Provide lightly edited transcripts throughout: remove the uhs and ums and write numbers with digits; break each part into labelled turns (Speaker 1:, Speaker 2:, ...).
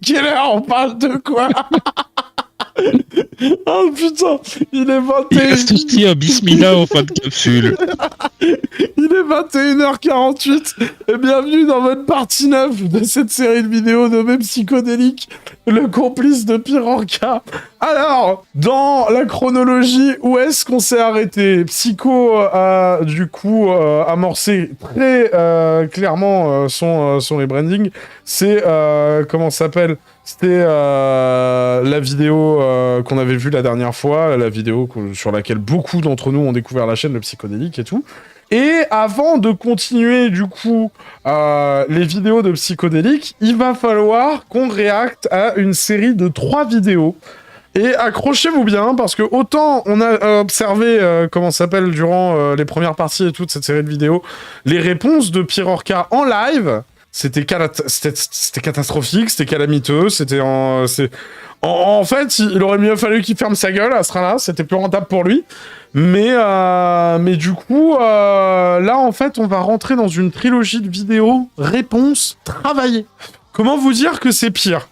Speaker 1: quelle heure? On parle de quoi? Oh putain, il est
Speaker 2: Il
Speaker 1: 21h.
Speaker 2: reste aussi un bismillah en fin de capsule.
Speaker 1: Il est 21h48 et bienvenue dans votre partie 9 de cette série de vidéos nommée Psychodélique, le complice de Pirorca. Alors, dans la chronologie, où est-ce qu'on s'est arrêté? Psycho a du coup amorcé très clairement son rebranding. C'est, comment ça s'appelle? C'était la vidéo qu'on avait vue la dernière fois, la vidéo sur laquelle beaucoup d'entre nous ont découvert la chaîne de Psychodélique et tout. Et avant de continuer, du coup, les vidéos de Psychodélique, il va falloir qu'on réacte à une série de 3 vidéos. Et accrochez-vous bien, parce que autant on a observé, comment ça s'appelle, durant les premières parties et toute cette série de vidéos, les réponses de Pirorca en live, c'était catastrophique, c'était calamiteux, c'était en fait, il aurait mieux fallu qu'il ferme sa gueule à ce train-là, c'était plus rentable pour lui. Mais du coup, là, en fait, on va rentrer dans une trilogie de vidéos réponses travaillées. Comment vous dire que c'est pire?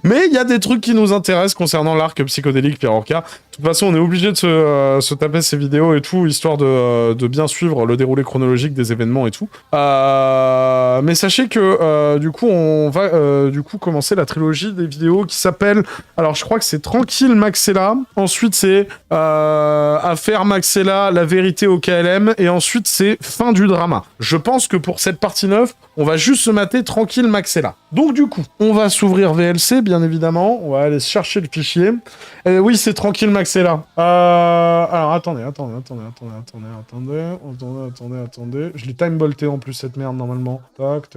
Speaker 1: Mais il y a des trucs qui nous intéressent concernant l'arc Psychodélique Pirorca. De toute façon, on est obligé de se taper ces vidéos et tout, histoire de bien suivre le déroulé chronologique des événements et tout. Mais sachez que, du coup, on va du coup commencer la trilogie des vidéos qui s'appelle... Alors, je crois que c'est Tranquille Maxella. Ensuite, c'est Affaire Maxella, la vérité au KLM. Et ensuite, c'est Fin du drama. Je pense que pour cette partie 9, on va juste se mater Tranquille Maxella. Donc, du coup, on va s'ouvrir VLC, bien évidemment. On va aller chercher le fichier. Et oui, c'est Tranquille Maxella. Alors, attendez. Je l'ai time-bolté en plus, cette merde, normalement. Tac.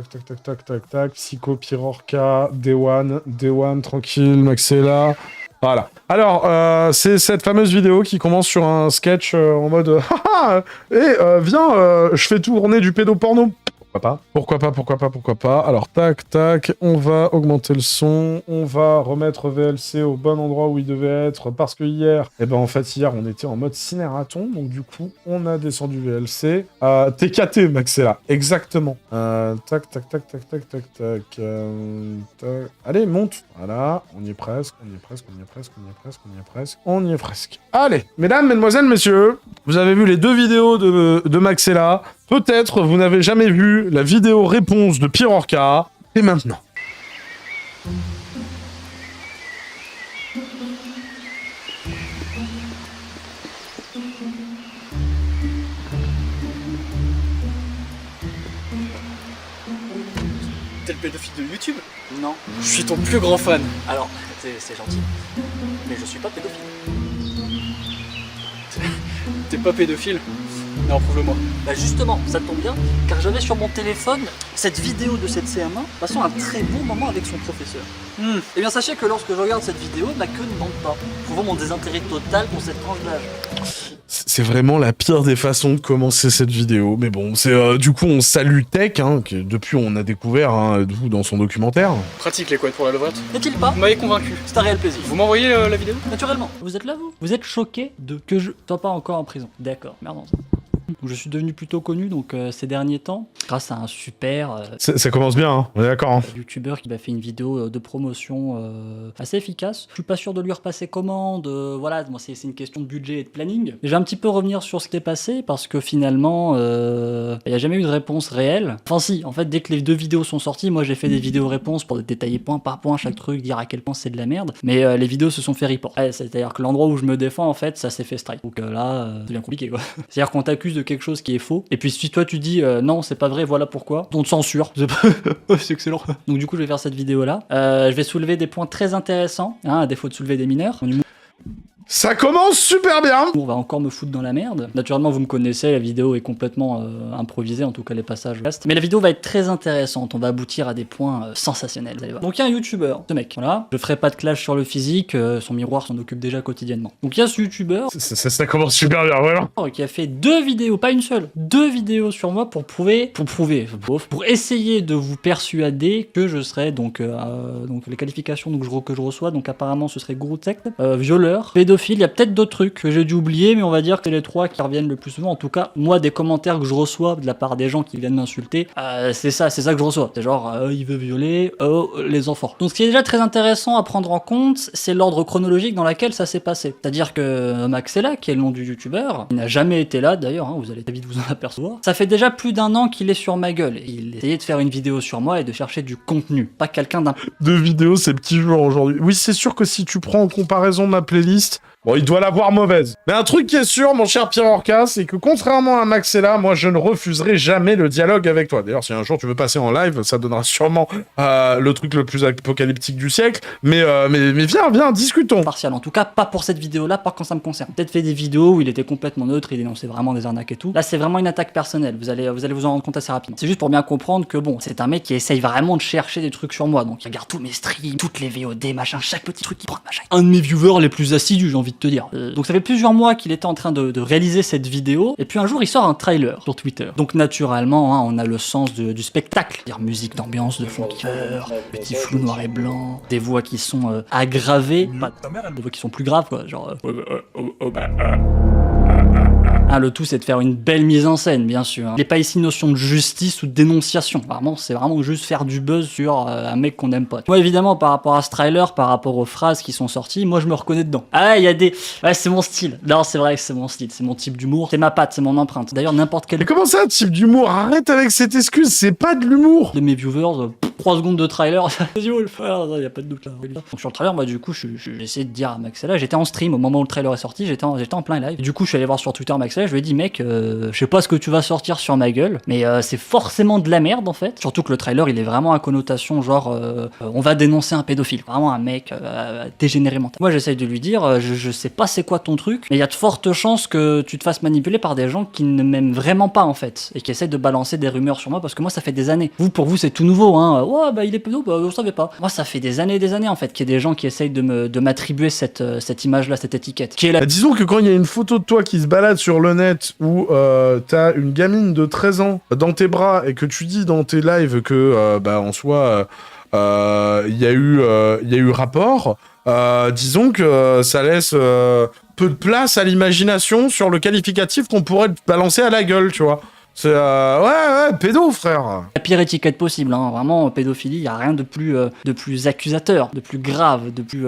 Speaker 1: Psycho, Pirorca, Day One, Tranquille Maxella. Voilà. Alors, c'est cette fameuse vidéo qui commence sur un sketch en mode haha, viens, je fais tourner du pédoporno. Pourquoi pas. Alors, tac, on va augmenter le son, on va remettre VLC au bon endroit où il devait être, parce que hier, hier, on était en mode cinératon, donc du coup, on a descendu VLC. TKT, Maxella, exactement. Tac. Allez, monte. Voilà, on y est presque. Allez, mesdames, mesdemoiselles, messieurs, vous avez vu les 2 vidéos de Maxella. Peut-être vous n'avez jamais vu la vidéo réponse de Pirorca. Et maintenant.
Speaker 3: T'es le pédophile de YouTube? Non. Je suis ton plus grand fan. Alors, c'est gentil. Mais je suis pas pédophile. T'es pas pédophile? Non, prouve-le-moi. Bah justement, ça tombe bien, car j'avais sur mon téléphone cette vidéo de cette CM1 passant un très bon moment avec son professeur. Eh bien sachez que lorsque je regarde cette vidéo, ma queue ne bande pas, prouvant mon désintérêt total pour cette tranche d'âge.
Speaker 1: C'est vraiment la pire des façons de commencer cette vidéo, mais bon, c'est du coup on salue Tech, que depuis on a découvert dans son documentaire.
Speaker 3: Pratique les couettes pour la levrette. N'est-il pas? Vous m'avez convaincu. C'est un réel plaisir. Vous m'envoyez la vidéo? Naturellement. Vous êtes là vous? Vous êtes choqué de que je sois pas encore en prison. D'accord, merde. Je suis devenu plutôt connu donc ces derniers temps grâce à un super
Speaker 1: Ça commence bien, hein, on est d'accord. Hein.
Speaker 3: youtubeur qui m'a fait une vidéo de promotion assez efficace. Je suis pas sûr de lui repasser commande, voilà, moi c'est une question de budget et de planning. Mais je vais un petit peu revenir sur ce qui est passé parce que finalement il n'y a jamais eu de réponse réelle. Enfin si, en fait dès que les 2 vidéos sont sorties, moi j'ai fait des vidéos réponses pour détailler point par point chaque truc, dire à quel point c'est de la merde. Mais les vidéos se sont fait report. C'est-à-dire que l'endroit où je me défends en fait ça s'est fait strike. Donc là c'est bien compliqué quoi. C'est-à-dire qu'on t'accuse de quelque chose qui est faux. Et puis si toi tu dis non c'est pas vrai, voilà pourquoi, on te censure. C'est excellent. Donc du coup je vais faire cette vidéo là. Je vais soulever des points très intéressants, à défaut de soulever des mineurs.
Speaker 1: Ça commence super bien.
Speaker 3: On va encore me foutre dans la merde. Naturellement, vous me connaissez, la vidéo est complètement improvisée, en tout cas les passages restent. Mais la vidéo va être très intéressante, on va aboutir à des points sensationnels, vous allez voir. Donc il y a un youtubeur, ce mec, voilà. Je ferai pas de clash sur le physique, son miroir s'en occupe déjà quotidiennement. Donc il y a ce youtubeur...
Speaker 1: Ça commence super bien, vraiment.
Speaker 3: Qui a fait 2 vidéos, pas une seule, 2 vidéos sur moi pour essayer de vous persuader que je serais, donc les qualifications que je reçois, donc apparemment ce serait gourou de secte, violeur, pédophile, pédophile. Il y a peut-être d'autres trucs que j'ai dû oublier, mais on va dire que c'est les 3 qui reviennent le plus souvent. En tout cas, moi, des commentaires que je reçois de la part des gens qui viennent m'insulter, c'est ça que je reçois. C'est genre, il veut violer les enfants. Donc ce qui est déjà très intéressant à prendre en compte, c'est l'ordre chronologique dans lequel ça s'est passé. C'est-à-dire que Maxella, qui est le nom du youtubeur, il n'a jamais été là d'ailleurs, hein, vous allez très vite vous en apercevoir. Ça fait déjà plus d'1 an qu'il est sur ma gueule. Et il essayait de faire une vidéo sur moi et de chercher du contenu, pas quelqu'un d'un...
Speaker 1: De vidéos, ces petits jours aujourd'hui. Oui, c'est sûr que si tu prends en comparaison ma playlist, bon, il doit l'avoir mauvaise. Mais un truc qui est sûr, mon cher Pierre Orca, c'est que contrairement à Maxella, moi, je ne refuserai jamais le dialogue avec toi. D'ailleurs, si un jour tu veux passer en live, ça donnera sûrement le truc le plus apocalyptique du siècle. Mais viens, discutons.
Speaker 3: Partial, en tout cas, pas pour cette vidéo-là, pas quand ça me concerne. Peut-être fait des vidéos où il était complètement neutre, il dénonçait vraiment des arnaques et tout. Là, c'est vraiment une attaque personnelle. Vous allez vous en rendre compte assez rapidement. C'est juste pour bien comprendre que bon, c'est un mec qui essaye vraiment de chercher des trucs sur moi. Donc, il regarde tous mes streams, toutes les VOD, machin, chaque petit truc qu'il prend, machin. Un de mes viewers les plus assidus, j'ai envie de te dire. Donc ça fait plusieurs mois qu'il était en train de réaliser cette vidéo, et puis un jour il sort un trailer sur Twitter. Donc naturellement, hein, on a le sens du spectacle, c'est-à-dire musique d'ambiance, de fond qui meurt, petit flou noir et blanc, des voix qui sont aggravées, pas des voix qui sont plus graves quoi, genre... Ah, le tout, c'est de faire une belle mise en scène, bien sûr. Il n'y a pas ici notion de justice ou de dénonciation. Vraiment, c'est vraiment juste faire du buzz sur un mec qu'on n'aime pas. Moi, évidemment, par rapport à ce trailer, par rapport aux phrases qui sont sorties, moi, je me reconnais dedans. Ah, il y a des... Ouais, c'est mon style. Non, c'est vrai que c'est mon style. C'est mon type d'humour. C'est ma patte, c'est mon empreinte. D'ailleurs, n'importe quel...
Speaker 1: Mais comment ça, type d'humour? Arrête avec cette excuse, c'est pas de l'humour.
Speaker 3: De mes viewers... 3 secondes de trailer, il y a pas de doute là. Donc sur le trailer, moi du coup, j'ai essayé de dire à Maxella, j'étais en stream au moment où le trailer est sorti, j'étais en plein live. Et du coup, je suis allé voir sur Twitter Maxella, je lui ai dit mec, je sais pas ce que tu vas sortir sur ma gueule, mais c'est forcément de la merde en fait. Surtout que le trailer, il est vraiment à connotation genre, on va dénoncer un pédophile, vraiment un mec dégénéré mental. Moi, j'essaye de lui dire, je sais pas c'est quoi ton truc, mais il y a de fortes chances que tu te fasses manipuler par des gens qui ne m'aiment vraiment pas en fait, et qui essayent de balancer des rumeurs sur moi, parce que moi, ça fait des années. Pour vous, c'est tout nouveau, hein. Ouais, bah il est pédo, bah on savait pas. Moi, ça fait des années en fait qu'il y a des gens qui essayent de m'attribuer cette image-là, cette étiquette. Qui est la...
Speaker 1: Disons que quand il y a une photo de toi qui se balade sur le net où t'as une gamine de 13 ans dans tes bras et que tu dis dans tes lives que en soi il y a eu rapport, disons que ça laisse peu de place à l'imagination sur le qualificatif qu'on pourrait te balancer à la gueule, tu vois. C'est ouais, pédo, frère.
Speaker 3: La pire étiquette possible, hein. Vraiment, pédophilie, il n'y a rien de plus accusateur, de plus grave, de plus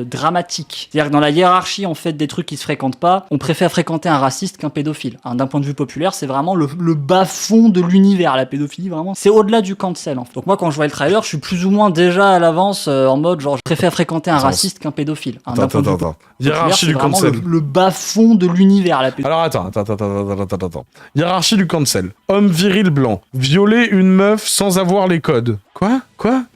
Speaker 3: dramatique. C'est-à-dire que dans la hiérarchie, en fait, des trucs qui se fréquentent pas, on préfère fréquenter un raciste qu'un pédophile. Hein, d'un point de vue populaire, c'est vraiment le bas-fond de l'univers, la pédophilie, vraiment. C'est au-delà du cancel, en fait. Donc moi, quand je vois le trailer, je suis plus ou moins déjà à l'avance en mode, genre, je préfère fréquenter un raciste qu'un pédophile. Hein,
Speaker 1: attends. Hiérarchie du cancel.
Speaker 3: Le bas-fond de l'univers, la pédophilie.
Speaker 1: Alors attends. Hiérarchie du cancel. Homme viril blanc. Violer une meuf sans avoir les codes. Quoi?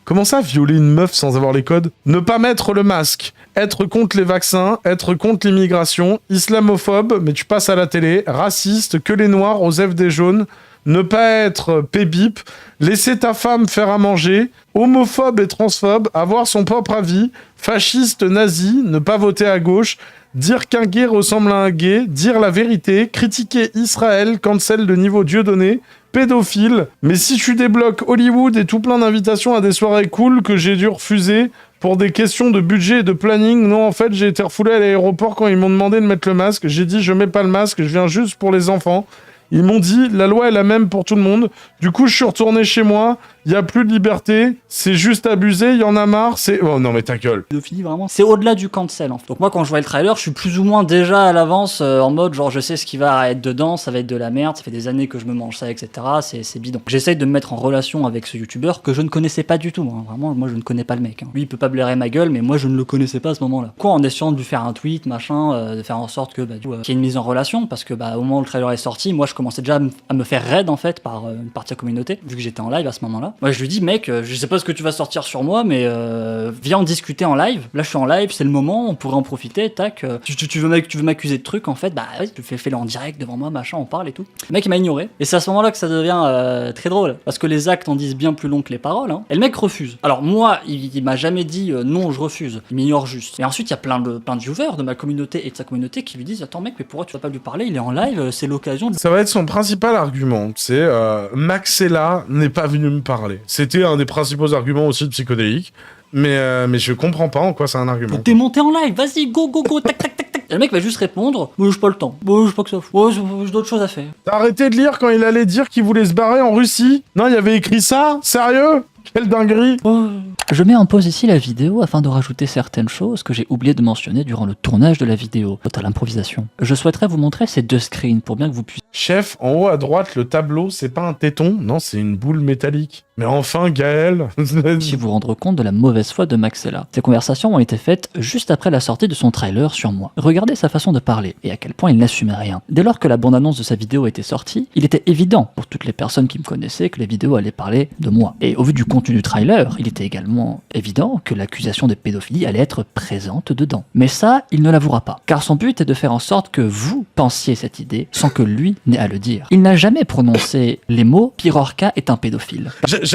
Speaker 1: Comment ça, violer une meuf sans avoir les codes? Ne pas mettre le masque. Être contre les vaccins. Être contre l'immigration. Islamophobe, mais tu passes à la télé. Raciste, que les noirs, Osef des jaunes. Ne pas être pébip. Laisser ta femme faire à manger. Homophobe et transphobe. Avoir son propre avis. Fasciste, nazi. Ne pas voter à gauche. Dire qu'un gay ressemble à un gay, dire la vérité, critiquer Israël, cancel de niveau Dieudonné, pédophile, mais si tu débloques Hollywood et tout plein d'invitations à des soirées cool que j'ai dû refuser pour des questions de budget et de planning, non en fait j'ai été refoulé à l'aéroport quand ils m'ont demandé de mettre le masque, j'ai dit je mets pas le masque, je viens juste pour les enfants. Ils m'ont dit, la loi est la même pour tout le monde. Du coup, je suis retourné chez moi. Il y a plus de liberté. C'est juste abusé. Il y en a marre. C'est... Oh non, mais ta gueule.
Speaker 3: Pédophilie, vraiment. C'est au-delà du cancel, en fait. Donc moi, quand je vois le trailer, je suis plus ou moins déjà à l'avance en mode, genre, je sais ce qui va être dedans. Ça va être de la merde. Ça fait des années que je me mange ça, etc. C'est bidon. J'essaye de me mettre en relation avec ce youtubeur que je ne connaissais pas du tout. Hein. Vraiment, moi, je ne connais pas le mec. Hein. Lui, il peut pas blairer ma gueule, mais moi, je ne le connaissais pas à ce moment-là. Quoi, en essayant de lui faire un tweet, machin, de faire en sorte que, qu'il y ait une mise en relation, parce que, au moment où le trailer est sorti, moi, je commençais déjà à me faire raid en fait par une partie de la communauté vu que j'étais en live à ce moment-là. Moi je lui dis mec, je sais pas ce que tu vas sortir sur moi mais viens en discuter en live. Là je suis en live, c'est le moment, on pourrait en profiter. Tac, tu veux m'accuser de trucs en fait, bah ouais, tu fais-le en direct devant moi, machin, on parle et tout. Le mec il m'a ignoré et c'est à ce moment-là que ça devient très drôle parce que les actes en disent bien plus long que les paroles. Hein. Et le mec refuse. Alors moi il m'a jamais dit non je refuse. Il m'ignore juste. Et ensuite il y a plein de viewers de ma communauté et de sa communauté qui lui disent attends mec mais pourquoi tu vas pas lui parler, il est en live, c'est l'occasion.
Speaker 1: Ça va être son principal argument, c'est Maxella n'est pas venu me parler. C'était un des principaux arguments aussi de Psychodélique, mais je comprends pas en quoi c'est un argument.
Speaker 3: T'es monté en live, vas-y, go, tac, tac, tac, tac. Et le mec va juste répondre, bon, j'ai pas le temps, bon, j'ai pas que ça, bon, j'ai d'autres choses à faire.
Speaker 1: T'as arrêté de lire quand il allait dire qu'il voulait se barrer en Russie? Non, il y avait écrit ça? Sérieux? Quelle dinguerie!
Speaker 3: Je mets en pause ici la vidéo afin de rajouter certaines choses que j'ai oublié de mentionner durant le tournage de la vidéo. Totale improvisation. Je souhaiterais vous montrer ces deux screens pour bien que vous puissiez...
Speaker 1: Chef, en haut à droite, le tableau, c'est pas un téton? Non, c'est une boule métallique. Mais enfin, Gaël!
Speaker 3: vous rendre compte de la mauvaise foi de Maxella. Ces conversations ont été faites juste après la sortie de son trailer sur moi. Regardez sa façon de parler et à quel point il n'assumait rien. Dès lors que la bande-annonce de sa vidéo était sortie, il était évident pour toutes les personnes qui me connaissaient que les vidéos allaient parler de moi. Et au vu du contenu du trailer, il était également évident que l'accusation de pédophilie allait être présente dedans. Mais ça, il ne l'avouera pas. Car son but est de faire en sorte que vous pensiez cette idée sans que lui n'ait à le dire. Il n'a jamais prononcé les mots « Pirorca est un pédophile ».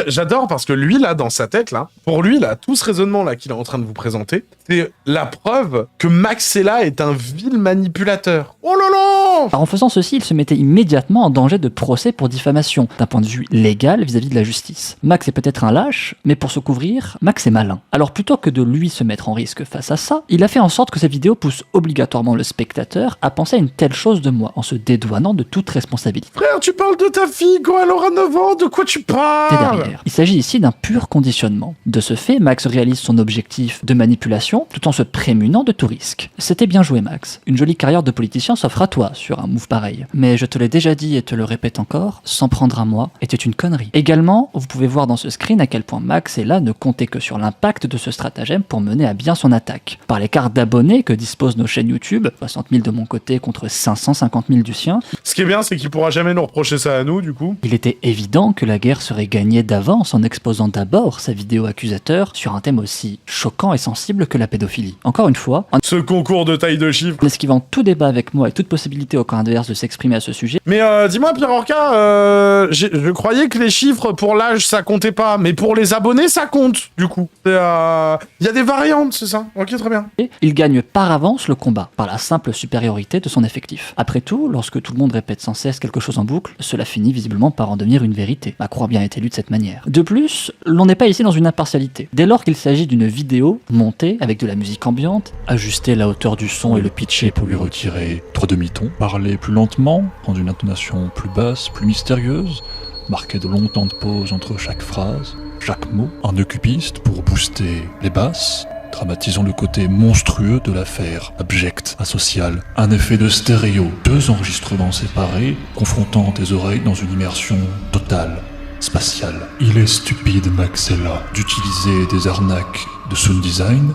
Speaker 1: J'adore parce que lui, là, dans sa tête, là, pour lui, là, tout ce raisonnement-là qu'il est en train de vous présenter, c'est la preuve que Maxella est un vil manipulateur. Oh là là!
Speaker 3: En faisant ceci, il se mettait immédiatement en danger de procès pour diffamation, d'un point de vue légal vis-à-vis de la justice. Max est peut-être un lâche, mais pour se couvrir, Max est malin. Alors plutôt que de lui se mettre en risque face à ça, il a fait en sorte que cette vidéo pousse obligatoirement le spectateur à penser à une telle chose de moi, en se dédouanant de toute responsabilité.
Speaker 1: Frère, tu parles de ta fille quand elle aura 9 ans, de quoi tu parles?
Speaker 3: Derrière. Il s'agit ici d'un pur conditionnement. De ce fait, Max réalise son objectif de manipulation tout en se prémunant de tout risque. C'était bien joué, Max. Une jolie carrière de politicien s'offre à toi sur un move pareil. Mais je te l'ai déjà dit et te le répète encore, s'en prendre à moi était une connerie. Également, vous pouvez voir dans ce screen à quel point Max est là ne comptait que sur l'impact de ce stratagème pour mener à bien son attaque. Par les cartes d'abonnés que disposent nos chaînes YouTube, 60 000 de mon côté contre 550 000 du sien.
Speaker 1: Ce qui est bien, c'est qu'il pourra jamais nous reprocher ça à nous, du coup.
Speaker 3: Il était évident que la guerre serait gagnée d'avance en exposant d'abord sa vidéo accusateur sur un thème aussi choquant et sensible que la pédophilie. Encore une fois, en
Speaker 1: Ce concours de taille de chiffres.
Speaker 3: esquivant tout débat avec moi et toute possibilité au camp adverse de s'exprimer à ce sujet,
Speaker 1: Mais dis-moi, Pirorca, je croyais que les chiffres pour l'âge, ça comptait pas, mais pour les abonnés, ça compte, du coup. Il y a des variantes, c'est ça? Ok, très bien.
Speaker 3: il gagne par avance le combat, par la simple supériorité de son effectif. Après tout, lorsque tout le monde répète sans cesse quelque chose en boucle, cela finit visiblement par en devenir une vérité. Ma croix bien est élue de cette manière. De plus, l'on n'est pas ici dans une impartialité. Dès lors qu'il s'agit d'une vidéo montée avec de la musique ambiante, ajuster la hauteur du son et le pitcher
Speaker 4: pour lui retirer 3 demi-tons, parler plus lentement, prendre une intonation plus basse, plus mystérieuse, marquer de longs temps de pause entre chaque phrase, chaque mot, un occupiste pour booster les basses, dramatisons le côté monstrueux de l'affaire, abjecte, asociale, un effet de stéréo, 2 enregistrements séparés, confrontant tes oreilles dans une immersion totale, spatiale. Il est stupide, Maxella, d'utiliser des arnaques de sound design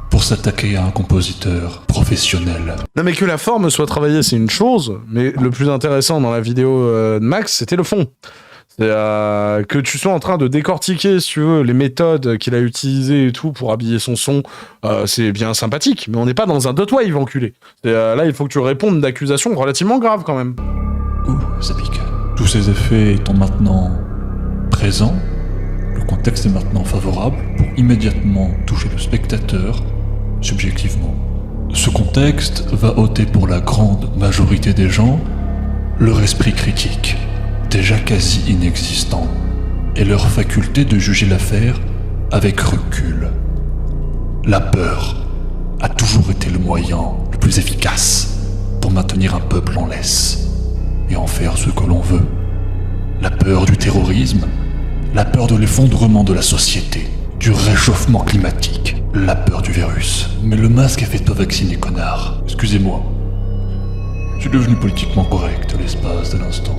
Speaker 4: pour s'attaquer à un compositeur professionnel.
Speaker 1: Non mais que la forme soit travaillée, c'est une chose, mais le plus intéressant dans la vidéo de Max, c'était le fond. C'est que tu sois en train de décortiquer, si tu veux, les méthodes qu'il a utilisées et tout pour habiller son son, c'est bien sympathique, mais on n'est pas dans un dot-wave, enculé. Là, il faut que tu répondes d'accusations relativement graves, quand même.
Speaker 4: Ouh, ça pique. Tous ces effets étant maintenant présents, le contexte est maintenant favorable pour immédiatement toucher le spectateur subjectivement. Ce contexte va ôter pour la grande majorité des gens leur esprit critique, déjà quasi inexistant, et leur faculté de juger l'affaire avec recul. La peur a toujours été le moyen le plus efficace pour maintenir un peuple en laisse et en faire ce que l'on veut. La peur du terrorisme, la peur de l'effondrement de la société, du réchauffement climatique, la peur du virus. Mais le masque a fait pas vacciner, connard. Excusez-moi. Je suis devenu politiquement correct à l'espace de l'instant.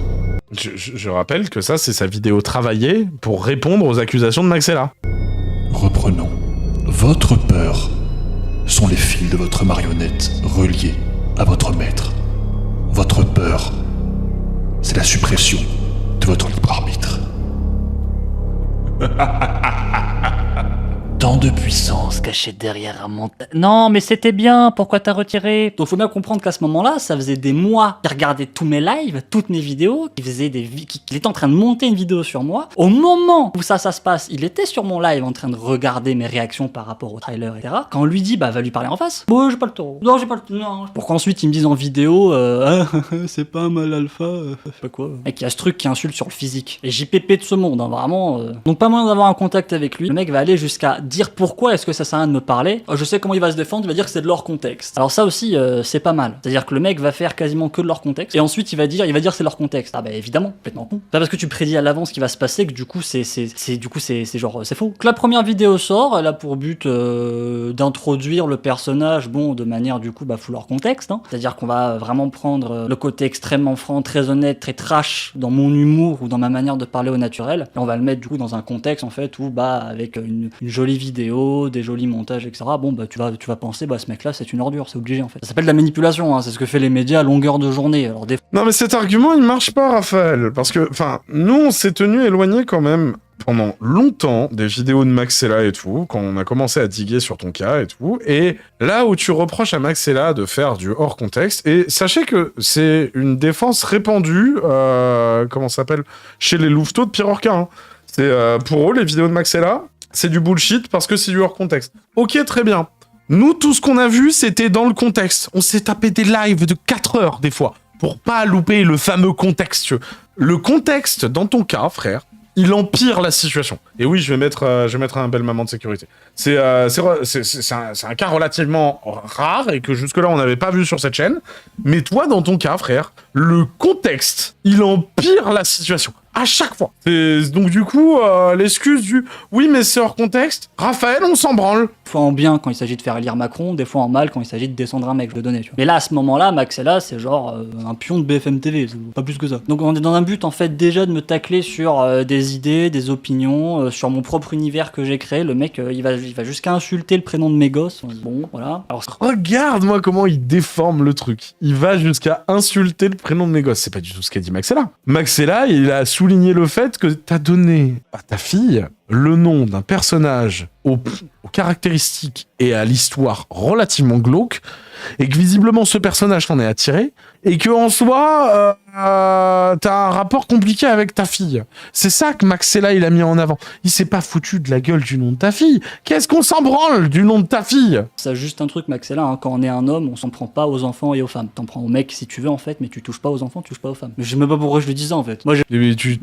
Speaker 1: Je rappelle que ça, c'est sa vidéo travaillée pour répondre aux accusations de Maxella.
Speaker 4: Reprenons. Votre peur sont les fils de votre marionnette reliés à votre maître. Votre peur, c'est la suppression de votre libre arbitre.
Speaker 3: tant de puissance cachée derrière un montage. Non, mais c'était bien, pourquoi t'as retiré? Donc faut bien comprendre qu'à ce moment-là, ça faisait des mois qu'il regardait tous mes lives, toutes mes vidéos, qu'il était en train de monter une vidéo sur moi. Au moment où ça se passe, il était sur mon live en train de regarder mes réactions par rapport au trailer, etc. Quand on lui dit, bah va lui parler en face. Bon, j'ai pas le temps. Non, j'ai pas le temps. Non. Pour qu'ensuite ils me disent en vidéo, c'est pas mal alpha, je sais pas quoi. Mec, il y a ce truc qui insulte sur le physique. Et JPP de ce monde, hein, vraiment. Donc pas moyen d'avoir un contact avec lui. Le mec va aller jusqu'à dire pourquoi est-ce que ça sert à rien de me parler. Je sais comment il va se défendre, il va dire que c'est de leur contexte. Alors ça aussi, c'est pas mal. C'est-à-dire que le mec va faire quasiment que de leur contexte, et ensuite il va dire c'est leur contexte. Ah bah évidemment, complètement con. Pas parce que tu prédis à l'avance ce qui va se passer que du coup c'est genre c'est faux. Donc la première vidéo sort, elle a pour but d'introduire le personnage, bon, de manière du coup full leur contexte, hein. C'est-à-dire qu'on va vraiment prendre le côté extrêmement franc, très honnête, très trash dans mon humour ou dans ma manière de parler au naturel, et on va le mettre du coup dans un contexte en fait où avec une jolie vidéo, des jolis montages, etc. Bon tu vas penser ce mec là c'est une ordure, c'est obligé en fait. Ça s'appelle de la manipulation, hein, c'est ce que fait les médias à longueur de journée. Alors
Speaker 1: Non mais cet argument il marche pas, Raphaël, parce que nous on s'est tenu éloignés quand même pendant longtemps des vidéos de Maxella et tout, quand on a commencé à diguer sur ton cas et tout, et là où tu reproches à Maxella de faire du hors contexte, et sachez que c'est une défense répandue, comment ça s'appelle, chez les louveteaux de Pyrorca, hein. C'est pour eux les vidéos de Maxella, c'est du bullshit parce que c'est du hors contexte. Ok, très bien. Nous, tout ce qu'on a vu, c'était dans le contexte. On s'est tapé des lives de 4 heures, des fois, pour pas louper le fameux contexte. Le contexte, dans ton cas, frère, il empire la situation. Et oui, je vais mettre un bel maman de sécurité. C'est un cas relativement rare et que jusque-là, on n'avait pas vu sur cette chaîne. Mais toi, dans ton cas, frère, le contexte, il empire la situation. À chaque fois. Donc du coup, l'excuse du « oui, mais c'est hors contexte », Raphaël, on s'en branle.
Speaker 3: Des fois en bien quand il s'agit de faire élire Macron, des fois en mal quand il s'agit de descendre un mec, je le donnais, tu vois. Mais là, à ce moment-là, Maxella, c'est genre un pion de BFM TV, pas plus que ça. Donc on est dans un but, en fait, déjà de me tacler sur des idées, des opinions, sur mon propre univers que j'ai créé. Le mec, il va jusqu'à insulter le prénom de mes gosses. Bon, voilà. Alors,
Speaker 1: regarde-moi comment il déforme le truc. Il va jusqu'à insulter le prénom de mes gosses. C'est pas du tout ce qu'a dit Maxella. Maxella, il a souligné le fait que t'as donné à ta fille le nom d'un personnage aux caractéristiques et à l'histoire relativement glauque, et que visiblement ce personnage t'en est attiré, et que en soi, t'as un rapport compliqué avec ta fille. C'est ça que Maxella il a mis en avant. Il s'est pas foutu de la gueule du nom de ta fille. Qu'est-ce qu'on s'en branle du nom de ta fille?
Speaker 3: c'est juste un truc, Maxella, hein, quand on est un homme, on s'en prend pas aux enfants et aux femmes. T'en prends aux mecs si tu veux, en fait, mais tu touches pas aux enfants, tu touches pas aux femmes. Mais je sais même pas pourquoi je le disais, en fait. Moi,
Speaker 1: Mais tu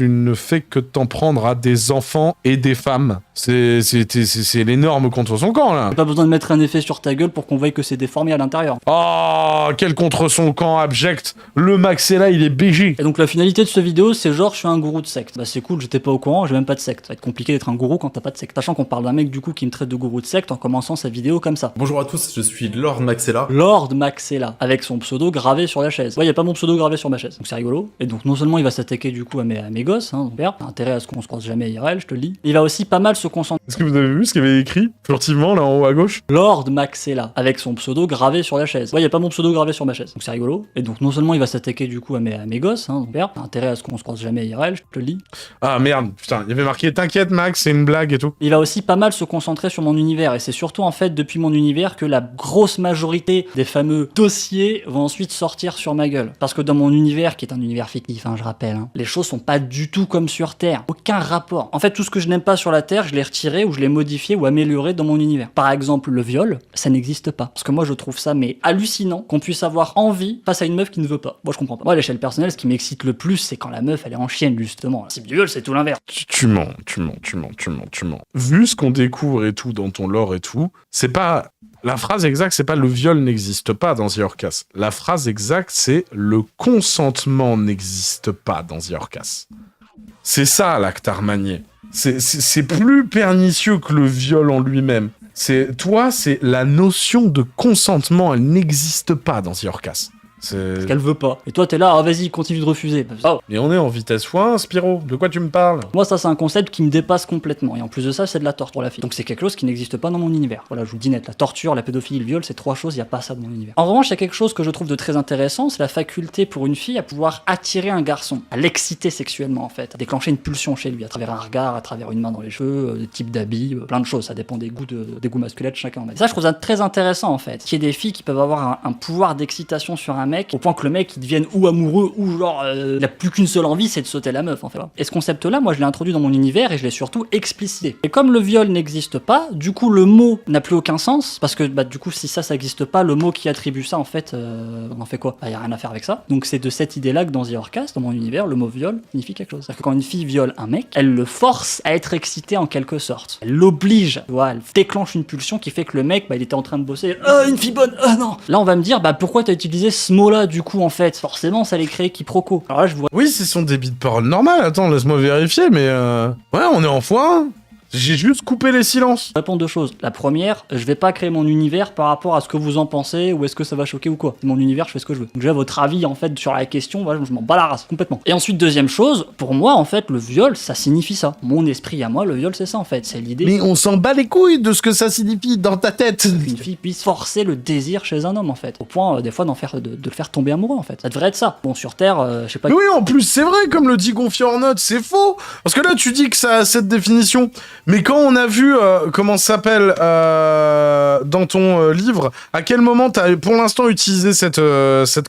Speaker 1: ne fais que t'en prendre à des enfants et des femmes. C'est l'énorme contre son camp, là.
Speaker 3: j'ai pas besoin de mettre un effet sur ta gueule pour qu'on voie que c'est déformé à l'intérieur.
Speaker 1: Oh, quel contre son camp abject. Le Maxella, il est BG.
Speaker 3: Et donc la finalité de ce vidéo, c'est genre je suis un gourou de secte. Bah c'est cool, j'étais pas au courant, j'ai même pas de secte. Ça va être compliqué d'être un gourou quand t'as pas de secte. Sachant qu'on parle d'un mec du coup qui me traite de gourou de secte en commençant sa vidéo comme ça.
Speaker 5: Bonjour à tous, je suis Lord Maxella.
Speaker 3: Lord Maxella, avec son pseudo gravé sur la chaise. Ouais, y a pas mon pseudo gravé sur ma chaise, donc c'est rigolo. Et donc non seulement il va s'attaquer du coup à mes gosses, hein, mon père, t'as intérêt à ce qu'on se croise jamais IRL, je te le dis. Il va aussi pas mal se concentrer.
Speaker 1: Est-ce que vous avez vu ce qu'il avait écrit furtivement là en haut à gauche?
Speaker 3: Lord Maxella, avec son pseudo gravé sur la chaise. Ouais, y a pas mon pseudo gravé sur ma chaise, donc c'est rigolo. Et donc non seulement il va s'attaquer du coup à mes gosses, hein, mon père, t'as intérêt à ce qu'on se croise jamais IRL, je te le dis.
Speaker 1: Ah merde, putain, il y avait marqué t'inquiète Max, c'est une blague et tout.
Speaker 3: Il va aussi pas mal se concentrer sur mon univers, et c'est surtout en fait depuis mon univers que la grosse majorité des fameux dossiers vont ensuite sortir sur ma gueule. Parce que dans mon univers, qui est un univers fictif, hein, je rappelle, hein, les choses sont pas du tout comme sur Terre. Aucun rapport. En fait, tout ce que je n'aime pas sur la Terre, je l'ai retiré ou je l'ai modifié ou amélioré dans mon univers. Par exemple, le viol, ça n'existe pas. Parce que moi, je trouve ça mais hallucinant qu'on puisse avoir envie face à une meuf qui ne veut pas. Moi, je comprends pas. Moi, à l'échelle personnelle, ce qui m'excite le plus, c'est quand la meuf, elle est en chienne, justement. Si du viol, c'est tout l'inverse.
Speaker 1: Tu mens. Vu ce qu'on découvre et tout dans ton lore et tout, c'est pas... La phrase exacte, c'est pas le viol n'existe pas dans The Orcas. La phrase exacte, c'est le consentement n'existe pas dans The Orcas. C'est ça, là, que t'as remanié. C'est plus pernicieux que le viol en lui-même. Toi, c'est la notion de consentement, elle n'existe pas dans The Orcas.
Speaker 3: Parce qu'elle veut pas. Et toi, t'es là, ah vas-y, continue de refuser. Oh.
Speaker 1: Mais on est en vitesse x1, Spiro. De quoi tu me parles?
Speaker 3: Moi, ça, c'est un concept qui me dépasse complètement. Et en plus de ça, c'est de la torture pour la fille. Donc c'est quelque chose qui n'existe pas dans mon univers. Voilà, je vous le dis net. La torture, la pédophilie, le viol, c'est 3 choses, il y a pas ça dans mon univers. En revanche, il y a quelque chose que je trouve de très intéressant, c'est la faculté pour une fille à pouvoir attirer un garçon, à l'exciter sexuellement en fait, à déclencher une pulsion chez lui, à travers un regard, à travers une main dans les cheveux, des types d'habits, plein de choses. Ça dépend des goûts masculins de chacun. Et ça, je trouve ça très intéressant en fait. Qu'il y ait des filles qui peuvent avoir un pouvoir d'excitation sur un mec, au point que le mec il devienne ou amoureux ou genre il a plus qu'une seule envie, c'est de sauter la meuf en fait. Et ce concept-là, moi je l'ai introduit dans mon univers et je l'ai surtout explicité. Et comme le viol n'existe pas, du coup le mot n'a plus aucun sens parce que bah du coup si ça n'existe pas, le mot qui attribue ça en fait, on en fait quoi? Bah y a rien à faire avec ça. Donc c'est de cette idée-là que dans The Horcast, dans mon univers, le mot viol signifie quelque chose. C'est-à-dire que quand une fille viole un mec, elle le force à être excité en quelque sorte. Elle l'oblige, tu vois, elle déclenche une pulsion qui fait que le mec, bah il était en train de bosser, une fille bonne, non. Là on va me dire, bah pourquoi t'as utilisé ce mot-là du coup en fait? Forcément ça allait créer quiproquo. Alors là je vois.
Speaker 1: Oui, c'est son débit de parole normal. Attends, laisse-moi vérifier, mais ouais, on est en x1. J'ai juste coupé les silences.
Speaker 3: Je réponds deux choses. La première, je vais pas créer mon univers par rapport à ce que vous en pensez ou est-ce que ça va choquer ou quoi. C'est mon univers, je fais ce que je veux. Donc déjà votre avis en fait sur la question, voilà, je m'en bats la race complètement. Et ensuite deuxième chose, pour moi en fait le viol ça signifie ça. Mon esprit à moi, le viol c'est ça en fait, c'est l'idée.
Speaker 1: Mais on s'en bat les couilles de ce que ça signifie dans ta tête.
Speaker 3: Qu'une fille puisse forcer le désir chez un homme en fait, au point des fois de le faire tomber amoureux en fait. Ça devrait être ça. Bon sur Terre, je sais pas.
Speaker 1: Mais oui, en plus c'est vrai, comme le dit Gonfie en note, c'est faux. Parce que là tu dis que ça a cette définition, mais quand on a vu comment ça s'appelle dans ton livre, à quel moment t'as pour l'instant utilisé cette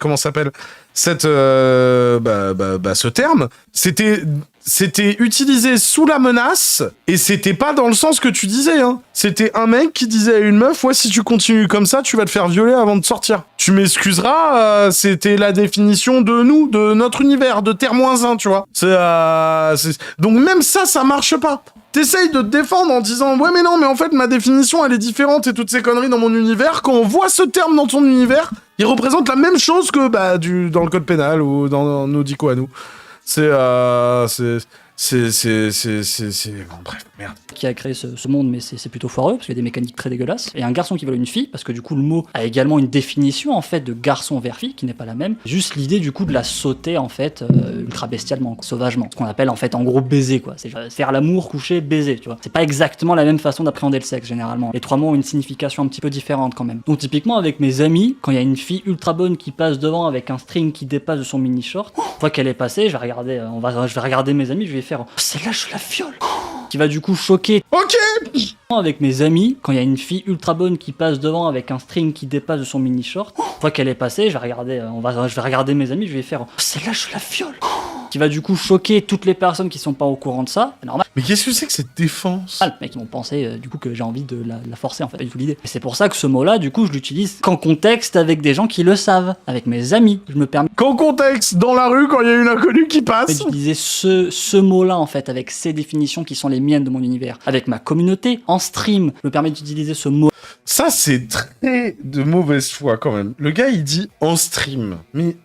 Speaker 1: comment ça s'appelle cette ce terme, c'était utilisé sous la menace et c'était pas dans le sens que tu disais, hein. C'était un mec qui disait à une meuf, ouais, si tu continues comme ça, tu vas te faire violer avant de sortir. Tu m'excuseras, c'était la définition de nous, de notre univers, de Terre-1, tu vois. Donc même ça marche pas. T'essayes de te défendre en disant ouais mais non mais en fait ma définition elle est différente et toutes ces conneries dans mon univers. Quand on voit ce terme dans ton univers, il représente la même chose que dans le code pénal ou dans nos dico à nous. C'est bon, bref, merde.
Speaker 3: Qui a créé ce monde, mais c'est plutôt foireux parce qu'il y a des mécaniques très dégueulasses. Et un garçon qui vole une fille, parce que du coup le mot a également une définition en fait de garçon vers fille qui n'est pas la même. Juste l'idée du coup de la sauter en fait ultra bestialement, sauvagement. Ce qu'on appelle en fait en gros baiser quoi. C'est faire l'amour, coucher, baiser, tu vois. C'est pas exactement la même façon d'appréhender le sexe généralement. Les trois mots ont une signification un petit peu différente quand même. Donc typiquement avec mes amis, quand il y a une fille ultra bonne qui passe devant avec un string qui dépasse de son mini short, une fois qu'elle est passée, je vais regarder mes amis, je vais faire celle-là je la viole. Qui va du coup choquer.
Speaker 1: Ok.
Speaker 3: Avec mes amis, quand il y a une fille ultra bonne qui passe devant avec un string qui dépasse de son mini short, une fois qu'elle est passée, je vais regarder mes amis, je vais faire celle-là je la viole. Qui va du coup choquer toutes les personnes qui sont pas au courant de ça, c'est normal.
Speaker 1: Mais qu'est-ce que c'est que cette défense?
Speaker 3: Ah, les mecs ils m'ont pensé du coup que j'ai envie de la forcer en fait, pas du tout l'idée. Et c'est pour ça que ce mot-là, du coup, je l'utilise qu'en contexte avec des gens qui le savent, avec mes amis. Je me permets.
Speaker 1: Qu'en contexte, dans la rue, quand il y a une inconnue qui passe.
Speaker 3: D'utiliser ce mot-là en fait, avec ces définitions qui sont les miennes de mon univers, avec ma communauté, en stream, je me permets d'utiliser ce mot.
Speaker 1: Ça, c'est très de mauvaise foi, quand même. Le gars, il dit en stream. Mais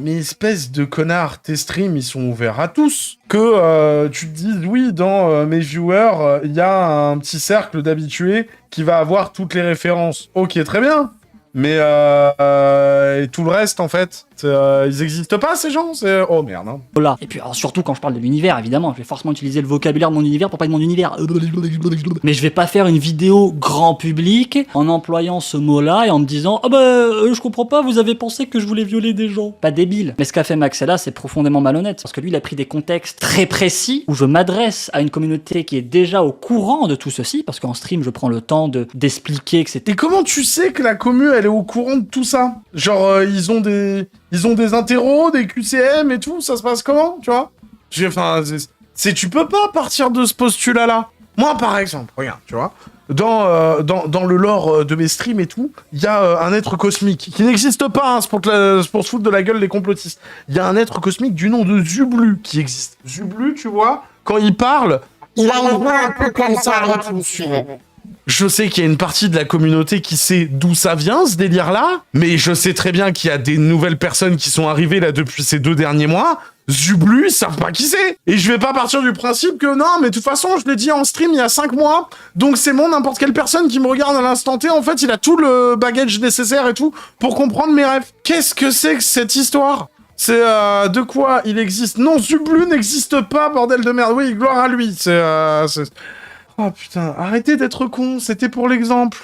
Speaker 1: espèce de connard, tes streams, ils sont ouverts à tous. Que tu te dises, oui, dans mes viewers, il y a un petit cercle d'habitués qui va avoir toutes les références. Ok, très bien. Mais et tout le reste, en fait, ils existent pas, ces gens. Oh merde. Hein.
Speaker 3: Voilà. Et puis alors, surtout quand je parle de l'univers, évidemment, je vais forcément utiliser le vocabulaire de mon univers pour parler de mon univers. Mais je vais pas faire une vidéo grand public en employant ce mot-là et en me disant je comprends pas, vous avez pensé que je voulais violer des gens. Pas débile. Mais ce qu'a fait Maxella, c'est profondément malhonnête parce que lui, il a pris des contextes très précis où je m'adresse à une communauté qui est déjà au courant de tout ceci parce qu'en stream, je prends le temps d'expliquer que c'était.
Speaker 1: Et comment tu sais que la commu, elle est au courant de tout ça? Genre, ils ont des interros, des QCM et tout, ça se passe comment, tu vois? Tu peux pas partir de ce postulat-là. Moi, par exemple, regarde, tu vois, dans le lore de mes streams et tout, il y a un être cosmique qui n'existe pas, hein, c'est pour se foutre de la gueule des complotistes. Il y a un être cosmique du nom de Zublu qui existe. Zublu, tu vois, quand il parle,
Speaker 6: il a une voix un peu comme ça, avec une cheveux.
Speaker 1: Je sais qu'il y a une partie de la communauté qui sait d'où ça vient, ce délire-là, mais je sais très bien qu'il y a des nouvelles personnes qui sont arrivées là depuis ces 2 derniers mois. Zublu, ils savent pas qui c'est. Et je vais pas partir du principe que non, mais de toute façon, je l'ai dit en stream il y a 5 mois, donc c'est bon, n'importe quelle personne qui me regarde à l'instant T, en fait, il a tout le bagage nécessaire et tout pour comprendre mes rêves. Qu'est-ce que c'est que cette histoire? C'est de quoi il existe? Non, Zublu n'existe pas, bordel de merde. Oui, gloire à lui. Oh putain, arrêtez d'être con, c'était pour l'exemple.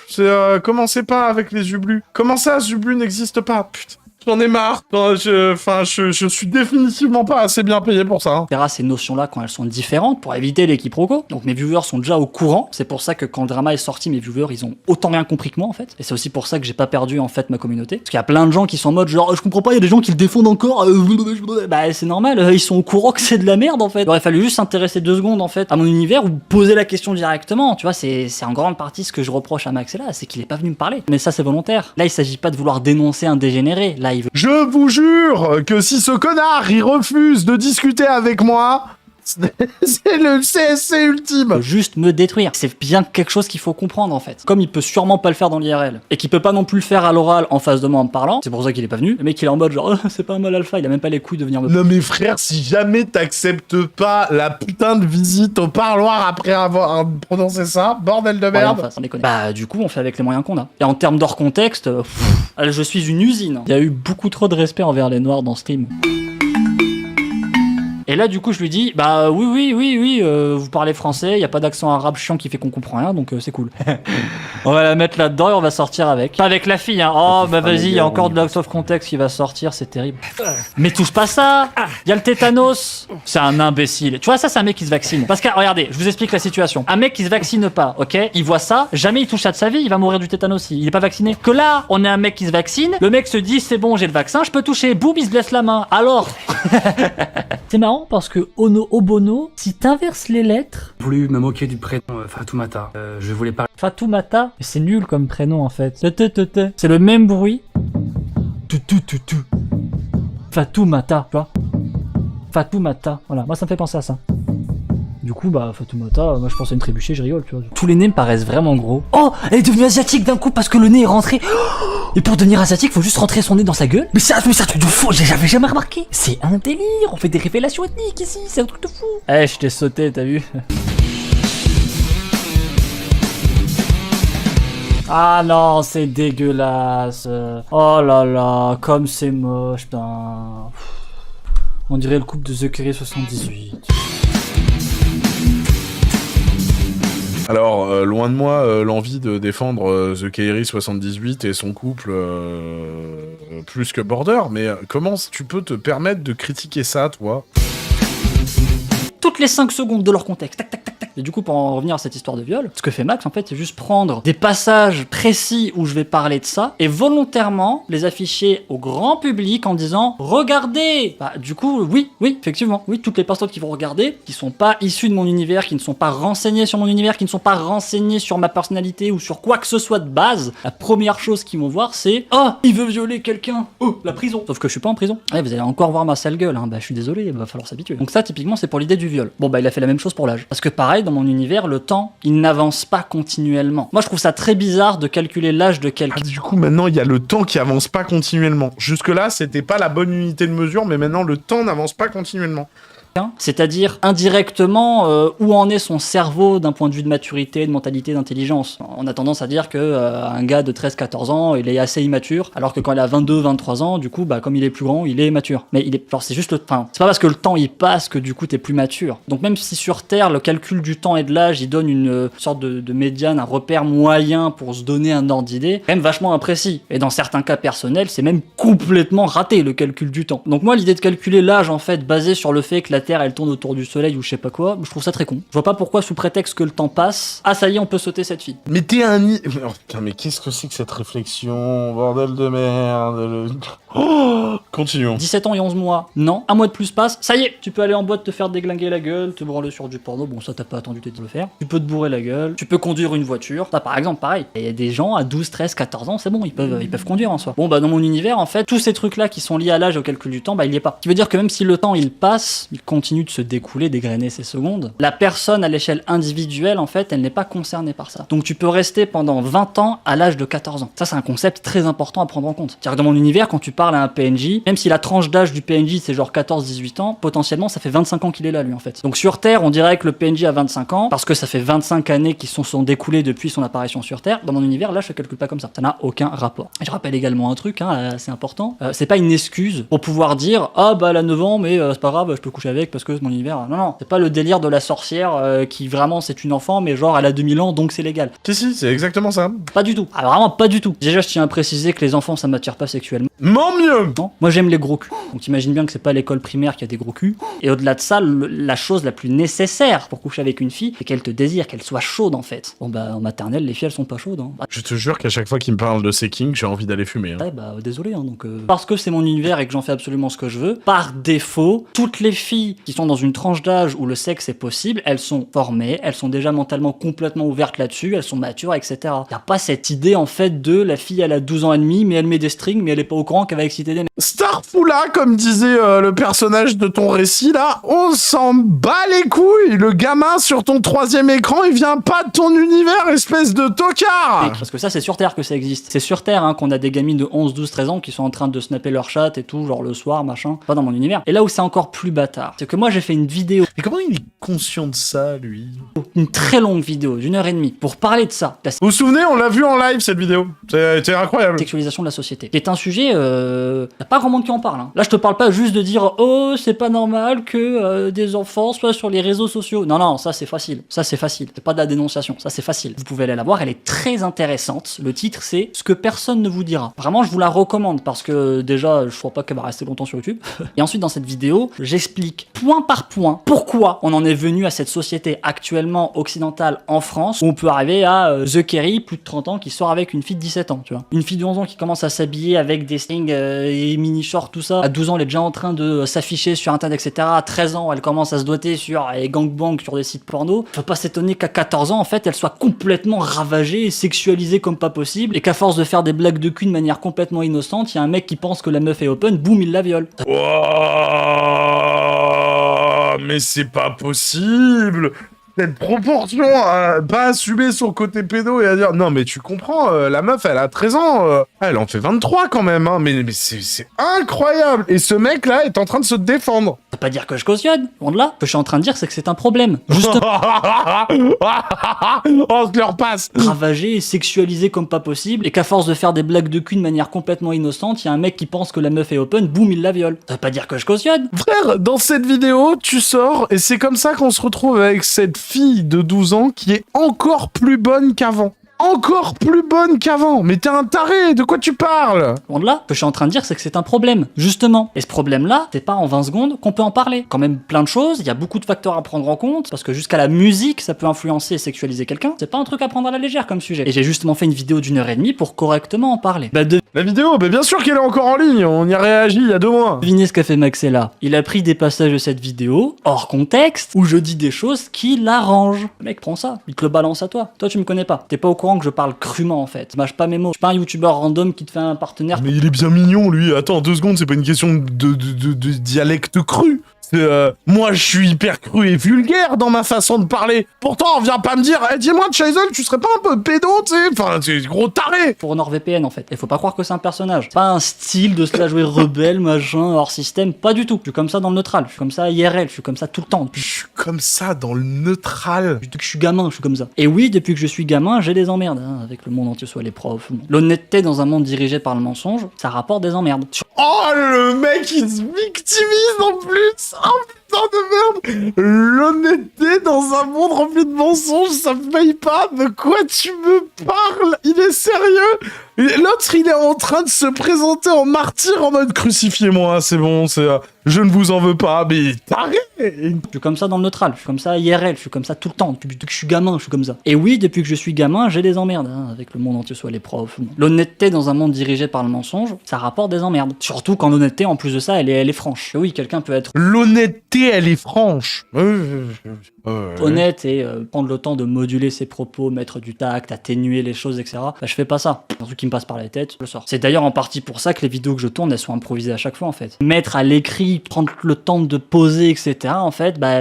Speaker 1: Commencez pas avec les Zublu. Comment ça, Zublu n'existe pas? Putain. J'en ai marre. Je suis définitivement pas assez bien payé pour ça. Hein.
Speaker 3: On verra ces notions-là quand elles sont différentes pour éviter les quiproquos. Donc mes viewers sont déjà au courant. C'est pour ça que quand le drama est sorti, mes viewers, ils ont autant rien compris que moi en fait. Et c'est aussi pour ça que j'ai pas perdu en fait ma communauté. Parce qu'il y a plein de gens qui sont en mode genre je comprends pas, il y a des gens qui le défendent encore. Bah c'est normal, ils sont au courant que c'est de la merde en fait. Il aurait fallu juste s'intéresser 2 secondes en fait à mon univers ou poser la question directement. Tu vois, c'est en grande partie ce que je reproche à Maxella, c'est qu'il est pas venu me parler. Mais ça c'est volontaire. Là il s'agit pas de vouloir dénoncer un dégénéré. Là il veut...
Speaker 1: Je vous jure que si ce connard il refuse de discuter avec moi, c'est le CSC ultime.
Speaker 3: juste me détruire. C'est bien quelque chose qu'il faut comprendre en fait. Comme il peut sûrement pas le faire dans l'IRL et qu'il peut pas non plus le faire à l'oral en face de moi en me parlant, c'est pour ça qu'il est pas venu. Le mec il est en mode genre c'est pas un mal alpha, il a même pas les couilles de venir me...
Speaker 1: Non mais frère, si jamais t'acceptes pas la putain de visite au parloir après avoir prononcé ça, bordel de
Speaker 3: Ouais,
Speaker 1: merde.
Speaker 3: enfin, sans déconner. Bah du coup on fait avec les moyens qu'on a. Et en termes d'hors contexte, je suis une usine. Il y a eu beaucoup trop de respect envers les noirs dans ce stream. Et là, du coup, je lui dis, bah oui, vous parlez français, il y a pas d'accent arabe chiant qui fait qu'on comprend rien, donc c'est cool. On va la mettre là-dedans et on va sortir avec. Pas avec la fille, hein. Oh, bah vas-y, il y a encore de l'out of context qui va sortir, c'est terrible. Mais touche pas ça. Il y a le tétanos. C'est un imbécile. Tu vois, ça, c'est un mec qui se vaccine. Parce que, regardez, je vous explique la situation. Un mec qui se vaccine pas, ok? Il voit ça, jamais il touche ça de sa vie, il va mourir du tétanos. Il est pas vacciné. Que là, on est un mec qui se vaccine, le mec se dit, c'est bon, j'ai le vaccin, je peux toucher. Boum, il se blesse la main. Alors.
Speaker 7: C'est marrant parce que Ono Obono, si t'inverses les lettres...
Speaker 8: J'ai voulu me moquer du prénom Fatoumata. Je voulais parler.
Speaker 7: Fatoumata, c'est nul comme prénom en fait. C'est le même bruit. Fatoumata, tu vois. Fatoumata, voilà, moi ça me fait penser à ça. Du coup, bah, Fatoumata, moi je pense à une trébuchée, je rigole, tu vois. Tous les nez me paraissent vraiment gros. Oh, elle est devenue asiatique d'un coup parce que le nez est rentré. Et pour devenir asiatique, faut juste rentrer son nez dans sa gueule. Mais c'est un truc de fou, j'avais jamais remarqué. C'est un délire, on fait des révélations ethniques ici, c'est un truc de fou.
Speaker 3: Eh, je t'ai sauté, t'as vu? Ah non, c'est dégueulasse. Oh là là, comme c'est moche, putain. On dirait le couple de The Curry 78.
Speaker 1: Alors, loin de moi l'envie de défendre The Kairi 78 et son couple plus que Border, mais comment tu peux te permettre de critiquer ça, toi?
Speaker 3: Toutes les 5 secondes de leur contexte, tac tac tac tac. Et du coup, pour en revenir à cette histoire de viol, ce que fait Max en fait, c'est juste prendre des passages précis où je vais parler de ça et volontairement les afficher au grand public en disant regardez. Bah du coup, oui, effectivement, oui, toutes les personnes qui vont regarder, qui sont pas issues de mon univers, qui ne sont pas renseignées sur mon univers, qui ne sont pas renseignées sur ma personnalité ou sur quoi que ce soit de base, la première chose qu'ils vont voir, c'est oh, il veut violer quelqu'un, oh, la prison. Sauf que je suis pas en prison. Ouais, vous allez encore voir ma sale gueule, hein. Bah je suis désolé, il va falloir s'habituer. Donc ça, typiquement, c'est pour l'idée du viol. Bon bah il a fait la même chose pour l'âge. Parce que pareil, dans mon univers, le temps, il n'avance pas continuellement. Moi je trouve ça très bizarre de calculer l'âge de quelqu'un.
Speaker 1: Ah, du coup, maintenant, il y a le temps qui avance pas continuellement. Jusque-là, c'était pas la bonne unité de mesure, mais maintenant, le temps n'avance pas continuellement.
Speaker 3: C'est-à-dire indirectement où en est son cerveau d'un point de vue de maturité, de mentalité, d'intelligence. On a tendance à dire que un gars de 13-14 ans, il est assez immature, alors que quand il a 22-23 ans, du coup, bah comme il est plus grand, il est mature. Mais il est, genre, c'est juste le temps. C'est pas parce que le temps il passe que du coup t'es plus mature. Donc même si sur Terre le calcul du temps et de l'âge, il donne une sorte de médiane, un repère moyen pour se donner un ordre d'idée, quand même vachement imprécis. Et dans certains cas personnels, c'est même complètement raté le calcul du temps. Donc moi l'idée de calculer l'âge en fait basé sur le fait que la Terre elle tourne autour du soleil ou je sais pas quoi, je trouve ça très con. Je vois pas pourquoi sous prétexte que le temps passe, ah ça y est on peut sauter cette fille.
Speaker 1: Mais t'es un... Oh, putain, mais qu'est-ce que c'est que cette réflexion, bordel de merde. Oh, continuons.
Speaker 3: 17 ans et 11 mois, non. Un mois de plus passe, ça y est, tu peux aller en boîte te faire déglinguer la gueule, te branler sur du porno, bon ça t'as pas attendu de le faire. Tu peux te bourrer la gueule, tu peux conduire une voiture, ça par exemple pareil. Il y a des gens à 12, 13, 14 ans, c'est bon, ils peuvent conduire en soi. Bon bah dans mon univers en fait, tous ces trucs là qui sont liés à l'âge et au calcul du temps, bah il y est pas. Ce qui veut dire que même si le temps il passe, il continue de se découler, dégrainer ses secondes. La personne à l'échelle individuelle en fait, elle n'est pas concernée par ça. Donc tu peux rester pendant 20 ans à l'âge de 14 ans. Ça c'est un concept très important à prendre en compte. C'est-à-dire que dans mon univers, quand tu parles à un PNJ, même si la tranche d'âge du PNJ c'est genre 14-18 ans, potentiellement ça fait 25 ans qu'il est là lui en fait. Donc sur Terre, on dirait que le PNJ a 25 ans parce que ça fait 25 années qui sont découlées depuis son apparition sur Terre. Dans mon univers, là je calcule pas comme ça. Ça n'a aucun rapport. Et je rappelle également un truc, hein, c'est important. C'est pas une excuse pour pouvoir dire ah bah elle a 9 ans mais c'est pas grave, je peux coucher avec. avec parce que c'est mon univers. Non, c'est pas le délire de la sorcière qui vraiment c'est une enfant, mais genre elle a 2000 ans donc c'est légal.
Speaker 1: Si, c'est exactement ça.
Speaker 3: Pas du tout. Ah, vraiment pas du tout. Déjà, je tiens à préciser que les enfants ça m'attire pas sexuellement.
Speaker 1: M'en mieux.
Speaker 3: Non. Moi j'aime les gros culs. Donc t'imagines bien que c'est pas l'école primaire qui a des gros culs. Et au-delà de ça, la chose la plus nécessaire pour coucher avec une fille, c'est qu'elle te désire, qu'elle soit chaude en fait. Bon bah en maternelle, les filles elles sont pas chaudes. Hein.
Speaker 1: Je te jure qu'à chaque fois qu'il me parle de ces kings, j'ai envie d'aller fumer. Hein.
Speaker 3: Ouais bah désolé. Hein, donc parce que c'est mon univers et que j'en fais absolument ce que je veux, par défaut, toutes les filles qui sont dans une tranche d'âge où le sexe est possible, elles sont formées, elles sont déjà mentalement complètement ouvertes là-dessus, elles sont matures, etc. Y a pas cette idée en fait de la fille elle a 12 ans et demi, mais elle met des strings, mais elle est pas au courant qu'elle va exciter des mecs.
Speaker 1: Starfoula, comme disait le personnage de ton récit là, on s'en bat les couilles. Le gamin sur ton 3e écran, il vient pas de ton univers, espèce de tocard.
Speaker 3: Parce que ça c'est sur Terre que ça existe. C'est sur Terre hein, qu'on a des gamines de 11, 12, 13 ans qui sont en train de snapper leur chat et tout, genre le soir, machin. Pas dans mon univers. Et là où c'est encore plus bâtard, c'est que moi j'ai fait une vidéo.
Speaker 1: Mais comment il est conscient de ça, lui?
Speaker 3: Une très longue vidéo d'1h30 pour parler de ça. La
Speaker 1: Vous vous souvenez, on l'a vu en live cette vidéo. C'était incroyable.
Speaker 3: sexualisation de la société. Qui est un sujet, y a pas grand monde qui en parle. Hein. Là je te parle pas juste de dire oh c'est pas normal que des enfants soient sur les réseaux sociaux. Non, ça c'est facile. Ça c'est facile. C'est pas de la dénonciation. Ça c'est facile. Vous pouvez aller la voir, elle est très intéressante. Le titre c'est Ce que personne ne vous dira. Vraiment je vous la recommande parce que déjà je crois pas qu'elle va rester longtemps sur YouTube. Et ensuite dans cette vidéo, j'explique point par point pourquoi on en est venu à cette société actuellement occidentale en France où on peut arriver à The Kerry, plus de 30 ans, qui sort avec une fille de 17 ans, tu vois. Une fille de 11 ans qui commence à s'habiller avec des strings et mini shorts, tout ça. À 12 ans, elle est déjà en train de s'afficher sur internet, etc. À 13 ans, elle commence à se doter sur les gangbangs sur des sites porno. Faut pas s'étonner qu'à 14 ans, en fait, elle soit complètement ravagée et sexualisée comme pas possible et qu'à force de faire des blagues de cul de manière complètement innocente, il y a un mec qui pense que la meuf est open, boum, il la viole.
Speaker 1: Wow, mais c'est pas possible. Cette proportion à pas assumer son côté pédo et à dire non mais tu comprends, la meuf elle a 13 ans, elle en fait 23 quand même, hein, mais c'est incroyable. Et ce mec là est en train de se défendre.
Speaker 3: Ça veut pas dire que je cautionne, loin de là. Ce que je suis en train de dire c'est que c'est un problème. Justement.
Speaker 1: On se leur passe.
Speaker 3: Ravagé et sexualisé comme pas possible et qu'à force de faire des blagues de cul de manière complètement innocente, il y a un mec qui pense que la meuf est open, boum, il la viole. Ça veut pas dire que je cautionne.
Speaker 1: Frère, dans cette vidéo, tu sors et c'est comme ça qu'on se retrouve avec cette fille de 12 ans qui est encore plus bonne qu'avant. Encore plus bonne qu'avant. Mais t'es un taré, de quoi tu parles?
Speaker 3: Loin de là, ce que je suis en train de dire c'est que c'est un problème, justement. Et ce problème-là, c'est pas en 20 secondes qu'on peut en parler. Quand même plein de choses, il y a beaucoup de facteurs à prendre en compte, parce que jusqu'à la musique, ça peut influencer et sexualiser quelqu'un. C'est pas un truc à prendre à la légère comme sujet. Et j'ai justement fait une vidéo d'1h30 pour correctement en parler.
Speaker 1: La vidéo, bien sûr qu'elle est encore en ligne, on y a réagi il y a 2 mois.
Speaker 3: Devinez ce qu'a fait Maxella. Il a pris des passages de cette vidéo, hors contexte, où je dis des choses qui l'arrangent. Le mec prend ça, il te le balance à toi. Toi tu me connais pas, t'es pas au courant que je parle crûment en fait. Je mâche pas mes mots. Je suis pas un youtubeur random qui te fait un partenaire.
Speaker 1: Mais il est bien mignon lui, attends 2 secondes, c'est pas une question de dialecte cru. Moi je suis hyper cru et vulgaire dans ma façon de parler. Pourtant on vient pas me dire dis-moi Chazel, tu serais pas un peu pédo, tu sais? Enfin, c'est gros taré.
Speaker 3: Pour NordVPN en fait. Et faut pas croire que c'est un personnage. C'est pas un style de se la jouer rebelle, machin, hors système, pas du tout. Je suis comme ça dans le neutral, je suis comme ça IRL, je suis comme ça tout le temps.
Speaker 1: Je suis comme ça dans le neutral.
Speaker 3: Depuis que je suis gamin, je suis comme ça. Et oui, depuis que je suis gamin, j'ai des emmerdes hein, avec le monde entier, soit les profs. L'honnêteté dans un monde dirigé par le mensonge, ça rapporte des emmerdes.
Speaker 1: Oh le mec il se victimise en plus. Oh putain de merde. L'honnêteté dans un monde rempli de mensonges, ça me paye pas. De quoi tu me parles? Il est sérieux? L'autre il est en train de se présenter en martyr en mode crucifiez-moi, hein, c'est bon, je ne vous en veux pas, mais taré.
Speaker 3: Je suis comme ça dans le neutral, je suis comme ça IRL, je suis comme ça tout le temps. Depuis que je suis gamin, je suis comme ça. Et oui, depuis que je suis gamin, j'ai des emmerdes hein, avec le monde entier, soit les profs. L'honnêteté dans un monde dirigé par le mensonge, ça rapporte des emmerdes. Surtout quand l'honnêteté, en plus de ça, elle est franche. Et oui, quelqu'un peut être
Speaker 1: l'honnêteté, elle est franche.
Speaker 3: Honnête et prendre le temps de moduler ses propos, mettre du tact, atténuer les choses, etc. Bah, je fais pas ça. Un truc qui me passe par la tête, je le sors. C'est d'ailleurs en partie pour ça que les vidéos que je tourne, elles sont improvisées à chaque fois en fait. Mettre à l'écrit, prendre le temps de poser, etc. En fait, bah,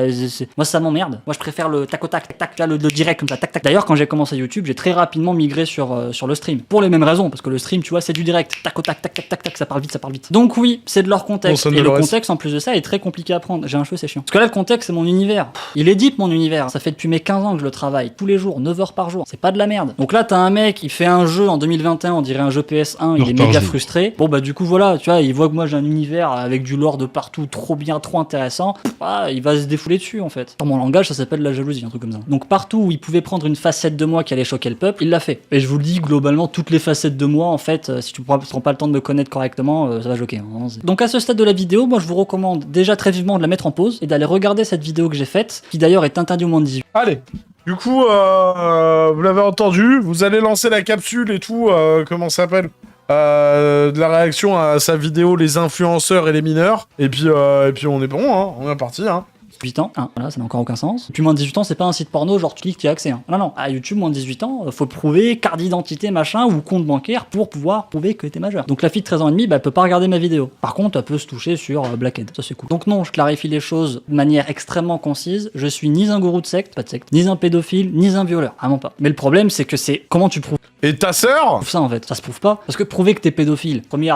Speaker 3: moi ça m'emmerde. Moi je préfère le tac au tac, tac, là, le direct comme ça, tac, tac. D'ailleurs, quand j'ai commencé YouTube, j'ai très rapidement migré sur le stream. Pour les mêmes raisons, parce que le stream, tu vois, c'est du direct, tac au tac, tac, tac, tac, tac, ça parle vite, ça parle vite. Donc oui, c'est de leur contexte. Et le contexte, en plus de ça, est très compliqué à prendre. J'ai un cheveu, c'est chiant. Parce que là, le contexte, c'est mon univers. Il est deep, mon univers. Ça fait depuis mes 15 ans que je le travaille, tous les jours, 9 heures par jour. C'est pas de la merde. Donc là, t'as un mec, il fait un jeu en 2021 on dirait un jeu PS1, il
Speaker 2: Heure
Speaker 3: est
Speaker 2: par
Speaker 3: méga
Speaker 2: jour.
Speaker 3: frustré. Bon bah du coup voilà, tu vois, il voit que moi j'ai un univers avec du lore de partout, trop bien, trop intéressant. Il va se défouler dessus en fait. Dans mon langage, ça s'appelle la jalousie, un truc comme ça. Donc partout où il pouvait prendre une facette de moi qui allait choquer le peuple, il l'a fait. Et je vous le dis, globalement, toutes les facettes de moi, en fait, si tu prends pas le temps de me connaître correctement, ça va choquer. Hein. Donc à ce stade de la vidéo, moi je vous recommande déjà très vivement de la mettre en pause et d'aller regarder cette vidéo que j'ai faite, qui d'ailleurs est interdite au moins de 18.
Speaker 1: Allez. Du coup, vous l'avez entendu, vous allez lancer la capsule et tout, comment ça s'appelle de la réaction à sa vidéo Les influenceurs et les mineurs. Et puis on est bon, hein, on est parti. Hein.
Speaker 3: 18 ans, voilà, ça n'a encore aucun sens. Puis moins de 18 ans, c'est pas un site porno, genre tu cliques, tu y as accès. Hein. Non, à YouTube, moins de 18 ans, faut prouver carte d'identité, machin, ou compte bancaire pour pouvoir prouver que t'es majeur. Donc la fille de 13 ans et demi, elle peut pas regarder ma vidéo. Par contre, elle peut se toucher sur Blackhead, ça c'est cool. Donc non, je clarifie les choses de manière extrêmement concise. Je suis ni un gourou de secte, pas de secte, ni un pédophile, ni un violeur, vraiment pas. Mais le problème, c'est que c'est comment tu prouves
Speaker 1: Et ta sœur
Speaker 3: ça en fait, ça se prouve pas. Parce que prouver que t'es pédophile, premier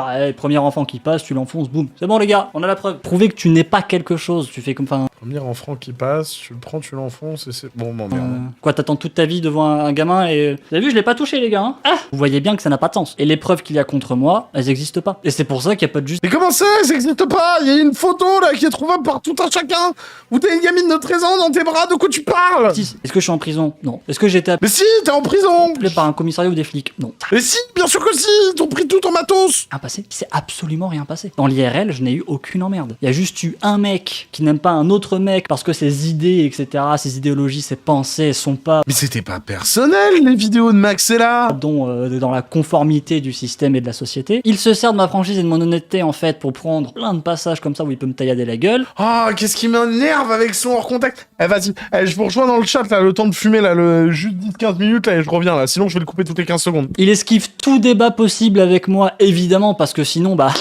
Speaker 3: enfant qui passe, tu l'enfonces, boum. C'est bon les gars, on a la preuve. Prouver que tu n'es pas quelque chose, tu fais comme enfin.
Speaker 1: Premier enfant qui passe, tu le prends, tu l'enfonces et c'est... Bon, merde.
Speaker 3: Quoi, t'attends toute ta vie devant un gamin et... Vous avez vu, je l'ai pas touché les gars, hein. Vous voyez bien que ça n'a pas de sens. Et les preuves qu'il y a contre moi, elles existent pas. Et c'est pour ça qu'il y a pas de juste...
Speaker 1: Mais comment ça, ça existe pas? Il y a une photo là qui est trouvable par tout un chacun où t'as une gamine de 13 ans dans tes bras, de quoi tu parles?
Speaker 3: Est-ce que je suis en prison? Non. Est-ce que j'ai été
Speaker 1: Mais si, t'es en prison!
Speaker 3: appelé par un commissariat ou des flics? Non.
Speaker 1: Mais si, bien sûr que si! Ils t'ont pris tout ton matos!
Speaker 3: Rien passé? Il s'est absolument rien passé. Dans l'IRL, je n'ai eu aucune emmerde. Il y a juste eu un mec qui n'aime pas un autre mec parce que ses idées, etc., ses idéologies, ses pensées sont pas...
Speaker 1: Mais c'était pas personnel, les vidéos de Maxella!
Speaker 3: Dans la conformité du système et de la société. Il se sert de ma franchise et de mon honnêteté, en fait, pour prendre plein de passages comme ça où il peut me taillader la gueule.
Speaker 1: Oh, qu'est-ce qui m'énerve avec son hors contact! Eh, vas-y, je vous rejoins dans le chat, là, le temps de fumer, là, juste 10-15 minutes, là, et je reviens, là, sinon je vais le couper toutes les 15 secondes.
Speaker 3: Il esquive tout débat possible avec moi, évidemment, parce que sinon, bah,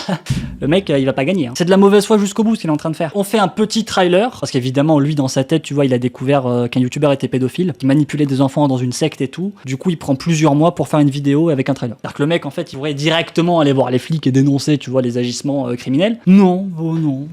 Speaker 3: le mec, il va pas gagner. Hein. C'est de la mauvaise foi jusqu'au bout, ce qu'il est en train de faire. On fait un petit trailer, parce qu'évidemment, lui, dans sa tête, tu vois, il a découvert qu'un youtubeur était pédophile, qui manipulait des enfants dans une secte et tout. Du coup, il prend plusieurs mois pour faire une vidéo avec un trailer. C'est-à-dire que le mec, en fait, il pourrait directement aller voir les flics et dénoncer, tu vois, les agissements criminels. Non, non.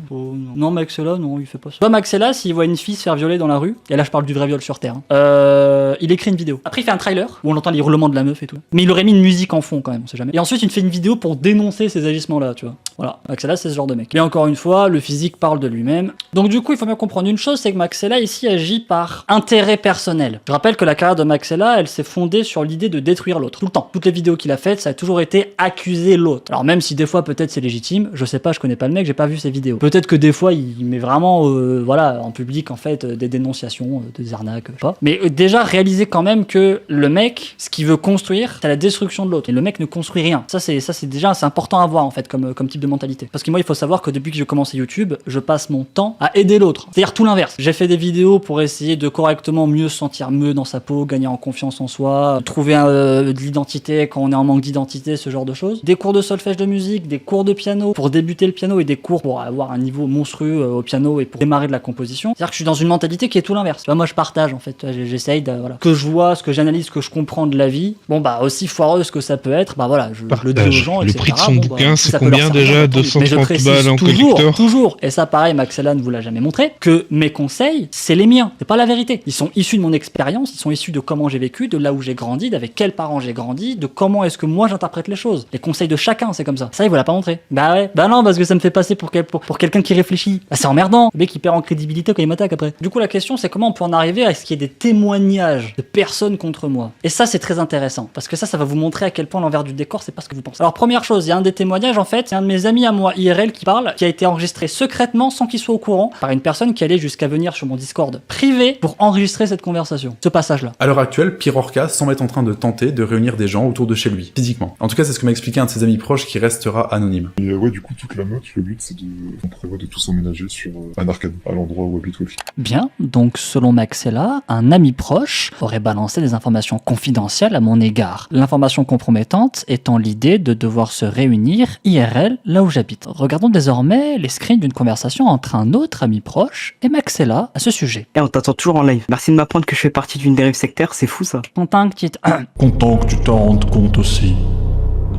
Speaker 3: Non, Maxella, non, il fait pas ça. Toi, Maxella, s'il voit une fille se faire violer dans la rue, et là, je parle du vrai viol sur Terre, hein, il écrit une vidéo. Après, il fait un trailer, où on entend les hurlements de la meuf et tout. Mais il aurait mis une musique en fond, quand même, on sait jamais. Et ensuite, il fait une vidéo pour dénoncer ces agissements-là, tu vois. Voilà, Maxella, c'est ce genre de mec. Mais encore une fois, le physique parle de lui-même. Donc du coup, il faut bien comprendre une chose, c'est que Maxella ici agit par intérêt personnel. Je rappelle que la carrière de Maxella, elle s'est fondée sur l'idée de détruire l'autre. Tout le temps. Toutes les vidéos qu'il a faites, ça a toujours été accuser l'autre. Alors même si des fois peut-être c'est légitime, je sais pas, je connais pas le mec, j'ai pas vu ses vidéos. Peut-être que des fois il met vraiment, voilà, en public en fait, des dénonciations, des arnaques, je sais pas. Mais déjà réaliser quand même que le mec, ce qu'il veut construire, c'est la destruction de l'autre. Et le mec ne construit rien. Ça c'est déjà, c'est important à voir en fait comme type de mentalité. Parce que moi il faut savoir que depuis que j'ai commencé YouTube, je passe mon temps à aider l'autre. C'est-à-dire tout l'inverse. J'ai fait des vidéos pour essayer de correctement mieux se sentir mieux dans sa peau, gagner en confiance en soi, trouver de l'identité quand on est en manque d'identité, ce genre de choses. Des cours de solfège de musique, des cours de piano pour débuter le piano et des cours pour avoir un niveau monstrueux au piano et pour démarrer de la composition. C'est-à-dire que je suis dans une mentalité qui est tout l'inverse. Moi je partage en fait, j'essaye de, voilà, que je vois, ce que j'analyse, ce que je comprends de la vie. Bon bah aussi foireuse que ça peut être, bah voilà, je le dis aux gens,
Speaker 2: le
Speaker 3: etc.
Speaker 2: prix de son bouquin, c'est
Speaker 3: ça peut leur
Speaker 2: combien
Speaker 3: servir,
Speaker 2: déjà?
Speaker 3: entendu. Mais je
Speaker 2: 230
Speaker 3: précise
Speaker 2: balles en collector?
Speaker 3: toujours, et ça pareil, Maxella ne vous l'a jamais montré, que mes conseils, c'est les miens, c'est pas la vérité. Ils sont issus de mon expérience, ils sont issus de comment j'ai vécu, de là où j'ai grandi, d'avec quels parents j'ai grandi, de comment est-ce que moi j'interprète les choses. Les conseils de chacun, c'est comme ça. Ça, il vous l'a pas montré. Bah ouais, bah non, parce que ça me fait passer pour quelqu'un qui réfléchit. Bah c'est emmerdant, le mec il perd en crédibilité quand il m'attaque après. Du coup, la question, c'est comment on peut en arriver à ce qu'il y ait des témoignages de personnes contre moi. Et ça, c'est très intéressant, parce que ça va vous montrer à quel point l'envers du décor, c'est pas ce que vous pensez. Alors, première chose, il y a un des témoignages, en fait, c'est un de mes amis à moi, IRL, qui parle, qui a été enregistré secrètement, sans qu'il soit au courant, par une personne qui allait jusqu'à venir sur mon Discord privé pour enregistrer cette conversation, ce passage-là.
Speaker 5: À l'heure actuelle, Pirorca semble être en train de tenter de réunir des gens autour de chez lui, physiquement. En tout cas, c'est ce que m'a expliqué un de ses amis proches qui restera anonyme.
Speaker 9: Et ouais, du coup, toute la meute, le but, c'est on prévoit de tous emménager sur un arcade, à l'endroit où habite Wolfie.
Speaker 3: Bien, donc selon Maxella, un ami proche aurait balancé des informations confidentielles à mon égard. L'information compromettante étant l'idée de devoir se réunir IRL là où j'habite. Regardons désormais les screens d'une conversation entre un autre ami proche et Maxella à ce sujet.
Speaker 10: On t'attend toujours en live. Merci de m'apprendre que je fais partie d'une dérive sectaire, c'est fou ça.
Speaker 3: Content que tu te...
Speaker 4: Content que tu t'en rendes compte aussi.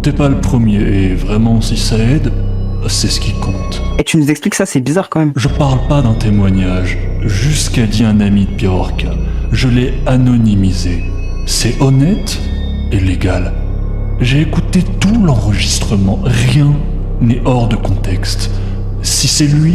Speaker 4: T'es pas le premier et vraiment si ça aide, c'est ce qui compte.
Speaker 10: Et tu nous expliques ça, c'est bizarre quand même.
Speaker 4: Je parle pas d'un témoignage, juste qu'a dit un ami de Pirorca. Je l'ai anonymisé. C'est honnête et légal. J'ai écouté tout l'enregistrement, rien n'est hors de contexte. Si c'est lui,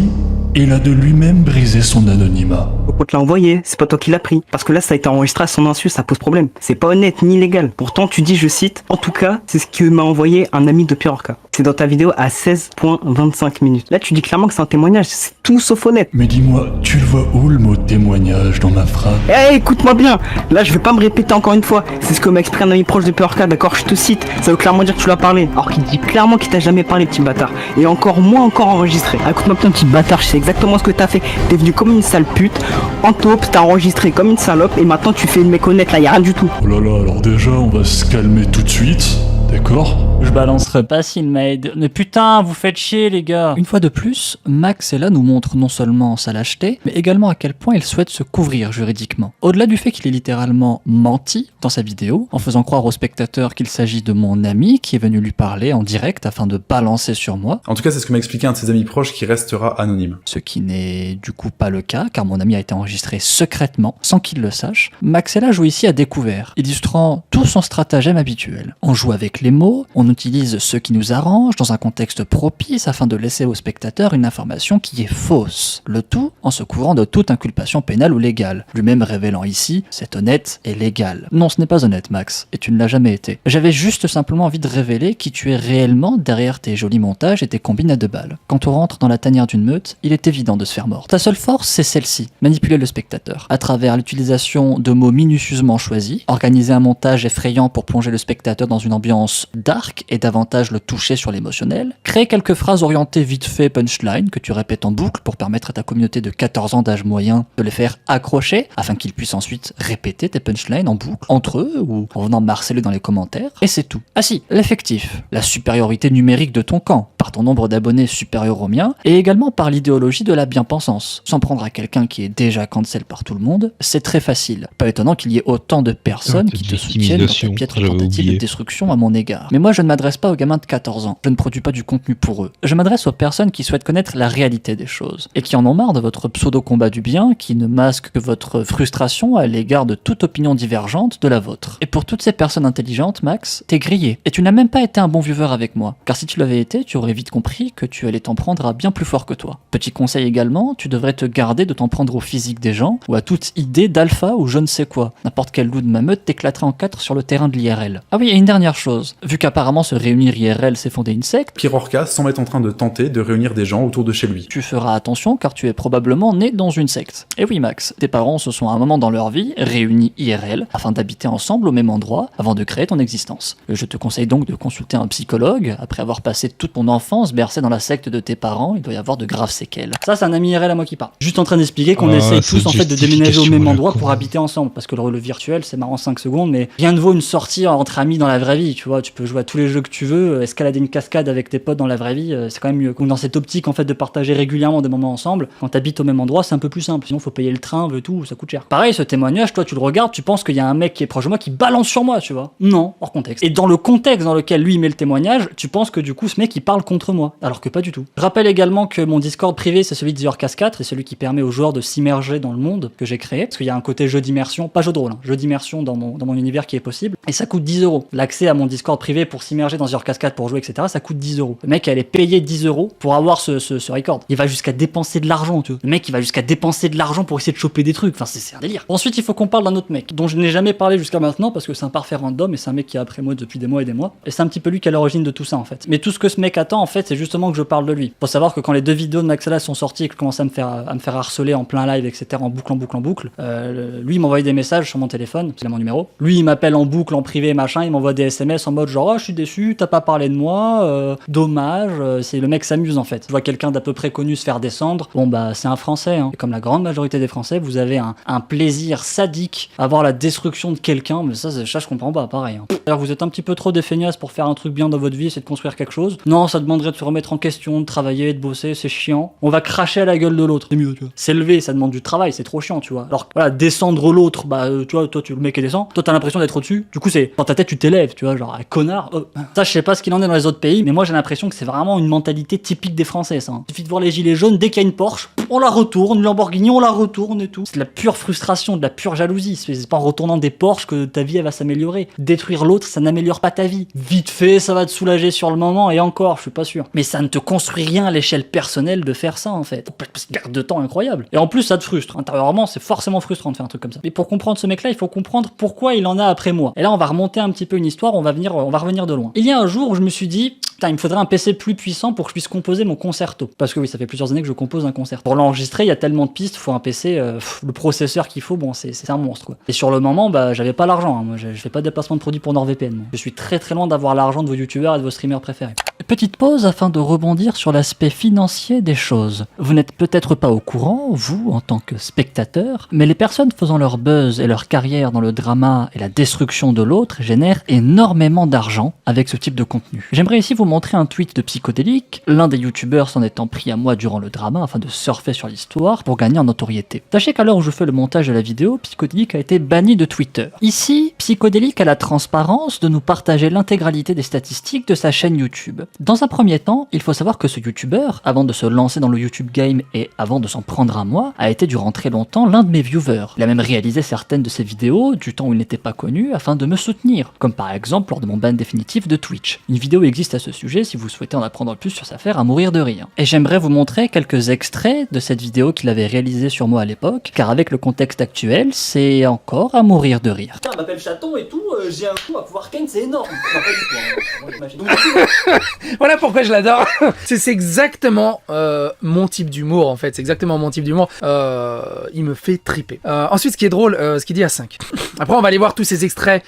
Speaker 4: il a de lui-même brisé son anonymat.
Speaker 10: On te l'a envoyé, c'est pas toi qui l'as pris. Parce que là, ça a été enregistré à son insu, ça pose problème. C'est pas honnête ni légal. Pourtant, tu dis, je cite, en tout cas, c'est ce que m'a envoyé un ami de Pierre Orca. C'est dans ta vidéo à 16,25 minutes. Là, tu dis clairement que c'est un témoignage, c'est tout sauf honnête.
Speaker 4: Mais dis-moi, tu le vois où le mot témoignage dans ma phrase?
Speaker 10: Écoute-moi bien. Là, je vais pas me répéter encore une fois. C'est ce que m'a exprimé un ami proche de Pierre Orca, d'accord? Je te cite. Ça veut clairement dire que tu l'as parlé. Alors qu'il dit clairement qu'il t'a jamais parlé, petit bâtard. Et encore moins encore enregistré. Écoute-moi bien, petit bâtard, je sais exactement ce que t'as fait. T'es venu comme une sale pute, en taupe, t'as enregistré comme une salope, et maintenant tu fais le méconnaître, là, y a rien du tout.
Speaker 4: Oh là là, alors déjà, on va se calmer tout de suite, d'accord?
Speaker 3: Je balancerai pas s'il m'aide. Mais putain, vous faites chier les gars. Une fois de plus, Max est là nous montre non seulement sa lâcheté, mais également à quel point il souhaite se couvrir juridiquement. Au-delà du fait qu'il ait littéralement menti dans sa vidéo, en faisant croire aux spectateurs qu'il s'agit de mon ami qui est venu lui parler en direct afin de balancer sur moi.
Speaker 5: En tout cas, c'est ce que m'a expliqué un de ses amis proches qui restera anonyme.
Speaker 3: Ce qui n'est du coup pas le cas, car mon ami a été enregistré secrètement, sans qu'il le sache. Max est là joue ici à découvert, illustrant tout son stratagème habituel. On joue avec les mots, on utilise ce qui nous arrange dans un contexte propice afin de laisser au spectateur une information qui est fausse. Le tout en se couvrant de toute inculpation pénale ou légale, lui-même révélant ici c'est honnête et légal. Non, ce n'est pas honnête, Max, et tu ne l'as jamais été. J'avais juste simplement envie de révéler qui tu es réellement derrière tes jolis montages et tes combines à 2 balles. Quand on rentre dans la tanière d'une meute, il est évident de se faire mordre. Ta seule force, c'est celle-ci, manipuler le spectateur, à travers l'utilisation de mots minutieusement choisis, organiser un montage effrayant pour plonger le spectateur dans une ambiance dark et davantage le toucher sur l'émotionnel, créer quelques phrases orientées vite fait punchline que tu répètes en boucle pour permettre à ta communauté de 14 ans d'âge moyen de les faire accrocher afin qu'ils puissent ensuite répéter tes punchlines en boucle entre eux ou en venant marceler dans les commentaires, et c'est tout. Ah si, l'effectif, la supériorité numérique de ton camp, par ton nombre d'abonnés supérieur au mien, et également par l'idéologie de la bien-pensance. S'en prendre à quelqu'un qui est déjà cancel par tout le monde, c'est très facile. Pas étonnant qu'il y ait autant de personnes qui te soutiennent dans ta piètre tentative de destruction à mon égard. Mais moi je ne m'adresse pas aux gamins de 14 ans, je ne produis pas du contenu pour eux. Je m'adresse aux personnes qui souhaitent connaître la réalité des choses, et qui en ont marre de votre pseudo-combat du bien, qui ne masque que votre frustration à l'égard de toute opinion divergente de la vôtre. Et pour toutes ces personnes intelligentes, Max, t'es grillé. Et tu n'as même pas été un bon viewer avec moi, car si tu l'avais été, tu aurais vite compris que tu allais t'en prendre à bien plus fort que toi. Petit conseil également, tu devrais te garder de t'en prendre au physique des gens, ou à toute idée d'alpha ou je ne sais quoi. N'importe quel loup de ma meute t'éclaterait en 4 sur le terrain de l'IRL. Ah oui, et une dernière chose, vu qu'apparemment se réunir IRL c'est fonder une secte,
Speaker 5: Pierre Orca semble être en train de tenter de réunir des gens autour de chez lui.
Speaker 3: tu feras attention car tu es probablement né dans une secte. Et oui Max, tes parents se sont à un moment dans leur vie réunis IRL afin d'habiter ensemble au même endroit avant de créer ton existence. Je te conseille donc de consulter un psychologue, après avoir passé toute ton enfance bercé dans la secte de tes parents, il doit y avoir de graves séquelles. Ça c'est un ami IRL à moi qui parle. Juste en train d'expliquer qu'on essaie tous en fait de déménager au même endroit pour habiter ensemble, parce que le virtuel c'est marrant 5 secondes, mais rien ne vaut une sortie entre amis dans la vraie vie, tu vois, tu peux jouer à tous les jeux que tu veux, escalader une cascade avec tes potes dans la vraie vie, c'est quand même mieux. Donc dans cette optique en fait de partager régulièrement des moments ensemble, quand t'habites au même endroit c'est un peu plus simple, sinon faut payer le train, tout, ça coûte cher. Pareil, ce témoignage, toi tu le regardes, tu penses qu'il y a un mec qui est proche de moi qui balance sur moi, tu vois. Non, hors contexte. Et dans le contexte dans lequel lui met le témoignage, tu penses que du coup ce mec il parle contre moi, alors que pas du tout. Je rappelle également que mon Discord privé c'est celui de The Orcas 4, et celui qui permet aux joueurs de s'immerger dans le monde que j'ai créé, parce qu'il y a un côté jeu d'immersion, pas jeu de rôle, hein, jeu d'immersion dans mon univers qui est possible, et ça coûte 10€. L'accès à mon Discord privé pour s'immerger dans The Orcas 4 pour jouer, etc., ça coûte 10€. Le mec allait payer 10€ pour avoir ce record. Il va jusqu'à dépenser de l'argent, tu vois. Le mec il va jusqu'à dépenser de l'argent pour essayer de choper des trucs, enfin c'est un délire. Ensuite il faut qu'on parle d'un autre mec, dont je n'ai jamais parlé jusqu'à maintenant parce que c'est un parfait random et c'est un mec qui est après moi depuis des mois et des mois, et c'est un petit peu lui qui est à l'origine de tout ça en fait. Mais tout ce que ce mec attend en fait c'est justement que je parle de lui. Faut savoir que quand les 2 vidéos de Maxella sont sorties et que je commençais à me faire harceler en plein live, etc., en boucle, lui il m'envoyait des messages sur mon téléphone, c'est mon numéro. Lui il m'appelle en boucle, en privé, machin, il m'envoie des SMS en mode genre oh, je suis déçu, t'as pas parlé de moi, dommage, c'est le mec s'amuse en fait. Je vois quelqu'un d'à peu près connu se faire descendre, bon bah c'est un français, hein. Et comme la grande majorité des français, vous avez un plaisir sadique à voir la destruction de quelqu'un, mais ça je comprends pas, pareil. Hein. Alors vous êtes un petit peu trop des feignasses pour faire un truc bien dans votre vie, c'est de construire quelque chose. Non, ça demanderait de se remettre en question, de travailler, de bosser, c'est chiant. On va cracher à la gueule de l'autre, c'est mieux, tu vois. S'élever, ça demande du travail, c'est trop chiant, tu vois. Alors voilà, descendre l'autre, bah tu vois, toi le mec qui descend, toi t'as l'impression d'être au-dessus. Du coup c'est dans ta tête tu t'élèves, tu vois, genre connard. Ça je sais pas ce qu'il en est dans les autres pays, mais moi j'ai l'impression que c'est vraiment une mentalité typique des Français, ça. Il suffit de voir les gilets jaunes, dès qu'il y a une Porsche, on la retourne, une Lamborghini, on la retourne et tout. C'est de la pure frustration, de la pure jalousie. C'est pas en retournant des Porsche que ta vie elle va s'améliorer. Détruire l'autre, ça n'améliore pas ta vie. Vite fait, ça va te soulager sur le moment et encore, je suis pas sûr. Mais ça ne te construit rien à l'échelle personnelle de faire ça en fait. C'est une perte de temps incroyable. Et en plus, ça te frustre. Intérieurement, c'est forcément frustrant de faire un truc comme ça. Mais pour comprendre ce mec-là, il faut comprendre pourquoi il en a après moi. Et là, on va remonter un petit peu une histoire, on va revenir de loin. Il y a un jour où je me suis dit, putain, il me faudrait un PC plus puissant pour que je puisse composer mon concerto. Parce que oui, ça fait plusieurs années que je compose un concerto. Pour l'enregistrer, il y a tellement de pistes, il faut un PC, le processeur qu'il faut, bon, c'est un monstre quoi. Et sur le moment, bah, j'avais pas l'argent. Hein. Moi, je fais pas de déplacement de produits pour NordVPN. Moi. Je suis très très loin d'avoir l'argent de vos youtubeurs et de vos streamers préférés. Petite pause afin de rebondir sur l'aspect financier des choses. Vous n'êtes peut-être pas au courant, vous, en tant que spectateur, mais les personnes faisant leur buzz et leur carrière dans le drama et la destruction de l'autre génèrent énormément d'argent avec ce type de contenu. J'aimerais ici vous montrer un tweet de Psychodélique, l'un des youtubeurs s'en étant pris à moi durant le drama afin de surfer sur l'histoire pour gagner en notoriété. Sachez qu'à l'heure où je fais le montage de la vidéo, Psychodélique a été banni de Twitter. Ici, Psychodélique a la transparence de nous partager l'intégralité des statistiques de sa chaîne YouTube. Dans un premier temps, il faut savoir que ce youtubeur, avant de se lancer dans le YouTube game et avant de s'en prendre à moi, a été durant très longtemps l'un de mes viewers. Il a même réalisé certaines de ses vidéos du temps où il n'était pas connu afin de me soutenir, comme par exemple lors de mon ban définitif de Twitch. Une vidéo existe à ce sujet si vous souhaitez en apprendre plus sur sa affaire à mourir de rire. Et j'aimerais vous montrer quelques extraits de cette vidéo qu'il avait réalisée sur moi à l'époque, car avec le contexte actuel, c'est encore à mourir de rire.
Speaker 11: On m'appelle chaton et tout, j'ai un coup à pouvoir ken, c'est énorme.
Speaker 8: Voilà pourquoi je l'adore. C'est exactement mon type d'humour en fait. C'est exactement mon type d'humour. Il me fait triper. Ensuite, ce qui est drôle, ce qu'il dit à 5. Après, on va aller voir tous ces extraits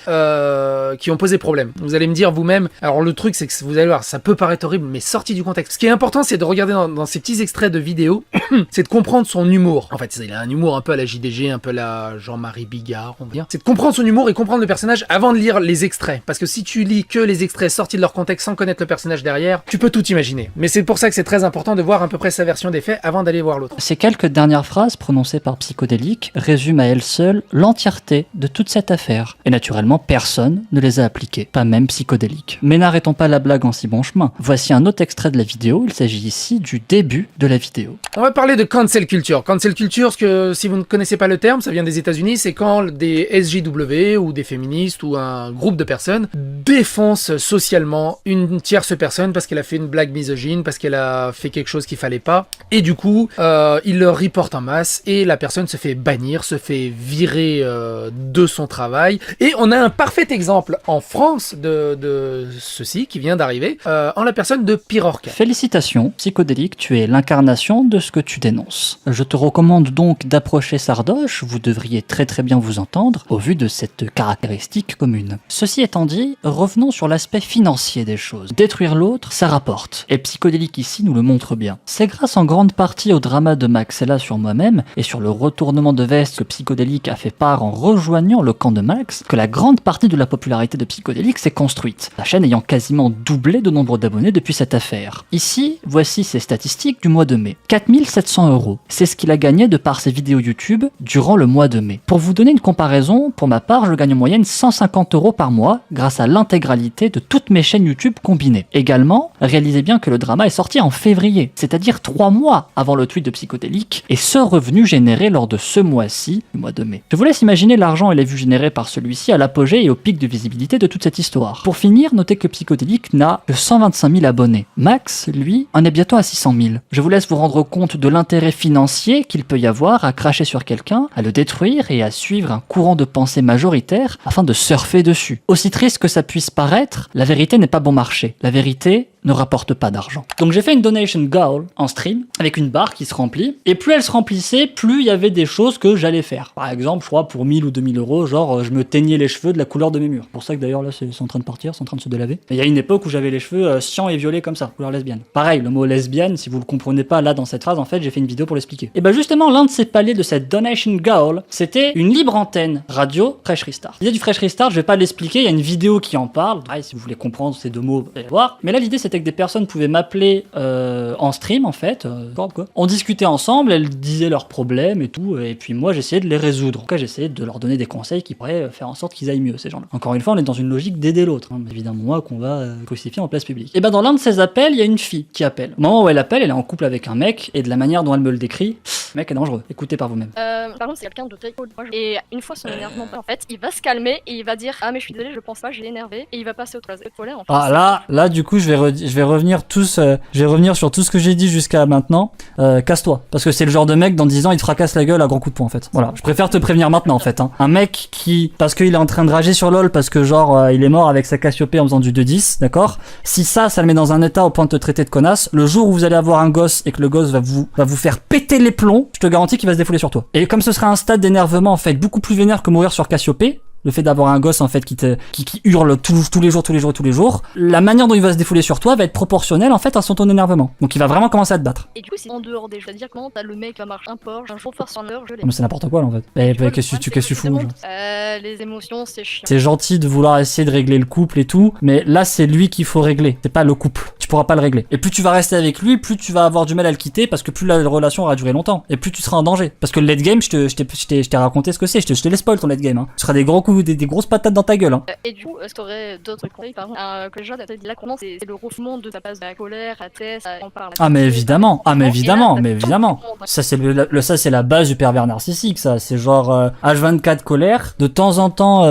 Speaker 8: qui ont posé problème. Vous allez me dire vous-même. Alors le truc, c'est que vous allez voir, ça peut paraître horrible, mais sorti du contexte. Ce qui est important, c'est de regarder dans ces petits extraits de vidéos, c'est de comprendre son humour. En fait, il a un humour un peu à la JDG, un peu à la Jean-Marie Bigard, on va dire. C'est de comprendre son humour et comprendre le personnage avant de lire les extraits. Parce que si tu lis que les extraits sortis de leur contexte sans connaître le personnage derrière, tu peux tout imaginer. Mais c'est pour ça que c'est très important de voir à peu près sa version des faits avant d'aller voir l'autre.
Speaker 3: Ces quelques dernières phrases prononcées par Psychodélique résument à elles seules l'entièreté de toute cette affaire. Et naturellement, personne ne les a appliquées, pas même Psychodélique. Mais n'arrêtons pas la blague en si bon chemin. Voici un autre extrait de la vidéo, il s'agit ici du début de la vidéo.
Speaker 8: On va parler de cancel culture. Cancel culture, ce que si vous ne connaissez pas le terme, ça vient des États-Unis, c'est quand des SJW ou des féministes ou un groupe de personnes défoncent socialement une tierce personne parce qu'elle a fait une blague misogyne, parce qu'elle a fait quelque chose qu'il fallait pas, et du coup, ils le reportent en masse et la personne se fait bannir, se fait virer de son travail. Et on a un parfait exemple en France de ceci qui vient d'arriver en la personne de Pirorca.
Speaker 3: Félicitations, Psychodélique, tu es l'incarnation de ce que tu dénonces. Je te recommande donc d'approcher Sardoche, vous devriez très très bien vous entendre au vu de cette caractéristique commune. Ceci étant dit, revenons sur l'aspect financier des choses. Détruire l'autre, ça rapporte. Et Psychodélique ici nous le montre bien. C'est grâce en grande partie au drama de Maxella sur moi-même et sur le retournement de veste que Psychodélique a fait part en rejoignant le camp de Max que la grande partie de la popularité de Psychodélique s'est construite, la chaîne ayant quasiment doublé de nombre d'abonnés depuis cette affaire. Ici, voici ses statistiques du mois de mai. 4700 €. C'est ce qu'il a gagné de par ses vidéos YouTube durant le mois de mai. Pour vous donner une comparaison, pour ma part, je gagne en moyenne 150 € par mois grâce à l'intégralité de toutes mes chaînes YouTube combinées. Également, réalisez bien que le drama est sorti en février, c'est-à-dire 3 mois avant le tweet de Psychodélique, et ce revenu généré lors de ce mois-ci, le mois de mai. Je vous laisse imaginer l'argent et les vues générées par celui-ci à l'apogée et au pic de visibilité de toute cette histoire. Pour finir, notez que Psychodélique n'a que 125 000 abonnés. Max, lui, en est bientôt à 600 000. Je vous laisse vous rendre compte de l'intérêt financier qu'il peut y avoir à cracher sur quelqu'un, à le détruire et à suivre un courant de pensée majoritaire afin de surfer dessus. Aussi triste que ça puisse paraître, la vérité n'est pas bon marché. La vérité ne rapporte pas d'argent. Donc j'ai fait une donation goal en stream avec une barre qui se remplit et plus elle se remplissait, plus il y avait des choses que j'allais faire. Par exemple, je crois pour 1000 ou 2000 €, genre je me teignais les cheveux de la couleur de mes murs. Pour ça que d'ailleurs là c'est en train de partir, c'est en train de se délaver. Il y a une époque où j'avais les cheveux cyan et violets comme ça, couleur lesbienne. Pareil, le mot lesbienne, si vous le comprenez pas là dans cette phrase, en fait j'ai fait une vidéo pour l'expliquer. Et bah justement l'un de ces paliers de cette donation goal, c'était une libre antenne radio Fresh Restart. L'idée du Fresh Restart, je vais pas l'expliquer, il y a une vidéo qui en parle. Pareil, si vous voulez comprendre ces deux mots, vous allez voir. Mais là l'idée c'était était que des personnes pouvaient m'appeler en stream en fait, quoi. On discutait ensemble, elles disaient leurs problèmes et tout, et puis moi j'essayais de les résoudre. En tout cas, j'essayais de leur donner des conseils qui pourraient faire en sorte qu'ils aillent mieux, ces gens-là. Encore une fois, on est dans une logique d'aider l'autre, hein. Évidemment moi qu'on va crucifier en place publique. Et ben dans l'un de ces appels, il y a une fille qui appelle. Au moment où elle appelle, elle est en couple avec un mec, et de la manière dont elle me le décrit, le mec est dangereux. Écoutez par vous-même.
Speaker 12: Par contre, c'est quelqu'un de très cool. Et une fois son énervement, en fait, il va se calmer et il va dire ah mais je suis désolé, je pense pas, j'ai énervé, et il va passer au colère. En fait.
Speaker 7: Ah là du coup je vais revenir sur tout ce que j'ai dit jusqu'à maintenant. Casse-toi, parce que c'est le genre de mec dans 10 ans il te fracasse la gueule à grands coups de poing en fait. Voilà, je préfère te prévenir maintenant en fait. Hein. Un mec qui, parce qu'il est en train de rager sur LOL parce que genre il est mort avec sa Cassiope en faisant du 2-10, d'accord. Si ça le met dans un état au point de te traiter de connasse, le jour où vous allez avoir un gosse et que le gosse va vous faire péter les plombs, je te garantis qu'il va se défouler sur toi. Et comme ce sera un stade d'énervement en fait beaucoup plus vénère que mourir sur Cassiope, le fait d'avoir un gosse en fait qui hurle tous les jours, la manière dont il va se défouler sur toi va être proportionnelle en fait à son ton d'énervement. Donc il va vraiment commencer à te battre.
Speaker 12: Et du coup, c'est en dehors des jeux. C'est-à-dire que t'as le mec qui va marcher un Porsche, un jour force en heure, je l'ai.
Speaker 7: Mais c'est n'importe quoi là en fait. Qu'est-ce que tu fous genre.
Speaker 12: Les émotions, c'est chiant.
Speaker 7: C'est gentil de vouloir essayer de régler le couple et tout, mais là c'est lui qu'il faut régler, c'est pas le couple. Tu pourras pas le régler. Et plus tu vas rester avec lui, plus tu vas avoir du mal à le quitter parce que plus la relation aura duré longtemps. Et plus tu seras en danger. Parce que le late game, je t'ai raconté ce que c'est, je te les spoil ton late game. Hein. Ce sera des gros coups, des grosses patates dans ta gueule. Hein.
Speaker 12: Et du coup, est-ce que t'aurais d'autres conseils par exemple que déjà t'as dit là comment c'est le refoulement de ta base de la colère, à tête, on parle.
Speaker 7: Ah mais évidemment, Ça c'est la base du pervers narcissique, ça. C'est genre H24 colère, de temps en temps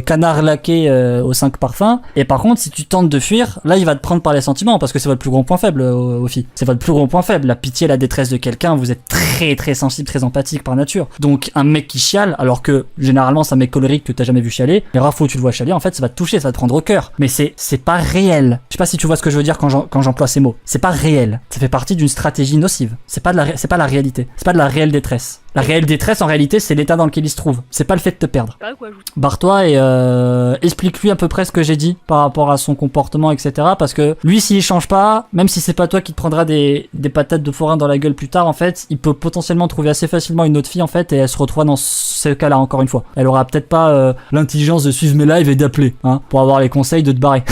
Speaker 7: canard laqué aux 5 parfums. Et par contre, si tu tentes de fuir, là il va te prendre par les sentiments parce que c'est votre plus gros point faible, aux filles. C'est votre plus gros point faible. La pitié, la détresse de quelqu'un, vous êtes très très sensible, très empathique par nature. Donc un mec qui chiale, alors que généralement c'est un mec colérique que t'as jamais vu chialer, les rares fois où tu le vois chialer, en fait ça va te toucher, ça va te prendre au cœur. Mais c'est pas réel. Je sais pas si tu vois ce que je veux dire quand j'emploie ces mots. C'est pas réel. Ça fait partie d'une stratégie nocive. C'est pas la réalité. C'est pas de la réelle détresse. La réelle détresse, en réalité, c'est l'état dans lequel il se trouve. C'est pas le fait de te perdre. Barre-toi et explique-lui à peu près ce que j'ai dit par rapport à son comportement, etc. Parce que lui, s'il change pas, même si c'est pas toi qui te prendra des patates de forain dans la gueule plus tard, en fait, il peut potentiellement trouver assez facilement une autre fille, en fait, et elle se retrouve dans ce cas-là, encore une fois. Elle aura peut-être pas l'intelligence de suivre mes lives et d'appeler, hein, pour avoir les conseils de te barrer.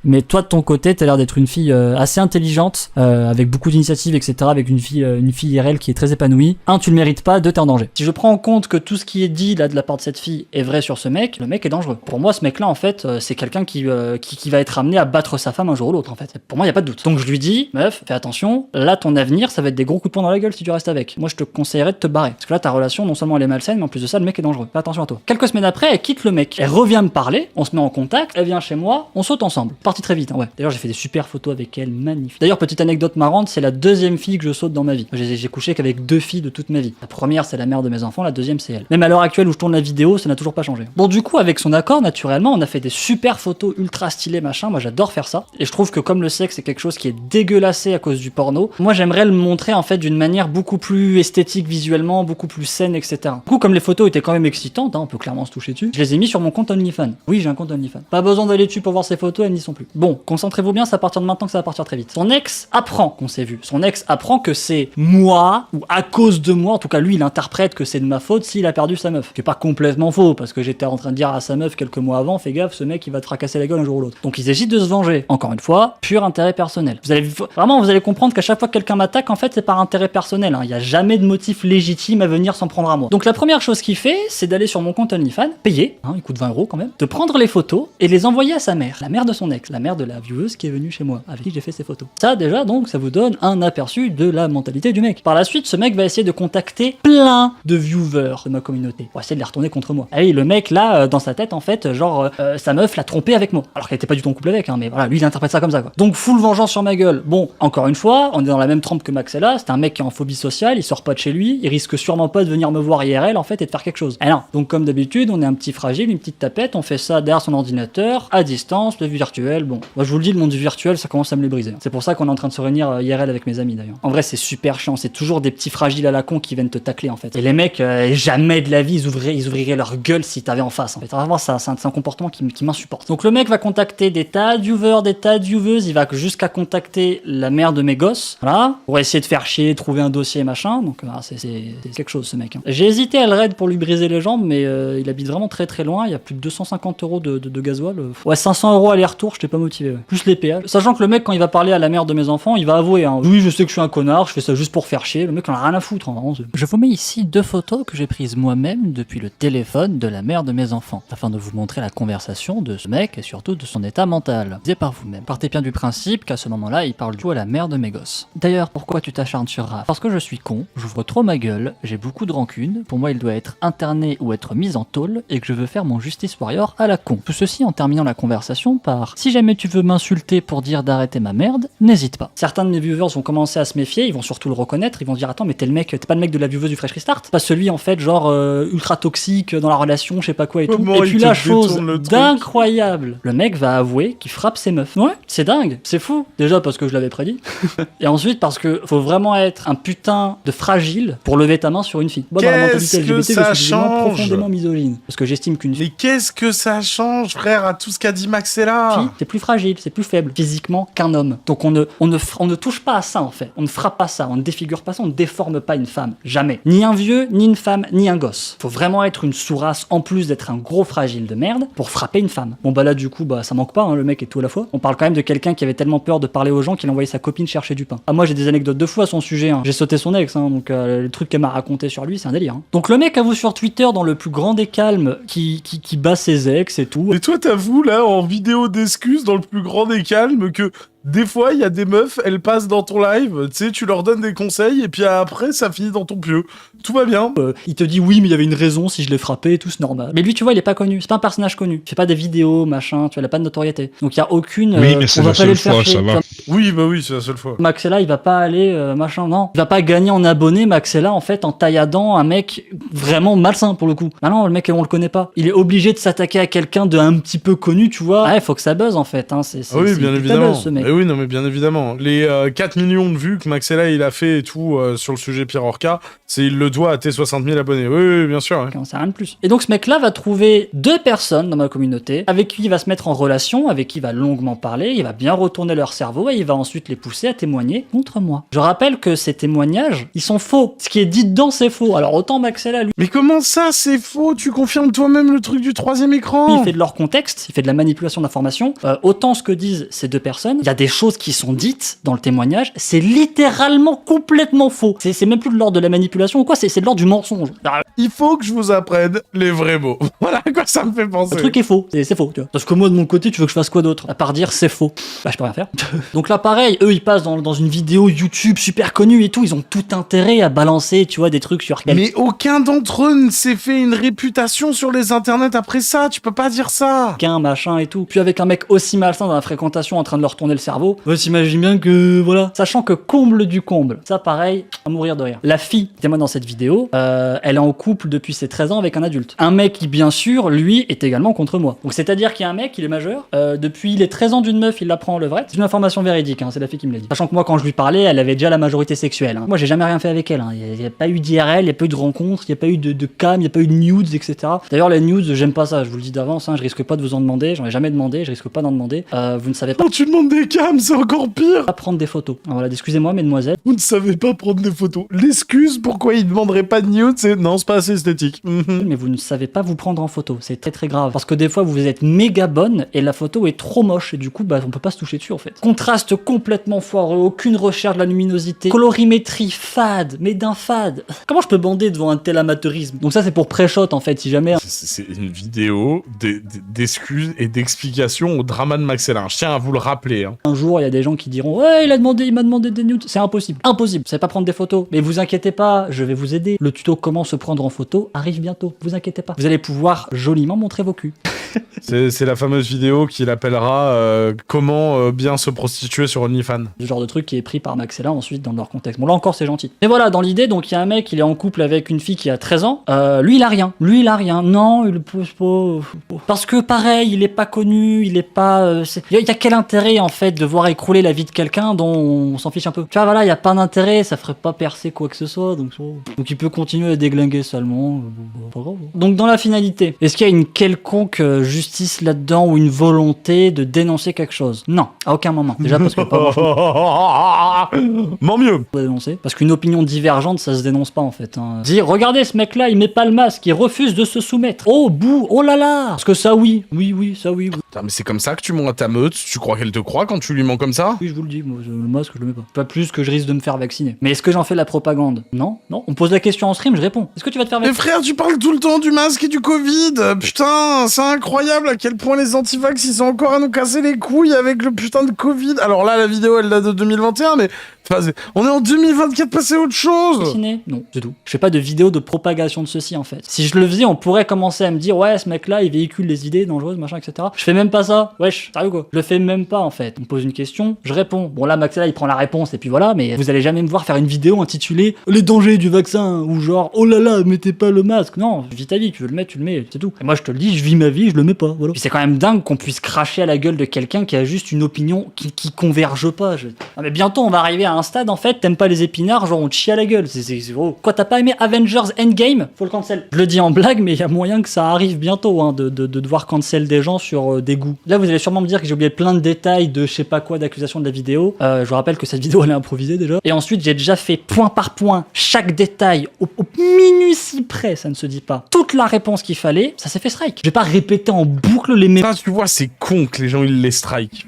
Speaker 7: Mais toi de ton côté, t'as l'air d'être une fille assez intelligente, avec beaucoup d'initiatives, etc. Avec une fille IRL qui est très épanouie. Tu le mérites pas, t'es en danger. Si je prends en compte que tout ce qui est dit là de la part de cette fille est vrai sur ce mec, le mec est dangereux. Pour moi, ce mec-là, en fait, c'est quelqu'un qui va être amené à battre sa femme un jour ou l'autre, en fait. Pour moi, y a pas de doute. Donc je lui dis, meuf, fais attention. Là, ton avenir, ça va être des gros coups de poing dans la gueule si tu restes avec. Moi, je te conseillerais de te barrer. Parce que là, ta relation, non seulement elle est malsaine, mais en plus de ça, le mec est dangereux. Fais attention à toi. Quelques semaines après, elle quitte le mec. Elle revient me parler, on se met en contact, elle vient chez moi, on saute ensemble. Parti très vite, hein, ouais. D'ailleurs, j'ai fait des super photos avec elle, magnifiques. D'ailleurs, petite anecdote marrante, c'est la deuxième fille que je saute dans ma vie. J'ai couché qu'avec 2 filles de toute ma vie. La première, c'est la mère de mes enfants, la deuxième, c'est elle. Même à l'heure actuelle où je tourne la vidéo, ça n'a toujours pas changé. Bon, du coup, avec son accord, naturellement, on a fait des super photos ultra stylées, machin. Moi, j'adore faire ça. Et je trouve que comme le sexe, c'est quelque chose qui est dégueulassé à cause du porno, moi, j'aimerais le montrer, en fait, d'une manière beaucoup plus esthétique visuellement, beaucoup plus saine, etc. Du coup, comme les photos étaient quand même excitantes, hein, on peut clairement se toucher dessus, je les ai mis sur mon compte OnlyFans. Oui, j'ai un compte OnlyFans. Pas besoin d'aller dessus pour voir ces photos, elles n'y sont plus. Bon, concentrez-vous bien, c'est à partir de maintenant que ça va partir très vite. Son ex apprend qu'on s'est vu. Son ex apprend que c'est moi, ou à cause de moi, en tout cas lui il interprète que c'est de ma faute s'il a perdu sa meuf. Ce qui est pas complètement faux, parce que j'étais en train de dire à sa meuf quelques mois avant, fais gaffe, ce mec il va te fracasser la gueule un jour ou l'autre. Donc ils hésitent de se venger. Encore une fois, pur intérêt personnel. Vous allez comprendre qu'à chaque fois que quelqu'un m'attaque, en fait c'est par intérêt personnel. Hein. Il y a jamais de motif légitime à venir s'en prendre à moi. Donc la première chose qu'il fait, c'est d'aller sur mon compte OnlyFans, payer, hein, il coûte 20 € quand même, de prendre les photos et les envoyer à sa mère, la mère de son ex, la mère de la vieweuse qui est venue chez moi, avec qui j'ai fait ces photos. Ça déjà donc ça vous donne un aperçu de la mentalité du mec. Par la suite ce mec va essayer de contacter plein de viewers de ma communauté pour essayer de les retourner contre moi. Et le mec là dans sa tête en fait genre sa meuf l'a trompé avec moi alors qu'elle était pas du tout en couple avec hein, mais voilà lui il interprète ça comme ça quoi. Donc full vengeance sur ma gueule. Bon encore une fois on est dans la même trempe que Maxella, c'est un mec qui est en phobie sociale, il sort pas de chez lui, il risque sûrement pas de venir me voir IRL en fait et de faire quelque chose. Et non, donc comme d'habitude on est un petit fragile, une petite tapette, on fait ça derrière son ordinateur, à distance, le virtuel, bon. Moi je vous le dis le monde du virtuel ça commence à me le briser. C'est pour ça qu'on est en train de se réunir IRL avec mes amis d'ailleurs. En vrai c'est super chiant, c'est toujours des petits fragiles à la con qui viennent te tacler en fait. Et les mecs jamais de la vie ils ouvriraient leur gueule si t'avais en face en fait. Vraiment ça c'est un comportement qui m'insupporte. Donc le mec va contacter des tas de viewers, des tas de vieweuses, il va jusqu'à contacter la mère de mes gosses, voilà, pour essayer de faire chier, trouver un dossier machin. Donc c'est quelque chose ce mec. Hein. J'ai hésité à le raid pour lui briser les jambes mais il habite vraiment très très loin, il y a plus de 250 € de gasoil. Ouais 500 € aller-retour, je
Speaker 3: j'étais pas motivé. Ouais. Plus les péages. Sachant que le mec, quand il va parler à la mère de mes enfants, il va avouer, hein, oui, je sais que je suis un connard, je fais ça juste pour faire chier. Le mec, on a rien à foutre. Hein, je vous mets ici 2 photos que j'ai prises moi-même depuis le téléphone de la mère de mes enfants, afin de vous montrer la conversation de ce mec et surtout de son état mental. Disez par vous-même. Partez bien du principe qu'à ce moment-là, il parle du tout à la mère de mes gosses. D'ailleurs, pourquoi tu t'acharnes sur Raph? Parce que je suis con, j'ouvre trop ma gueule, j'ai beaucoup de rancune, pour moi il doit être interné ou être mis en tôle et que je veux faire mon Justice Warrior à la con. Tout ceci en terminant la conversation par « Si jamais tu veux m'insulter pour dire d'arrêter ma merde, n'hésite pas ». Certains de mes viewers vont commencer à se méfier, ils vont surtout le reconnaître, ils vont dire « Attends, mais t'es pas le mec de la vieweuse du Fresh Restart, pas celui en fait genre ultra toxique dans la relation, je sais pas quoi et tout ». Et puis la chose d'incroyable, le mec va avouer qu'il frappe ses meufs. Ouais, c'est dingue, c'est fou. Déjà parce que je l'avais prédit, et ensuite parce que faut vraiment être un putain de fragile pour lever ta main sur une fille. Moi, dans la mentalité LGBT, je suis profondément misogyne. Parce que j'estime qu'une fille...
Speaker 1: Mais qu'est-ce que ça change, frère, à tout ce qu'a dit Maxella?
Speaker 3: C'est plus fragile, c'est plus faible physiquement qu'un homme. Donc on ne touche pas à ça, en fait. On ne frappe pas ça, on ne défigure pas ça, on ne déforme pas une femme. Jamais. Ni un vieux, ni une femme, ni un gosse. Faut vraiment être une sous-race, en plus d'être un gros fragile de merde, pour frapper une femme. Bon bah là, du coup, bah ça manque pas, hein, le mec est tout à la fois. On parle quand même de quelqu'un qui avait tellement peur de parler aux gens qu'il envoyait sa copine chercher du pain. Ah, moi j'ai des anecdotes de fou à son sujet, hein. J'ai sauté son ex, hein, donc le truc qu'elle m'a raconté sur lui, c'est un délire. Hein. Donc le mec avoue sur Twitter, dans le plus grand des calmes, qui bat ses ex et tout.
Speaker 1: Et toi t'avoues là, en vidéo d'excuses, dans le plus grand des calmes, que... Des fois, il y a des meufs, elles passent dans ton live, tu sais, tu leur donnes des conseils, et puis après, ça finit dans ton pieu. Tout va bien.
Speaker 3: Il te dit oui, mais il y avait une raison si je l'ai frappé et tout, c'est normal. Mais lui, tu vois, il est pas connu. C'est pas un personnage connu. Il fait pas des vidéos, machin, tu vois, il a pas de notoriété. Donc il y a aucune...
Speaker 2: Oui, mais c'est la seule fois, ça va.
Speaker 1: Oui, bah oui, c'est la seule fois.
Speaker 3: Maxella, il va pas aller, machin, non. Il va pas gagner en abonnés, Maxella, en fait, en tailladant un mec vraiment malsain, pour le coup. Ah non, le mec, on le connaît pas. Il est obligé de s'attaquer à quelqu'un de un petit peu connu, tu vois. Ouais, faut que ça buzz, en fait, hein.
Speaker 1: Oui, bien évidemment.
Speaker 3: Buzz, ce mec.
Speaker 1: Oui, non, mais bien évidemment. Les 4 millions de vues que Maxella il a fait et tout sur le sujet Pierre Orca, il le doit à tes 60 000 abonnés. Oui, bien sûr.
Speaker 3: Ouais. C'est rien de plus. Et donc ce mec-là va trouver 2 personnes dans ma communauté avec qui il va se mettre en relation, avec qui il va longuement parler, il va bien retourner leur cerveau et il va ensuite les pousser à témoigner contre moi. Je rappelle que ces témoignages, ils sont faux. Ce qui est dit dedans, c'est faux. Alors autant Maxella, lui...
Speaker 1: Mais comment ça, c'est faux? Tu confirmes toi-même le truc du 3e écran?
Speaker 3: Il fait de leur contexte, il fait de la manipulation d'informations. Autant ce que disent ces 2 personnes, il y a des choses qui sont dites dans le témoignage, c'est littéralement complètement faux. C'est même plus de l'ordre de la manipulation ou quoi, c'est de l'ordre du mensonge.
Speaker 1: Il faut que je vous apprenne les vrais mots. Voilà à quoi ça me fait penser.
Speaker 3: Le truc est faux, c'est faux, tu vois. Parce que moi, de mon côté, tu veux que je fasse quoi d'autre? À part dire c'est faux. Bah, je peux rien faire. Donc là, pareil, eux, ils passent dans une vidéo YouTube super connue et tout, ils ont tout intérêt à balancer, tu vois, des trucs sur...
Speaker 1: Mais aucun d'entre eux ne s'est fait une réputation sur les internets après ça, tu peux pas dire ça.
Speaker 3: Qu'un machin et tout. Puis avec un mec aussi malsain dans la fréquentation en train de leur tourner le cerveau, t'imagines bien que, voilà. Sachant que comble du comble, ça pareil, à mourir de rire. La fille qui témoigne dans cette vidéo, elle est en couple depuis ses 13 ans avec un adulte. Un mec qui, bien sûr, lui, est également contre moi. Donc c'est-à-dire qu'il y a un mec, il est majeur, depuis les 13 ans d'une meuf, il la prend en levrette. C'est une information véridique, hein, c'est la fille qui me l'a dit. Sachant que moi, quand je lui parlais, elle avait déjà la majorité sexuelle. Hein. Moi, j'ai jamais rien fait avec elle. Hein. Il n'y a pas eu d'IRL, il n'y a pas eu de rencontre, il n'y a pas eu de cam, il n'y a pas eu de nudes, etc. D'ailleurs, les nudes, j'aime pas ça, je vous le dis d'avance, hein, je risque pas de vous en demander, j'en ai jamais demandé, je risque pas d'en demander. Vous ne savez pas.
Speaker 1: Quand tu demandes des cams, c'est encore pire.
Speaker 3: Pas prendre des photos. Alors voilà, excusez-moi, mesdemoiselles.
Speaker 1: Vous ne savez pas prendre des photos. L'excuse pourquoi il demanderait pas de nudes, c'est non, c'est pas assez esthétique.
Speaker 3: Mais vous ne savez pas vous prendre en photo, c'est très très grave. Parce que des fois, vous êtes méga bonne et la photo est trop moche et du coup, bah, on peut pas se toucher dessus en fait. Contraste complètement foireux, aucune recherche de la luminosité, colorimétrie fade, mais d'un fade. Comment je peux bander devant un tel amateurisme? Donc ça, c'est pour pré-shot en fait, si jamais.
Speaker 1: C'est une vidéo d'excuses et d'explications au drama de Maxella. Je tiens à vous le rappeler. Hein.
Speaker 3: Un jour, il y a des gens qui diront ouais, il m'a demandé des nudes. C'est impossible. Impossible. Vous savez pas prendre des photos. Mais vous inquiétez pas, je vais vous aider. Le tuto comment se prendre en photo arrive bientôt. Vous inquiétez pas. Vous allez pouvoir joliment montrer vos culs.
Speaker 1: C'est la fameuse vidéo qu'il appellera comment bien se prostituer sur OnlyFans.
Speaker 3: Ce genre de truc qui est pris par Maxella ensuite dans leur contexte. Bon là encore c'est gentil. Et voilà, dans l'idée, donc il y a un mec, il est en couple avec une fille qui a 13 ans. Lui il a rien. Non, il pose pas. Parce que pareil, il est pas connu, il est pas... Il y a quel intérêt en fait de voir écrouler la vie de quelqu'un dont on s'en fiche un peu. Tu vois, voilà, il y a pas d'intérêt, ça ferait pas percer quoi que ce soit, donc il peut continuer à déglinguer seulement, pas grave. Donc dans la finalité, est-ce qu'il y a une quelconque justice là-dedans ou une volonté de dénoncer quelque chose? Non, à aucun moment. Déjà parce que pas
Speaker 1: M'en mieux.
Speaker 3: dénoncer, parce qu'une opinion divergente, ça se dénonce pas en fait. Hein. Dire, regardez ce mec-là, il met pas le masque, il refuse de se soumettre. Oh bouh, oh là là. Parce que ça oui, ça oui.
Speaker 1: Putain, mais c'est comme ça que tu mens à ta meute. Tu crois qu'elle te croit quand tu lui mens comme ça?
Speaker 3: Oui, je vous le dis, moi, le masque, je le mets pas. Pas plus que je risque de me faire vacciner. Mais est-ce que j'en fais la propagande? Non. On me pose la question en stream, je réponds. Est-ce que tu vas te faire
Speaker 1: Mais
Speaker 3: vacciner?
Speaker 1: frère, tu parles tout le temps du masque et du Covid. Putain, c'est incroyable à quel point les antivax ils sont encore à nous casser les couilles avec le putain de Covid. Alors là, la vidéo elle date de 2021, mais enfin, on est en 2024, passer à autre chose.
Speaker 3: Vacciné? Non, c'est tout. Je fais pas de vidéo de propagation de ceci en fait. Si je le faisais, on pourrait commencer à me dire ouais, ce mec-là, il véhicule des idées dangereuses, machin, etc. Je fais même pas ça. Wesh, sérieux quoi. Je le fais même pas en fait. On me pose une question, je réponds. Bon là, Maxella, il prend la réponse et puis voilà, mais vous allez jamais me voir faire une vidéo intitulée les dangers du vaccin ou genre oh là là, mettez pas le masque. Non, vis ta vie, tu veux le mettre, tu le mets, c'est tout. Et moi, je te le dis, je vis ma vie, je le mets pas. Voilà. Puis c'est quand même dingue qu'on puisse cracher à la gueule de quelqu'un qui a juste une opinion qui converge pas. Ah, mais bientôt, on va arriver à un stade en fait, t'aimes pas les épinards, genre on te chie à la gueule. C'est gros. Quoi, t'as pas aimé Avengers Endgame? Faut le cancel. Je le dis en blague, mais il y a moyen que ça arrive bientôt, hein, de devoir cancel des gens sur des goûts. Là, vous allez sûrement me dire que j'ai oublié plein de détails de je sais pas quoi d'accusation de la vidéo. Je vous rappelle que cette vidéo elle est improvisée déjà. Et ensuite, j'ai déjà fait point par point chaque détail au minutie près, ça ne se dit pas. Toute la réponse qu'il fallait, ça s'est fait strike. Je vais pas répéter en boucle les mêmes.
Speaker 1: Tu vois, c'est con que les gens ils les strike.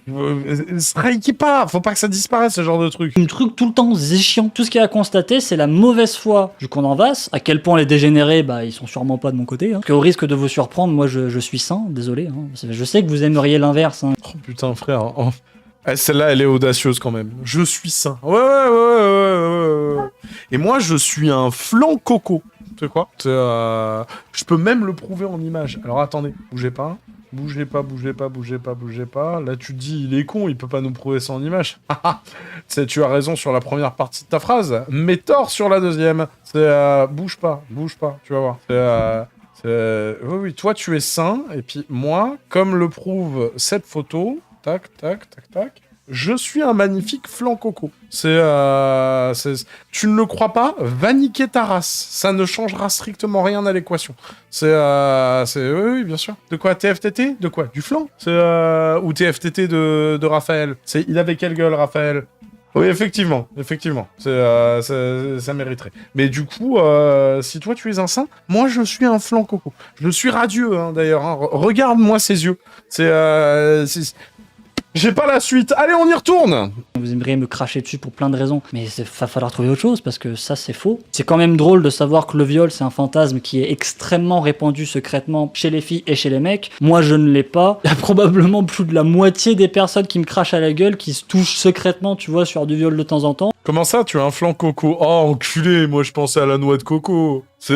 Speaker 1: Strikez pas, faut pas que ça disparaisse ce genre de truc.
Speaker 3: Un truc tout le temps, c'est chiant. Tout ce qu'il y a à constater, c'est la mauvaise foi du con d'en face. À quel point les dégénérés, bah ils sont sûrement pas de mon côté. Hein. Parce qu'au risque de vous surprendre, moi je suis sain, désolé. Hein. Je sais que vous aimeriez l'inverse. Hein.
Speaker 1: Oh putain frère. Oh. Celle-là, elle est audacieuse quand même. Je suis sain. Ouais. Et moi, je suis un flan coco. Tu sais quoi? Je peux même le prouver en image. Alors attendez, bougez pas. Bougez pas. Là, tu te dis, il est con, il peut pas nous prouver ça en image. Tu as raison sur la première partie de ta phrase, mais tort sur la deuxième. Bouge pas, tu vas voir. Oui, toi, tu es sain, et puis moi, comme le prouve cette photo, tac, je suis un magnifique flan coco. Tu ne le crois pas? Va niquer ta race. Ça ne changera strictement rien à l'équation. Oui, bien sûr. De quoi? TFTT? De quoi? Du flan? Ou TFTT de Raphaël? Il avait quelle gueule, Raphaël? Oui, effectivement. Ça mériterait. Mais du coup, si toi tu es un saint, moi je suis un flan coco. Je suis radieux, hein, d'ailleurs. Hein. Regarde-moi ses yeux. J'ai pas la suite. Allez, on y retourne.
Speaker 3: Vous aimeriez me cracher dessus pour plein de raisons, mais il va falloir trouver autre chose parce que ça c'est faux. C'est quand même drôle de savoir que le viol c'est un fantasme qui est extrêmement répandu secrètement chez les filles et chez les mecs. Moi je ne l'ai pas. Il y a probablement plus de la moitié des personnes qui me crachent à la gueule qui se touchent secrètement, tu vois, sur du viol de temps en temps.
Speaker 1: Comment ça, tu as un flan coco? Oh, enculé, moi je pensais à la noix de coco. Il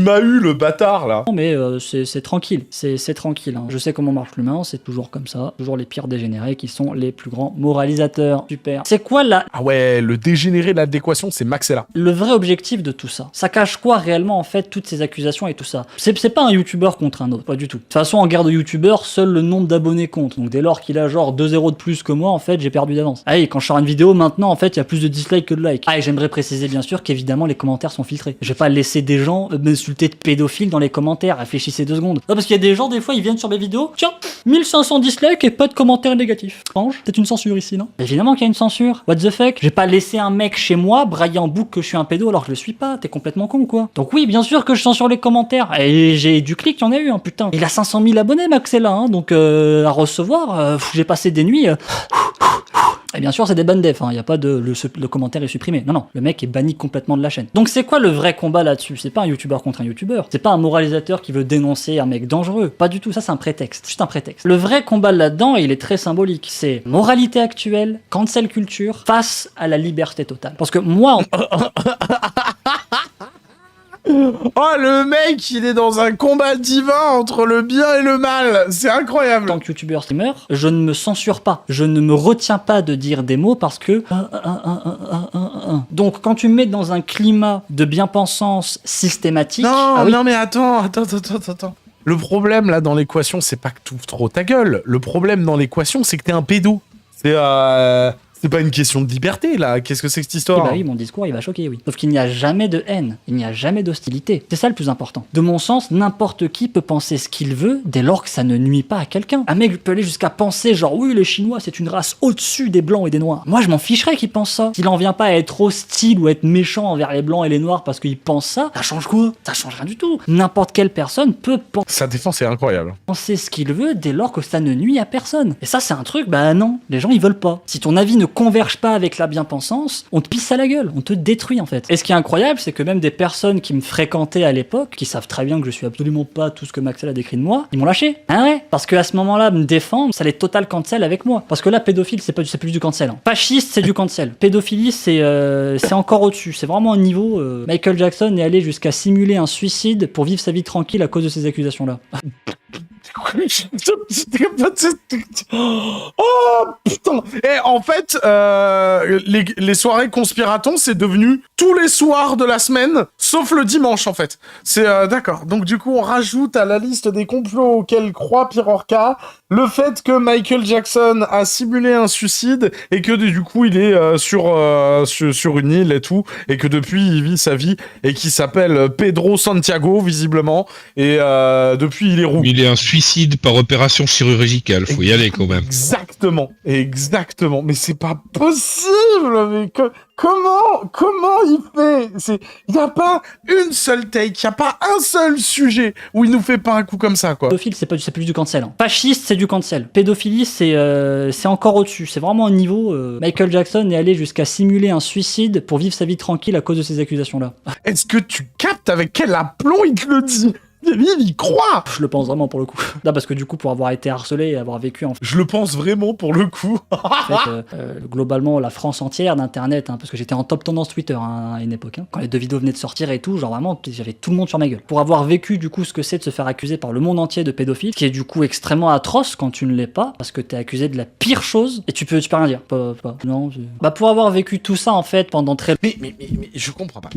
Speaker 1: m'a eu, le bâtard, là.
Speaker 3: Non, mais c'est tranquille, c'est tranquille. Hein. Je sais comment marche l'humain, c'est toujours comme ça. Toujours les pires dégénérés qui sont les plus grands moralisateurs. Super. C'est quoi la...
Speaker 1: Ah ouais, le dégénéré de l'adéquation, c'est Maxella.
Speaker 3: Le vrai objectif de tout ça, ça cache quoi réellement, en fait, toutes ces accusations et tout ça? C'est pas un youtubeur contre un autre, pas du tout. De toute façon, en guerre de youtubeurs, seul le nombre d'abonnés compte. Donc dès lors qu'il a genre 2 0 de plus que moi, en fait, j'ai perdu d'avance. Ah, et quand je sors une vidéo, maintenant, en fait, il y a plus de dislikes que de likes. Ah, et j'aimerais préciser, bien sûr, qu'évidemment, les commentaires sont filtrés. Je vais pas laisser des gens m'insulter de pédophiles dans les commentaires, réfléchissez 2 secondes. Non, parce qu'il y a des gens, des fois, ils viennent sur mes vidéos, tiens, 1500 dislikes et pas de commentaires négatifs. Franche, peut-être une censure ici, non? Évidemment qu'il y a une censure. What the fuck? J'ai pas laissé un mec chez moi brailler en boucle que je suis un pédo alors que je le suis pas. T'es complètement con ou quoi? Donc oui, bien sûr que je censure les commentaires. Et j'ai du clic, il y en a eu, hein, putain. Il a 500 000 abonnés, Maxella, hein, donc à recevoir, j'ai passé des nuits... Et bien sûr, c'est des ban def, hein. Y a pas de le commentaire est supprimé. Non, le mec est banni complètement de la chaîne. Donc c'est quoi le vrai combat là-dessus? C'est pas un youtubeur contre un youtubeur. C'est pas un moralisateur qui veut dénoncer un mec dangereux. Pas du tout, ça c'est un prétexte. Juste un prétexte. Le vrai combat là-dedans, il est très symbolique. C'est moralité actuelle, cancel culture, face à la liberté totale. Parce que moi...
Speaker 1: Oh, le mec, il est dans un combat divin entre le bien et le mal. C'est incroyable.
Speaker 3: En tant que youtubeur streamer, je ne me censure pas. Je ne me retiens pas de dire des mots parce que... Donc, quand tu me mets dans un climat de bien-pensance systématique...
Speaker 1: Non,
Speaker 3: ah oui.
Speaker 1: non, mais attends. Le problème, là, dans l'équation, c'est pas que tu ouvres trop ta gueule. Le problème dans l'équation, c'est que t'es un pédo. C'est pas une question de liberté, là. Qu'est-ce que c'est que cette histoire?
Speaker 3: Bah oui, mon discours, il va choquer, oui. Sauf qu'il n'y a jamais de haine, il n'y a jamais d'hostilité. C'est ça le plus important. De mon sens, n'importe qui peut penser ce qu'il veut dès lors que ça ne nuit pas à quelqu'un. Un mec peut aller jusqu'à penser genre, oui, les Chinois, c'est une race au-dessus des Blancs et des Noirs. Moi, je m'en ficherais qu'il pense ça. S'il en vient pas à être hostile ou être méchant envers les Blancs et les Noirs parce qu'il pense ça, ça change quoi? Ça change rien du tout. N'importe quelle personne peut
Speaker 1: Sa défense est incroyable.
Speaker 3: penser ce qu'il veut dès lors que ça ne nuit à personne. Et ça, c'est un truc, bah non, les gens, ils veulent pas. Si ton avis ne converge pas avec la bien-pensance, on te pisse à la gueule, on te détruit en fait. Et ce qui est incroyable, c'est que même des personnes qui me fréquentaient à l'époque, qui savent très bien que je suis absolument pas tout ce que Maxel a décrit de moi, ils m'ont lâché. Ah ouais, parce qu'à ce moment-là, me défendre, ça les total cancel avec moi. Parce que là, pédophile, c'est plus du cancel. Hein. Fasciste, c'est du cancel. Pédophilie, c'est encore au-dessus. C'est vraiment un niveau. Michael Jackson est allé jusqu'à simuler un suicide pour vivre sa vie tranquille à cause de ces accusations-là.
Speaker 1: Oh putain! Et en fait, les soirées conspiratons, c'est devenu tous les soirs de la semaine, sauf le dimanche en fait. C'est d'accord. Donc du coup, on rajoute à la liste des complots auxquels croit Pirorca le fait que Michael Jackson a simulé un suicide et que du coup il est sur une île et tout, et que depuis il vit sa vie et qui s'appelle Pedro Santiago visiblement, et depuis il est roux.
Speaker 2: Il est un suicide par opération chirurgicale, faut y aller quand même.
Speaker 1: Exactement. Mais c'est pas possible, mais comment il fait? Il y a pas une seule take, il y a pas un seul sujet où il nous fait pas un coup comme ça, quoi.
Speaker 3: Pédophile, c'est plus du cancel. Hein. Fasciste, c'est du cancel. Pédophilie, c'est encore au-dessus. C'est vraiment un niveau. Michael Jackson est allé jusqu'à simuler un suicide pour vivre sa vie tranquille à cause de ces accusations-là.
Speaker 1: Est-ce que tu captes avec quel aplomb il te le dit? Lui, il croit.
Speaker 3: Je le pense vraiment pour le coup. Là, parce que du coup, pour avoir été harcelé et avoir vécu en fait.
Speaker 1: Je le pense vraiment pour le coup.
Speaker 3: En fait, globalement, la France entière d'internet, hein, parce que j'étais en top tendance Twitter hein, à une époque. Hein, quand les 2 vidéos venaient de sortir et tout, genre vraiment, j'avais tout le monde sur ma gueule. Pour avoir vécu du coup ce que c'est de se faire accuser par le monde entier de pédophile, qui est du coup extrêmement atroce quand tu ne l'es pas, parce que t'es accusé de la pire chose et tu peux rien dire. Non. Bah pour avoir vécu tout ça en fait pendant très.
Speaker 1: Mais je comprends pas.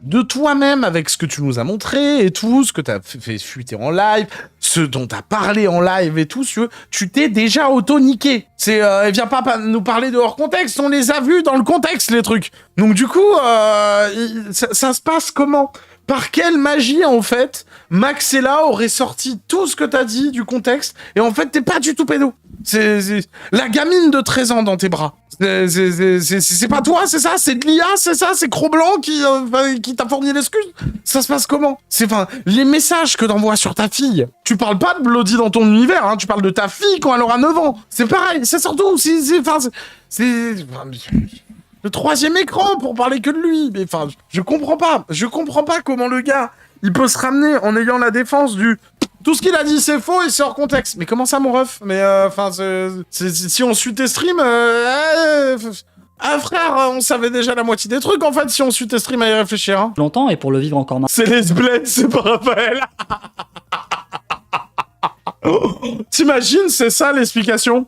Speaker 1: De toi-même avec ce que tu nous as montré et tout, ce que t'as fait fuiter en live, ce dont t'as parlé en live et tout, tu t'es déjà auto-niqué. Viens pas nous parler de hors contexte, on les a vus dans le contexte, les trucs. Donc du coup, ça se passe comment? Par quelle magie, en fait, Maxella aurait sorti tout ce que t'as dit du contexte, et en fait, t'es pas du tout pédo. C'est la gamine de 13 ans dans tes bras. C'est pas toi, c'est ça? C'est de l'IA, c'est ça? C'est Cro-Blanc qui t'a fourni l'excuse? Ça se passe comment? Les messages que t'envoies sur ta fille. Tu parles pas de Bloody dans ton univers, hein, tu parles de ta fille quand elle aura 9 ans. C'est pareil, c'est surtout... C'est le 3e écran pour parler que de lui. Mais enfin, je comprends pas comment le gars, il peut se ramener en ayant la défense du... Tout ce qu'il a dit, c'est faux et c'est hors contexte. Mais comment ça, mon ref? Mais si on suit tes streams... frère, on savait déjà la moitié des trucs, en fait, si on suit tes streams à y réfléchir. Hein.
Speaker 3: Longtemps, et pour le vivre encore maintenant.
Speaker 1: C'est les bleds, c'est pas Raphaël. T'imagines, c'est ça l'explication?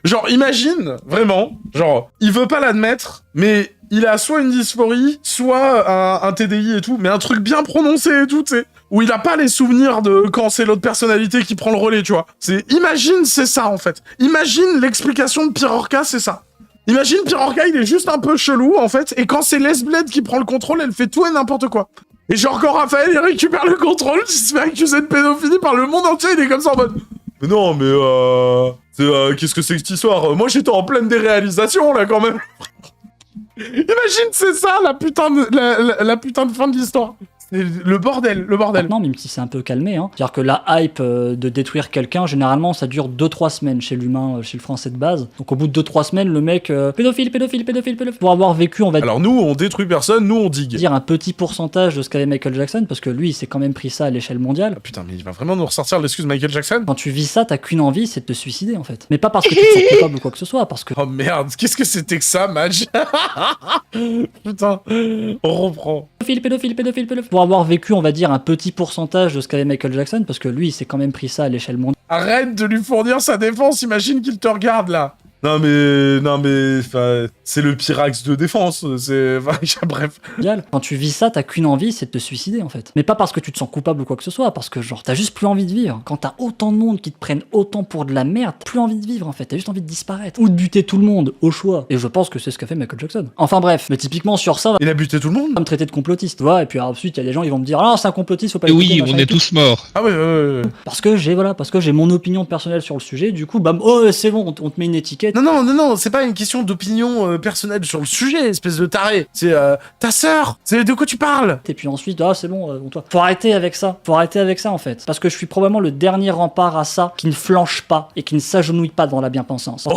Speaker 1: Genre, imagine, vraiment, genre, il veut pas l'admettre, mais il a soit une dysphorie, soit un TDI et tout, mais un truc bien prononcé et tout, tu sais, où il a pas les souvenirs de quand c'est l'autre personnalité qui prend le relais, tu vois. Imagine, c'est ça, en fait. Imagine l'explication de Pirorca, c'est ça. Imagine, Pirorca, il est juste un peu chelou, en fait, et quand c'est Lesbled qui prend le contrôle, elle fait tout et n'importe quoi. Et genre, quand Raphaël, il récupère le contrôle, il se fait accuser de pédophilie par le monde entier, il est comme ça en mode... Mais non, mais qu'est-ce que c'est que cette histoire? Moi, j'étais en pleine déréalisation, là, quand même. Imagine, c'est ça, la putain de fin de l'histoire. Le bordel.
Speaker 3: Non, même si c'est un peu calmé. Hein. C'est-à-dire que la hype de détruire quelqu'un, généralement, ça dure 2-3 semaines chez l'humain, chez le français de base. Donc au bout de 2-3 semaines, le mec, pédophile. Pour avoir vécu, on va dire...
Speaker 1: Alors nous, on détruit personne, nous, on digue.
Speaker 3: Dire un petit pourcentage de ce qu'avait Michael Jackson, parce que lui, il s'est quand même pris ça à l'échelle mondiale.
Speaker 1: Ah, putain, mais il va vraiment nous ressortir l'excuse Michael Jackson?
Speaker 3: Quand tu vis ça, t'as qu'une envie, c'est de te suicider, en fait. Mais pas parce que tu te sens coupable ou quoi que ce soit, parce que...
Speaker 1: Oh merde, qu'est-ce que c'était que ça, Madge? Putain, on reprend.
Speaker 3: Pédophile. Pour avoir vécu, on va dire, un petit pourcentage de ce qu'avait Michael Jackson, parce que lui, il s'est quand même pris ça à l'échelle mondiale.
Speaker 1: Arrête de lui fournir sa défense, imagine qu'il te regarde, là. Non mais, enfin, c'est le pire axe de défense. C'est, enfin, bref.
Speaker 3: Quand tu vis ça, t'as qu'une envie, c'est de te suicider en fait. Mais pas parce que tu te sens coupable ou quoi que ce soit, parce que genre t'as juste plus envie de vivre. Quand t'as autant de monde qui te prennent autant pour de la merde, t'as plus envie de vivre en fait. T'as juste envie de disparaître ou de buter tout le monde au choix. Et je pense que c'est ce qu'a fait Michael Jackson. Enfin bref, mais typiquement sur ça,
Speaker 1: Il a buté tout le monde.
Speaker 3: va me traiter de complotiste, tu vois. Et puis ensuite il y a des gens ils vont me dire ah c'est un complotiste, faut pas.
Speaker 2: Et
Speaker 3: l'écouter,
Speaker 2: oui,
Speaker 3: machin
Speaker 2: on
Speaker 3: et
Speaker 2: est
Speaker 3: tout.
Speaker 2: tous morts.
Speaker 1: Ah ouais.
Speaker 3: Parce que j'ai mon opinion personnelle sur le sujet. Du coup bam oh c'est bon, on te met une étiquette.
Speaker 1: Non, c'est pas une question d'opinion personnelle sur le sujet, espèce de taré. C'est ta sœur. C'est de quoi tu parles?
Speaker 3: Et puis ensuite, ah c'est bon, toi. Faut arrêter avec ça. En fait. Parce que je suis probablement le dernier rempart à ça qui ne flanche pas et qui ne s'agenouille pas devant la bien-pensance.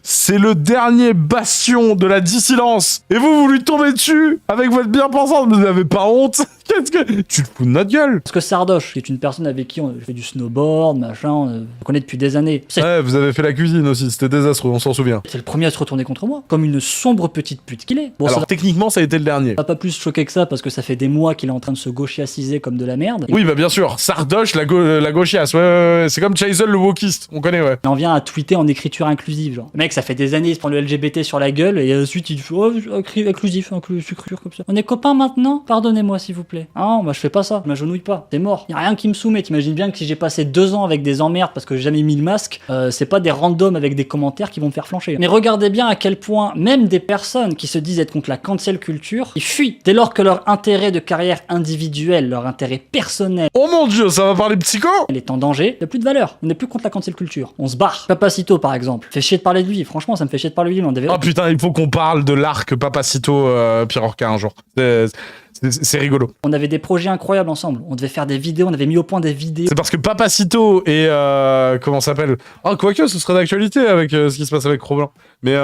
Speaker 1: C'est le dernier bastion de la dissidence. Et vous lui tombez dessus avec votre bien-pensance. Vous n'avez pas honte? Qu'est-ce que... Tu te fous de notre gueule?
Speaker 3: Parce que Sardoche, qui est une personne avec qui on fait du snowboard, machin, on connaît depuis des années.
Speaker 1: Ouais, vous avez fait la cuisine aussi, c'était désastreux, on s'en souvient.
Speaker 3: C'est le premier à se retourner contre moi, comme une sombre petite pute qu'il est. Bon,
Speaker 1: Alors
Speaker 3: ça
Speaker 1: techniquement, ça a été le dernier.
Speaker 3: va pas plus choquer que ça, parce que ça fait des mois qu'il est en train de se gauchiaciser comme de la merde.
Speaker 1: Oui, bah bien sûr, Sardoche, la gauchiasse, ouais. C'est comme Chazelle, le wokiste, on connaît, ouais.
Speaker 3: Il en vient à tweeter en écriture inclusive, genre. Le mec, ça fait des années, il se prend le LGBT sur la gueule, et ensuite il fait oh, inclusif, écriture comme ça. On est copains maintenant? Pardonnez-moi, s'il vous plaît. Ah, moi je fais pas ça, je m'agenouille pas, c'est mort. Y a rien qui me soumet. T'imagines bien que si j'ai passé 2 ans avec des emmerdes parce que j'ai jamais mis le masque, c'est pas des randoms avec des commentaires qui vont me faire flancher. Mais regardez bien à quel point, même des personnes qui se disent être contre la cancel culture, ils fuient dès lors que leur intérêt de carrière individuelle, leur intérêt personnel,
Speaker 1: Oh mon dieu, ça va parler psycho?
Speaker 3: elle est en danger, il a plus de valeur. On n'est plus contre la cancel culture. On se barre. Papacito, par exemple. Fait chier de parler de lui. Franchement, ça me fait chier de parler de lui. On devait...
Speaker 1: Oh putain, il faut qu'on parle de l'arc Papacito Pirorca un jour. C'est rigolo.
Speaker 3: On avait des projets incroyables ensemble. On devait faire des vidéos, on avait mis au point des vidéos.
Speaker 1: C'est parce que Papacito et comment ça s'appelle? Oh, quoique, ce serait d'actualité avec ce qui se passe avec Robin. Mais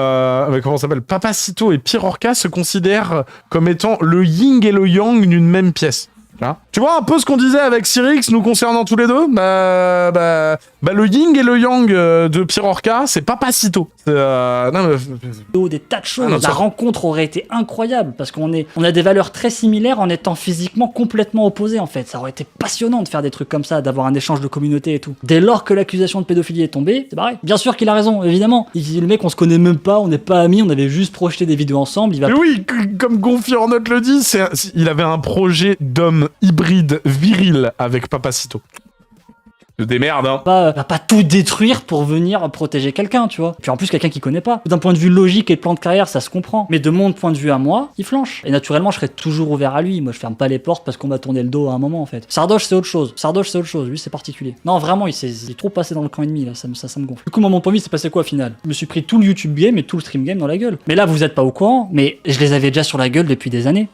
Speaker 1: comment ça s'appelle? Papacito et Pirorca se considèrent comme étant le yin et le yang d'une même pièce. Hein, tu vois un peu ce qu'on disait avec Cyrix nous concernant tous les deux? Bah, le yin et le yang de Pirorca, c'est Papacito.
Speaker 3: Des tas de choses. La rencontre aurait été incroyable parce on a des valeurs très similaires en étant physiquement complètement opposés en fait. Ça aurait été passionnant de faire des trucs comme ça, d'avoir un échange de communauté et tout. Dès lors que l'accusation de pédophilie est tombée, c'est pareil. Bien sûr qu'il a raison, évidemment. Le mec, on se connaît même pas, on n'est pas amis, on avait juste projeté des vidéos ensemble.
Speaker 1: Mais oui, comme Gonfi en note le dit, il avait un projet d'homme hybride viril avec Papacito. Des merdes, hein.
Speaker 3: Va pas tout détruire pour venir protéger quelqu'un, tu vois. Puis en plus, quelqu'un qui connaît pas. D'un point de vue logique et de plan de carrière, ça se comprend. Mais de mon point de vue à moi, il flanche. Et naturellement, je serais toujours ouvert à lui. Moi, je ferme pas les portes parce qu'on m'a tourné le dos à un moment, en fait. Sardoche, c'est autre chose. Lui, c'est particulier. Non, vraiment, il est trop passé dans le camp ennemi, là. Ça me gonfle. Du coup, moi, mon point de vue, c'est passé quoi, au final? Je me suis pris tout le YouTube game et tout le stream game dans la gueule. Mais là, vous êtes pas au courant, mais je les avais déjà sur la gueule depuis des années.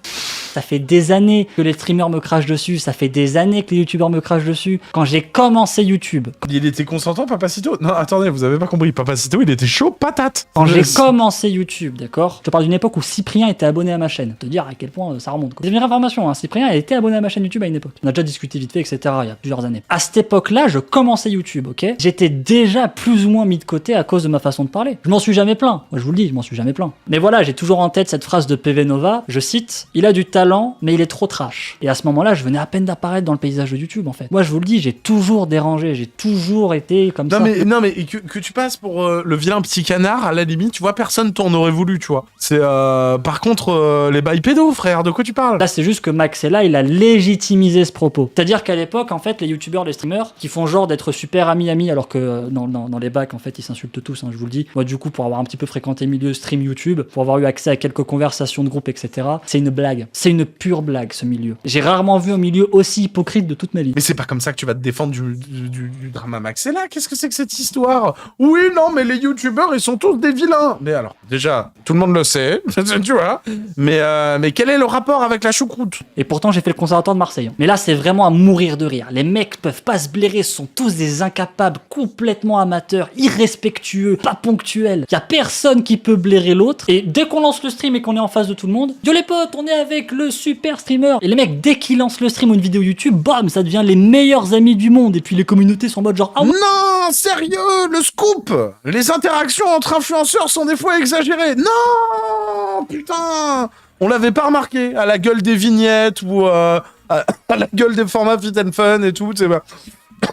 Speaker 3: Ça fait des années que les streamers me crachent dessus. Ça fait des années que les youtubeurs me crachent dessus. Quand j'ai commencé YouTube.
Speaker 1: Il était consentant, Papacito? Non, attendez, vous avez pas compris. Papacito, il était chaud patate.
Speaker 3: Quand j'ai commencé YouTube, d'accord? Je te parle d'une époque où Cyprien était abonné à ma chaîne. Te dire à quel point ça remonte. C'est une vraie information, hein. Cyprien a été abonné à ma chaîne YouTube à une époque. On a déjà discuté vite fait, etc. Il y a plusieurs années. À cette époque-là, je commençais YouTube, ok? J'étais déjà plus ou moins mis de côté à cause de ma façon de parler. Je m'en suis jamais plaint. Moi, je vous le dis, je m'en suis jamais plaint. Mais voilà, j'ai toujours en tête cette phrase de PV Nova. Je cite: il a du talent, mais il est trop trash. Et à ce moment-là, je venais à peine d'apparaître dans le paysage de YouTube, en fait. Moi, je vous le dis, j'ai toujours dérangé, j'ai toujours été comme ça.
Speaker 1: Non, mais que tu passes pour le vilain petit canard, à la limite, tu vois, personne t'en aurait voulu, tu vois. C'est, par contre, les bails pédos, frère, de quoi tu parles?
Speaker 3: Là, c'est juste que Max est là, il a légitimisé ce propos. C'est-à-dire qu'à l'époque, en fait, les youtubeurs, les streamers, qui font genre d'être super amis, alors que dans les bacs, en fait, ils s'insultent tous, hein, je vous le dis. Moi, du coup, pour avoir un petit peu fréquenté le milieu stream YouTube, pour avoir eu accès à quelques conversations de groupe, etc., c'est une blague. C'est une pure blague, ce milieu. J'ai rarement vu un milieu aussi hypocrite de toute ma vie.
Speaker 1: Mais c'est pas comme ça que tu vas te défendre du drama Max est là. Qu'est-ce que c'est que cette histoire? Oui, non, mais les youtubeurs, ils sont tous des vilains. Mais alors, déjà, tout le monde le sait, tu vois. Mais quel est le rapport avec la choucroute?
Speaker 3: Et pourtant, j'ai fait le conservatoire de Marseille. Mais là, c'est vraiment à mourir de rire. Les mecs peuvent pas se blairer, ce sont tous des incapables, complètement amateurs, irrespectueux, pas ponctuels. Y a personne qui peut blairer l'autre. Et dès qu'on lance le stream et qu'on est en face de tout le monde, yo les potes, on est avec le super streamer. Et les mecs, dès qu'ils lancent le stream ou une vidéo YouTube, bam, ça devient les meilleurs amis du monde. Et puis les communautés sont en mode genre, ah ouais.
Speaker 1: Non, sérieux, le scoop! Les interactions entre influenceurs sont des fois exagérées. Non, putain! On l'avait pas remarqué à la gueule des vignettes ou à la gueule des formats Fit and Fun et tout, tu sais.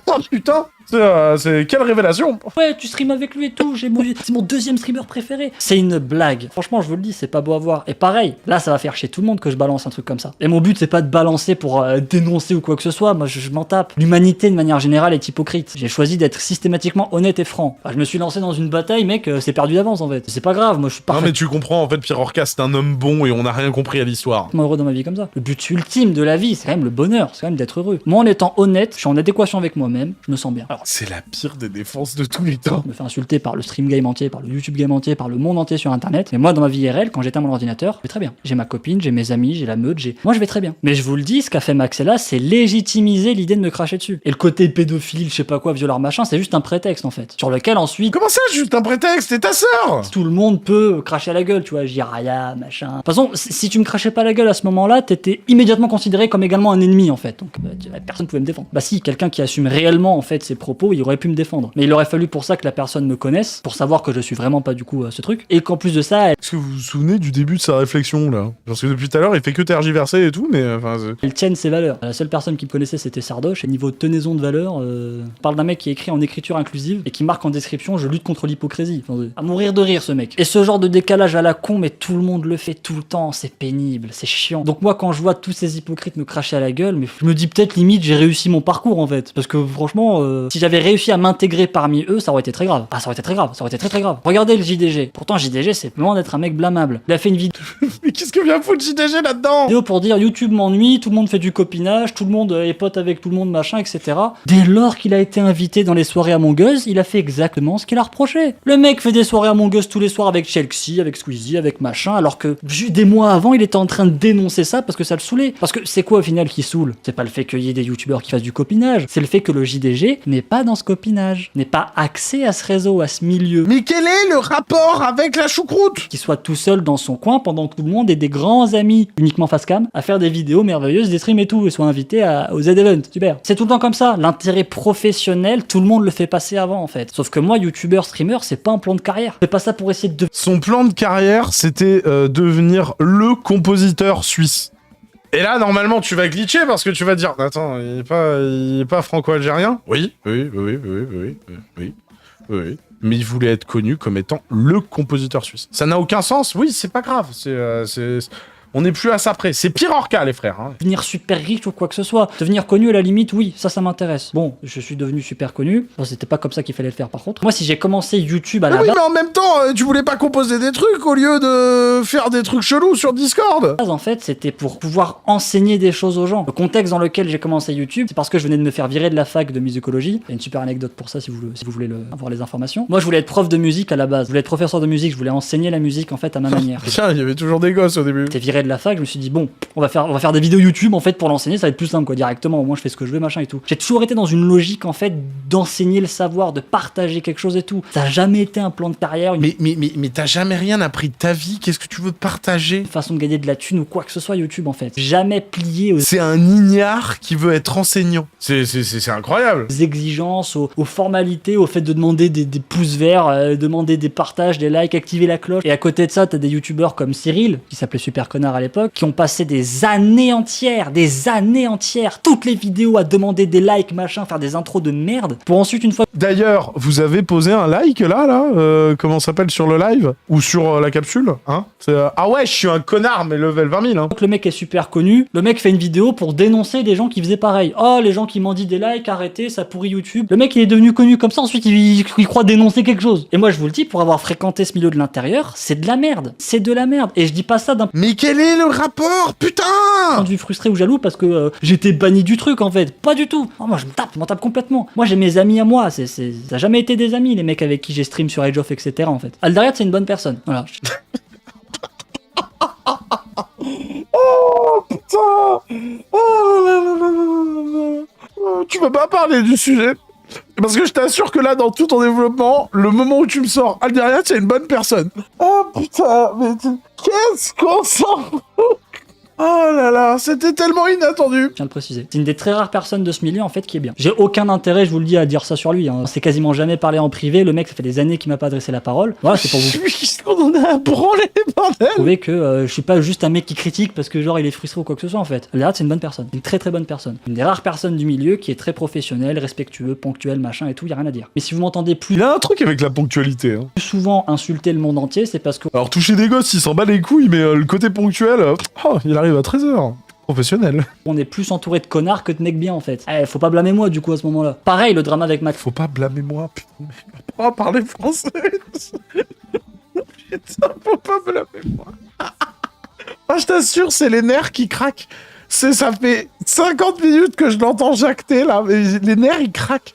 Speaker 1: Oh putain, c'est quelle révélation.
Speaker 3: Ouais, tu stream avec lui et tout, c'est mon deuxième streamer préféré. C'est une blague. Franchement, je vous le dis, c'est pas beau à voir. Et pareil, là, ça va faire chier tout le monde que je balance un truc comme ça. Et mon but, c'est pas de balancer pour dénoncer ou quoi que ce soit. Moi, je m'en tape. L'humanité, de manière générale, est hypocrite. J'ai choisi d'être systématiquement honnête et franc. Enfin, je me suis lancé dans une bataille, mec, c'est perdu d'avance en fait. C'est pas grave, moi je suis pas.
Speaker 1: Non mais tu comprends, en fait, Pierre Orca, c'est un homme bon et on n'a rien compris à l'histoire.
Speaker 3: Heureux dans ma vie comme ça. Le but ultime de la vie, c'est quand même le bonheur, c'est quand même d'être heureux. Moi, en étant honnête, je suis en adéquation avec moi-même, je me sens bien. Alors,
Speaker 1: c'est la pire des défenses de tous les temps.
Speaker 3: Je me fais insulter par le stream game entier, par le YouTube game entier, par le monde entier sur internet. Mais moi, dans ma vie IRL, quand j'éteins mon ordinateur, je vais très bien. J'ai ma copine, j'ai mes amis, j'ai la meute, moi je vais très bien. Mais je vous le dis, ce qu'a fait Maxella, c'est légitimiser l'idée de me cracher dessus. Et le côté pédophile, je sais pas quoi, violeur machin, c'est juste un prétexte en fait. Sur lequel ensuite.
Speaker 1: Comment ça, juste un prétexte? C'est ta sœur!
Speaker 3: Tout le monde peut cracher à la gueule, tu vois, Jiraya, machin. De toute façon, si tu me crachais pas à la gueule à ce moment-là, t'étais immédiatement considéré comme également un ennemi en fait. Donc personne pouvait me défendre. Bah si, quelqu'un qui assume réellement en fait ses propos, il aurait pu me défendre. Mais il aurait fallu pour ça que la personne me connaisse, pour savoir que je suis vraiment pas du coup ce truc. Et qu'en plus de ça,
Speaker 1: Est-ce que vous vous souvenez du début de sa réflexion là? Parce que depuis tout à l'heure, il fait que tergiverser et tout, mais enfin.
Speaker 3: elle tienne ses valeurs. La seule personne qui me connaissait, c'était Sardoche. Et niveau tenaison de valeurs, on parle d'un mec qui écrit en écriture inclusive et qui marque en description je lutte contre l'hypocrisie. Enfin, à mourir de rire ce mec. Et ce genre de décalage à la con, mais tout le monde le fait tout le temps, c'est pénible, c'est chiant. Donc moi quand je vois tous ces hypocrites me cracher à la gueule, mais je me dis peut-être limite j'ai réussi mon parcours en fait. Parce que franchement, si j'avais réussi à m'intégrer parmi eux, ça aurait été très grave. Ah ça aurait été très grave, ça aurait été très très grave. Regardez le JDG. Pourtant JDG c'est loin d'être un mec blâmable. Il a fait une vidéo.
Speaker 1: Mais qu'est-ce que vient foutre JDG là-dedans?
Speaker 3: Vidéo pour dire YouTube m'ennuie, tout le monde fait du copinage, tout le monde est pote avec tout le monde machin, etc. Dès lors qu'il a été invité dans les soirées Among Us, il a fait exactement ce qu'il a reproché. Le mec fait des soirées Among Us tous les soirs avec Chelsea, avec Squeezie, avec machin, alors que des mois avant il était en train de dénoncer ça parce que ça le saoulait. Parce que c'est quoi au final qui saoule? C'est pas le fait qu'il y ait des youtubeurs qui fassent du copinage, c'est le fait que le JDG n'est pas dans ce copinage, n'est pas accès à ce réseau, à ce milieu.
Speaker 1: Mais quel est le rapport avec la choucroute?
Speaker 3: Qu'il soit tout seul dans son coin pendant que tout le monde ait des grands amis, uniquement face cam, à faire des vidéos merveilleuses, des streams et tout, et soit invité au Z-Event. Super. C'est tout le temps comme ça. L'intérêt professionnel, tout le monde le fait passer avant en fait. Sauf que moi, youtubeur, streamer, c'est pas un plan de carrière. Je fais pas ça pour essayer de...
Speaker 1: Son plan de carrière, c'était devenir le compositeur suisse. Et là, normalement, tu vas glitcher parce que tu vas dire, attends, il est pas franco-algérien? Oui. Mais il voulait être connu comme étant le compositeur suisse. Ça n'a aucun sens. Oui, c'est pas grave. On n'est plus à ça près. C'est Pierre Orca, les frères. Hein.
Speaker 3: Devenir super riche ou quoi que ce soit. Devenir connu à la limite, oui, ça m'intéresse. Bon, je suis devenu super connu. Bon, c'était pas comme ça qu'il fallait le faire par contre. Moi, si j'ai commencé YouTube à la base...
Speaker 1: Oui, mais en même temps, tu voulais pas composer des trucs au lieu de faire des trucs chelous sur Discord.
Speaker 3: En fait, c'était pour pouvoir enseigner des choses aux gens. Le contexte dans lequel j'ai commencé YouTube, c'est parce que je venais de me faire virer de la fac de musicologie. Il y a une super anecdote pour ça si vous voulez avoir les informations. Moi, je voulais être prof de musique à la base. Je voulais être professeur de musique. Je voulais enseigner la musique en fait à ma manière.
Speaker 1: Tiens, il y avait toujours des gosses au début.
Speaker 3: J'étais viré de la fac. Je me suis dit bon, on va faire des vidéos YouTube en fait pour l'enseigner. Ça va être plus simple quoi, directement. Au moins, je fais ce que je veux, machin et tout. J'ai toujours été dans une logique en fait d'enseigner le savoir, de partager quelque chose et tout. Ça a jamais été un plan de carrière.
Speaker 1: Mais t'as jamais rien appris de ta vie. Qu'est-ce que tu veux partager?
Speaker 3: Une façon de gagner de la thune ou quoi que ce soit YouTube en fait. Jamais plié aux...
Speaker 1: C'est un ignare qui veut être enseignant. C'est incroyable.
Speaker 3: Aux exigences, aux formalités, au fait de demander des pouces verts, demander des partages, des likes, activer la cloche. Et à côté de ça, t'as des youtubeurs comme Cyril, qui s'appelait Super Connard à l'époque, qui ont passé des années entières, toutes les vidéos à demander des likes, machin, faire des intros de merde, pour ensuite une fois...
Speaker 1: D'ailleurs, vous avez posé un like là, comment ça s'appelle sur le live? Ou sur la capsule, hein? Ah ouais, je suis un connard, mais level 20 000, hein.
Speaker 3: Donc le mec est super connu, le mec fait une vidéo pour dénoncer des gens qui faisaient pareil. Oh, les gens qui mendient des likes, arrêtez, ça pourrit YouTube. Le mec il est devenu connu comme ça, ensuite il croit dénoncer quelque chose. Et moi je vous le dis, pour avoir fréquenté ce milieu de l'intérieur, c'est de la merde. C'est de la merde. Et je dis pas ça d'un...
Speaker 1: Mais quel est le rapport, putain?
Speaker 3: point de vue frustré ou jaloux parce que j'étais banni du truc en fait. Pas du tout. Oh, moi je m'en tape complètement. Moi j'ai mes amis à moi. Ça a jamais été des amis les mecs avec qui j'ai stream sur Age of etc. en fait. Aldariat c'est une bonne personne. Voilà.
Speaker 1: Oh putain. Tu veux pas parler du sujet? Parce que je t'assure que là, dans tout ton développement, le moment où tu me sors Aldariat, c'est une bonne personne. Oh putain, mais qu'est-ce qu'on s'en fout? Oh là là, c'était tellement inattendu.
Speaker 3: Je viens de préciser. C'est une des très rares personnes de ce milieu en fait qui est bien. J'ai aucun intérêt, je vous le dis, à dire ça sur lui. Hein. On s'est quasiment jamais parlé en privé. Le mec, ça fait des années qu'il m'a pas adressé la parole. Voilà, c'est pour vous.
Speaker 1: Qu'est-ce qu'on en a à branler, bordel?
Speaker 3: Prouver que je suis pas juste un mec qui critique parce que genre il est frustré ou quoi que ce soit en fait. Là, c'est une bonne personne. Une très très bonne personne. Une des rares personnes du milieu qui est très professionnelle, respectueux, ponctuel, machin et tout, y a rien à dire. Mais si vous m'entendez
Speaker 1: Il a un truc avec la ponctualité. Hein.
Speaker 3: plus souvent insulter le monde entier, c'est parce que
Speaker 1: Alors toucher des gosses, il s'en bat les couilles, mais le côté ponctuel, il arrive à 13h. Professionnel.
Speaker 3: on est plus entouré de connards que de mecs bien en fait. Faut pas blâmer moi du coup à ce moment-là. Pareil, le drama avec Max.
Speaker 1: Faut pas blâmer moi, putain, mais je peux pas parler français. Putain, faut pas blâmer moi. Ah, je t'assure, c'est les nerfs qui craquent. Ça fait 50 minutes que je l'entends jacter là, mais les nerfs ils craquent.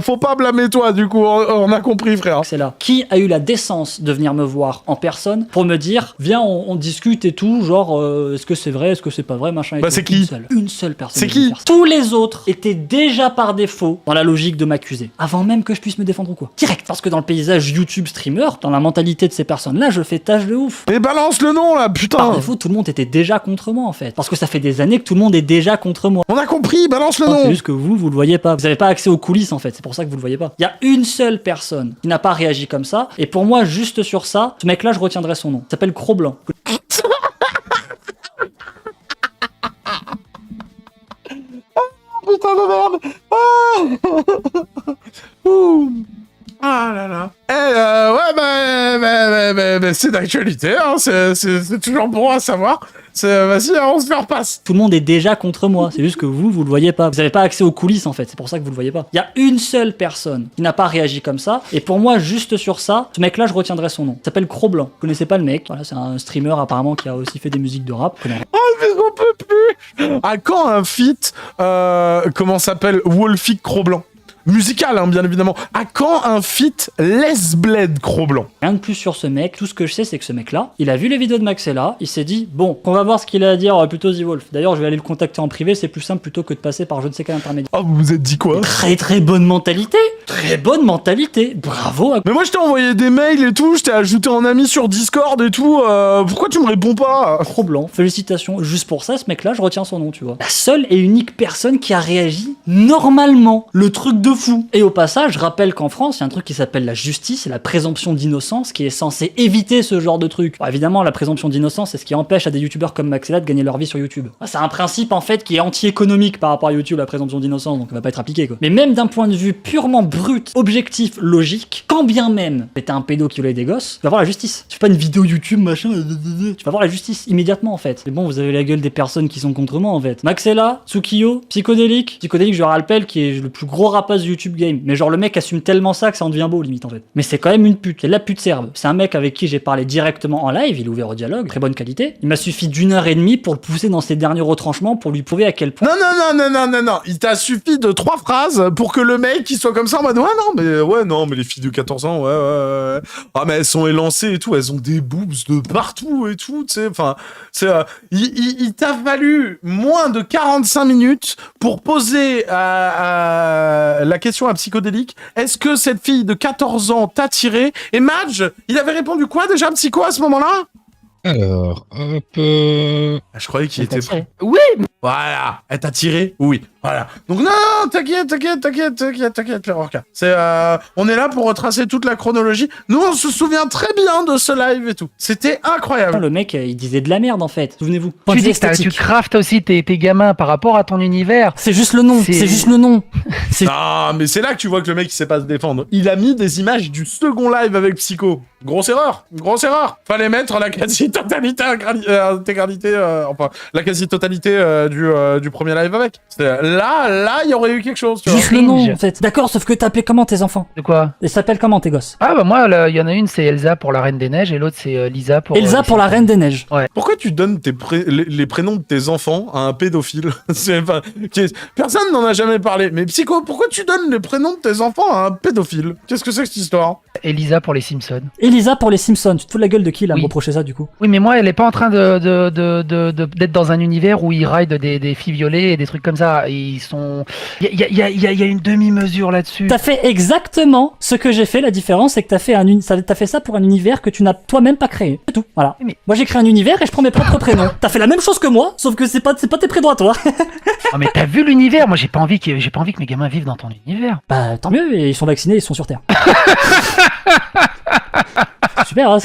Speaker 1: Faut pas blâmer toi, du coup, on a compris, frère.
Speaker 3: C'est là. Qui a eu la décence de venir me voir en personne pour me dire, viens, on discute et tout, genre, est-ce que c'est vrai, est-ce que c'est pas vrai, machin et tout.
Speaker 1: C'est qui?
Speaker 3: Une seule personne.
Speaker 1: C'est qui?
Speaker 3: Tous les autres étaient déjà par défaut dans la logique de m'accuser, avant même que je puisse me défendre ou quoi. Direct. Parce que dans le paysage YouTube streamer, dans la mentalité de ces personnes-là, je fais tâche de ouf.
Speaker 1: Mais balance le nom là, putain.
Speaker 3: Par défaut, tout le monde était déjà contre moi en fait. Parce que ça fait des années que tout le monde est déjà contre moi.
Speaker 1: On a compris, balance le
Speaker 3: Non,
Speaker 1: nom.
Speaker 3: c'est juste que vous le voyez pas. Vous avez pas accès aux coulisses en fait. C'est pour ça que vous le voyez pas. Il y a une seule personne qui n'a pas réagi comme ça. Et pour moi, juste sur ça, ce mec-là, je retiendrai son nom. Il s'appelle Cro-Blanc.
Speaker 1: Putain de merde. Ouh. Ah là là. Ouais, c'est d'actualité, hein. C'est toujours bon à savoir. Vas-y, on se fait repasse.
Speaker 3: Tout le monde est déjà contre moi. C'est juste que vous le voyez pas. Vous avez pas accès aux coulisses en fait. C'est pour ça que vous le voyez pas. Il y a une seule personne qui n'a pas réagi comme ça. Et pour moi, juste sur ça, ce mec-là, je retiendrai son nom. Il s'appelle Cro-Blanc. Vous connaissez pas le mec. Voilà, c'est un streamer apparemment qui a aussi fait des musiques de rap.
Speaker 1: Oh, mais on peut plus. À quand un feat, comment s'appelle, Wolfic Cro-Blanc? Musical, hein, bien évidemment. À quand un feat Les Bled Cro-Blanc?
Speaker 3: Rien de plus sur ce mec. Tout ce que je sais, c'est que ce mec-là, il a vu les vidéos de Maxella. Il s'est dit, bon, on va voir ce qu'il a à dire plutôt The Wolf. D'ailleurs, je vais aller le contacter en privé. C'est plus simple plutôt que de passer par je ne sais quel intermédiaire.
Speaker 1: Oh, vous vous êtes dit quoi?
Speaker 3: Très très bonne mentalité. Très bonne mentalité. Bravo.
Speaker 1: Mais moi, je t'ai envoyé des mails et tout. Je t'ai ajouté en ami sur Discord et tout. Pourquoi tu me réponds pas?
Speaker 3: Cro-Blanc, félicitations. Juste pour ça, ce mec-là, je retiens son nom, tu vois. La seule et unique personne qui a réagi normalement. Le truc de fou. Et au passage, je rappelle qu'en France, il y a un truc qui s'appelle la justice et la présomption d'innocence qui est censé éviter ce genre de truc. Bon, évidemment, la présomption d'innocence, c'est ce qui empêche à des youtubeurs comme Maxella de gagner leur vie sur YouTube. C'est un principe en fait qui est anti-économique par rapport à YouTube, la présomption d'innocence, donc elle va pas être appliquée quoi. Mais même d'un point de vue purement brut, objectif, logique, quand bien même t'es un pédo qui violait des gosses, tu vas voir la justice. Tu fais pas une vidéo YouTube machin, tu vas voir la justice immédiatement en fait. Mais bon, vous avez la gueule des personnes qui sont contre moi en fait. Maxella, Tsukiyo, Psychodélique, je rappelle qui est le plus gros rapace du YouTube game. Mais genre le mec assume tellement ça que ça en devient beau limite en fait. Mais c'est quand même une pute, c'est de la pute serbe. C'est un mec avec qui j'ai parlé directement en live, il est ouvert au dialogue, très bonne qualité. Il m'a suffi d'1h30 pour le pousser dans ses derniers retranchements pour lui prouver à quel point...
Speaker 1: Non, il t'a suffi de 3 phrases pour que le mec il soit comme ça en mode non mais les filles de 14 ans ouais. Ah mais elles sont élancées et tout, elles ont des boobs de partout et tout, tu sais, enfin il t'a fallu moins de 45 minutes pour poser la question à Psychodélique, est-ce que cette fille de 14 ans t'a tiré? Et Madge, il avait répondu quoi déjà, Psycho, à ce moment-là?
Speaker 2: Alors, hop...
Speaker 1: Je croyais qu'il était prêt.
Speaker 8: Oui.
Speaker 1: Voilà, elle t'a tiré? Oui, voilà. Donc non, t'inquiète, Pierre Orca. On est là pour retracer toute la chronologie. Nous, on se souvient très bien de ce live et tout. C'était incroyable.
Speaker 3: Le mec, il disait de la merde en fait, souvenez-vous.
Speaker 8: Tu dis que tu craftes aussi tes gamins par rapport à ton univers.
Speaker 3: C'est juste le nom, c'est juste le nom.
Speaker 1: Non, mais c'est là que tu vois que le mec, il sait pas se défendre. Il a mis des images du second live avec Psycho. Grosse erreur. Fallait mettre la quasi-totalité la quasi-totalité du premier live avec. Là, il y aurait eu quelque chose, tu vois.
Speaker 3: Juste le nom, en fait. D'accord, sauf que t'appelles comment tes enfants?
Speaker 8: De quoi?
Speaker 3: Ils s'appellent comment tes gosses?
Speaker 8: Ah bah moi, il y en a une, c'est Elsa pour la Reine des Neiges, et l'autre c'est Lisa pour...
Speaker 3: Elsa pour la Reine des Neiges.
Speaker 8: Ouais.
Speaker 1: Pourquoi tu donnes les prénoms de tes enfants à un pédophile? Personne n'en a jamais parlé. Mais Psycho, pourquoi tu donnes les prénoms de tes enfants à un pédophile? Qu'est-ce que c'est que cette histoire?
Speaker 8: Elisa pour les Simpsons.
Speaker 3: Elisa pour les Simpsons. Tu te fous de la gueule de qui là, me reprocher ça du coup?
Speaker 8: Oui, mais moi, elle est pas en train d'être dans un univers où il ride des filles violées et des trucs comme ça. ils sont... Il y a une demi-mesure là-dessus.
Speaker 3: T'as fait exactement ce que j'ai fait. La différence, c'est que t'as fait ça pour un univers que tu n'as toi-même pas créé. C'est tout. Voilà.
Speaker 8: Mais-
Speaker 3: Moi, j'ai créé un univers et je prends mes propres prénoms. T'as fait la même chose que moi, sauf que c'est pas tes prénoms à toi.
Speaker 8: Oh, mais t'as vu l'univers? Moi, j'ai pas envie que mes gamins vivent dans ton univers.
Speaker 3: Bah, tant mieux. Ils sont vaccinés, ils sont sur Terre. Super, hein,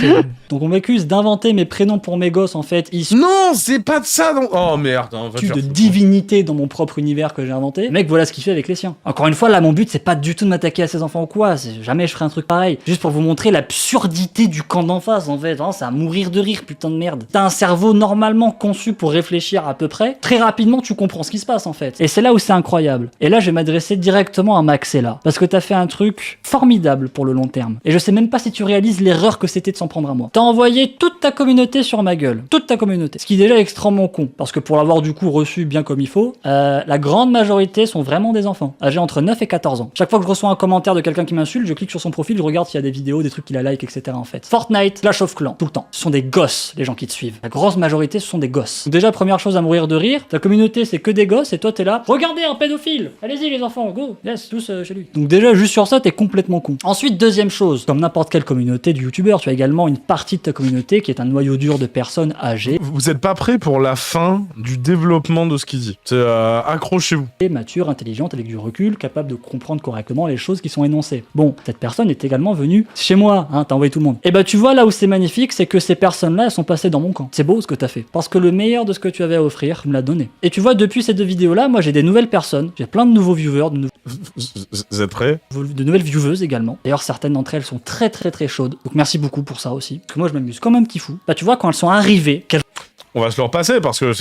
Speaker 3: donc on m'accuse d'inventer mes prénoms pour mes gosses en fait, issus
Speaker 1: Non, c'est pas de ça. Non. Oh merde. On va faire
Speaker 3: de
Speaker 1: ça.
Speaker 3: divinité dans mon propre univers que j'ai inventé. Mec, voilà ce qu'il fait avec les siens. Encore une fois, là, mon but c'est pas du tout de m'attaquer à ses enfants ou quoi. Jamais je ferai un truc pareil. Juste pour vous montrer l'absurdité du camp d'en face en fait. Hein, c'est à mourir de rire, putain de merde. T'as un cerveau normalement conçu pour réfléchir à peu près. Très rapidement, tu comprends ce qui se passe en fait. Et c'est là où c'est incroyable. Et là, je vais m'adresser directement à Maxella parce que t'as fait un truc formidable pour le long terme. Et je sais même pas si tu réalises l'erreur que c'était de s'en prendre à moi. T'as envoyé toute ta communauté sur ma gueule. Toute ta communauté. Ce qui est déjà extrêmement con. Parce que pour l'avoir du coup reçu bien comme il faut, la grande majorité sont vraiment des enfants, âgés entre 9 et 14 ans. Chaque fois que je reçois un commentaire de quelqu'un qui m'insulte, je clique sur son profil, je regarde s'il y a des vidéos, des trucs qu'il a like, etc. en fait. Fortnite, Clash of Clans, tout le temps. Ce sont des gosses, les gens qui te suivent. La grosse majorité, ce sont des gosses. Donc déjà, première chose à mourir de rire, ta communauté c'est que des gosses et toi t'es là. Regardez un pédophile. Allez-y les enfants, go. Yes, tous chez lui. Donc déjà, juste sur ça, t'es complètement con. Ensuite, deuxième chose, comme n'importe quelle communauté de youtubeurs, tu as également une partie de ta communauté qui est un noyau dur de personnes âgées.
Speaker 1: Vous êtes pas prêts pour la fin du développement de ce qu'il dit. C'est accrochez-vous.
Speaker 3: Matures, intelligentes, avec du recul, capables de comprendre correctement les choses qui sont énoncées. Bon, cette personne est également venue chez moi, hein, t'as envoyé tout le monde. Et bah tu vois là où c'est magnifique, c'est que ces personnes-là, elles sont passées dans mon camp. C'est beau ce que t'as fait. Parce que le meilleur de ce que tu avais à offrir, tu me l'as donné. Et tu vois, depuis ces deux vidéos-là, moi j'ai des nouvelles personnes, j'ai plein de nouveaux viewers,
Speaker 1: Vous êtes prêts?
Speaker 3: de nouvelles vieweuses également. D'ailleurs, certaines d'entre elles sont très très très chaudes. Donc merci beaucoup pour ça aussi. Parce que moi je m'amuse comme un petit fou. Bah tu vois, quand elles sont arrivées,
Speaker 1: On va se le repasser parce que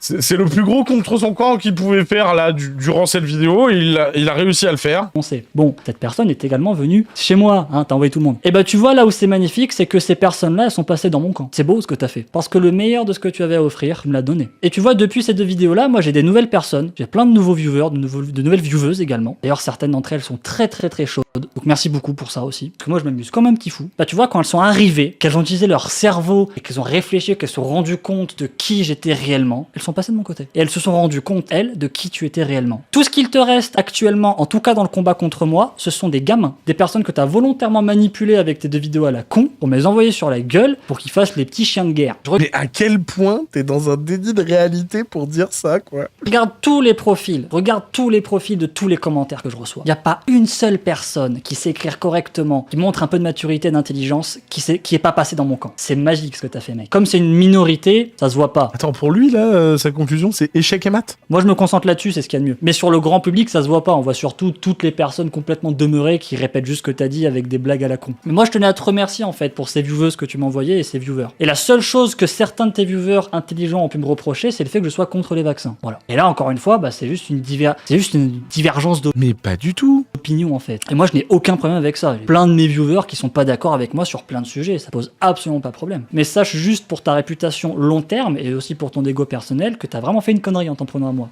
Speaker 1: c'est le plus gros contre son camp qu'il pouvait faire là durant cette vidéo. Il a réussi à le faire.
Speaker 3: On sait. Bon, cette personne est également venue chez moi, hein, t'as envoyé tout le monde. Et bah tu vois là où c'est magnifique, c'est que ces personnes-là, elles sont passées dans mon camp. C'est beau ce que t'as fait. Parce que le meilleur de ce que tu avais à offrir, tu me l'as donné. Et tu vois, depuis ces deux vidéos-là, moi j'ai des nouvelles personnes, j'ai plein de nouveaux viewers, de nouvelles vieweuses également. D'ailleurs, certaines d'entre elles sont très très très chaudes. Donc merci beaucoup pour ça aussi. Parce que moi je m'amuse comme un petit fou. Bah tu vois, quand elles sont arrivées, qu'elles ont utilisé leur cerveau et qu'elles ont réfléchi, qu'elles se sont rendues compte de qui j'étais réellement, elles sont passées de mon côté. Et elles se sont rendues compte, elles, de qui tu étais réellement. Tout ce qu'il te reste actuellement, en tout cas dans le combat contre moi, ce sont des gamins. Des personnes que t'as volontairement manipulées avec tes deux vidéos à la con pour me les envoyer sur la gueule pour qu'ils fassent les petits chiens de guerre.
Speaker 1: Mais à quel point t'es dans un déni de réalité pour dire ça, quoi?
Speaker 3: Regarde tous les profils de tous les commentaires que je reçois. Y a pas une seule personne qui sait écrire correctement, qui montre un peu de maturité et d'intelligence, qui est pas passé dans mon camp. C'est magique ce que t'as fait, mec. Comme c'est une minorité, ça se voit pas.
Speaker 1: Attends, pour lui, là, sa conclusion, c'est échec et mat?
Speaker 3: Moi, je me concentre là-dessus, c'est ce qu'il y a de mieux. Mais sur le grand public, ça se voit pas. On voit surtout toutes les personnes complètement demeurées qui répètent juste ce que t'as dit avec des blagues à la con. Mais moi, je tenais à te remercier, en fait, pour ces viewers que tu m'as envoyés et ces viewers. Et la seule chose que certains de tes viewers intelligents ont pu me reprocher, c'est le fait que je sois contre les vaccins. Voilà. Et là, encore une fois, bah, c'est juste une divergence
Speaker 1: Mais pas du tout.
Speaker 3: d'opinion, en fait. Et moi, je n'ai aucun problème avec ça. J'ai plein de mes viewers qui sont pas d'accord avec moi sur plein de sujets. Ça pose absolument pas de problème. Mais sache juste pour ta réputation long terme et aussi pour ton ego personnel que t'as vraiment fait une connerie en t'en prenant à moi.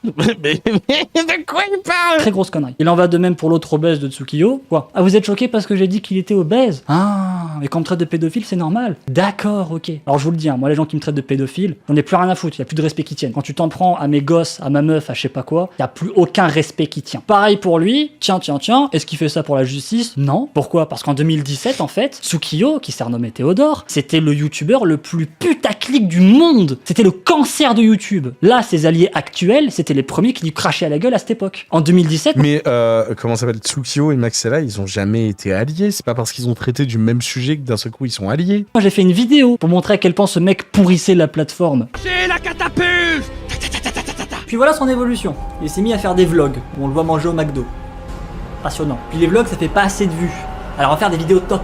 Speaker 1: mais de quoi il parle?
Speaker 3: Très grosse connerie. Il en va de même pour l'autre obèse de Tsukiyo. Quoi? Ah, vous êtes choqué parce que j'ai dit qu'il était obèse? Ah, mais quand on me traite de pédophile, c'est normal. D'accord, ok. Alors je vous le dis, hein, moi les gens qui me traitent de pédophile, j'en ai plus rien à foutre, y a plus de respect qui tienne. Quand tu t'en prends à mes gosses, à ma meuf, à je sais pas quoi, y a plus aucun respect qui tient. Pareil pour lui, tiens, est-ce qu'il fait ça pour la justice? Non. Pourquoi? Parce qu'en 2017, en fait, Tsukiyo, qui s'est renommé Théodore, c'était le youtubeur le plus putaclic du monde. C'était le cancer de YouTube. Là, ses alliés actuels, c'était les premiers qui lui crachaient à la gueule à cette époque. En 2017...
Speaker 1: Mais comment ça s'appelle, Tsukiyo et Maxella, ils ont jamais été alliés. C'est pas parce qu'ils ont traité du même sujet que d'un seul coup ils sont alliés.
Speaker 3: Moi j'ai fait une vidéo pour montrer à quel point ce mec pourrissait la plateforme.
Speaker 11: J'ai la catapulte.
Speaker 3: Puis voilà son évolution. Il s'est mis à faire des vlogs où on le voit manger au McDo. Passionnant. Puis les vlogs ça fait pas assez de vues. Alors on va faire des vidéos top.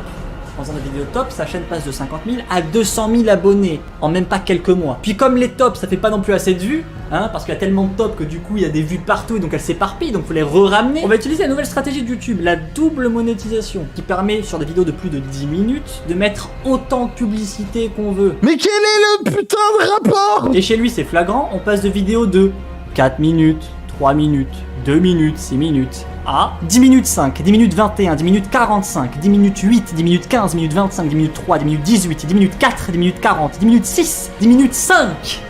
Speaker 3: En faisant des vidéos top, sa chaîne passe de 50 000 à 200 000 abonnés en même pas quelques mois. Puis comme les tops ça fait pas non plus assez de vues, hein, parce qu'il y a tellement de tops que du coup il y a des vues de partout et donc elles s'éparpillent, donc faut les re-ramener. On va utiliser la nouvelle stratégie de YouTube, la double monétisation, qui permet sur des vidéos de plus de 10 minutes de mettre autant de publicité qu'on veut.
Speaker 1: Mais quel est le putain de rapport?
Speaker 3: Et chez lui c'est flagrant, on passe de vidéos de 4 minutes, 3 minutes, 2 minutes, 6 minutes, à 10 minutes 5, 10 minutes 21, 10 minutes 45, 10 minutes 8, 10 minutes 15, 10 minutes 25, 10 minutes 3, 10 minutes 18, 10 minutes 4, 10 minutes 40, 10 minutes 6, 10 minutes 5.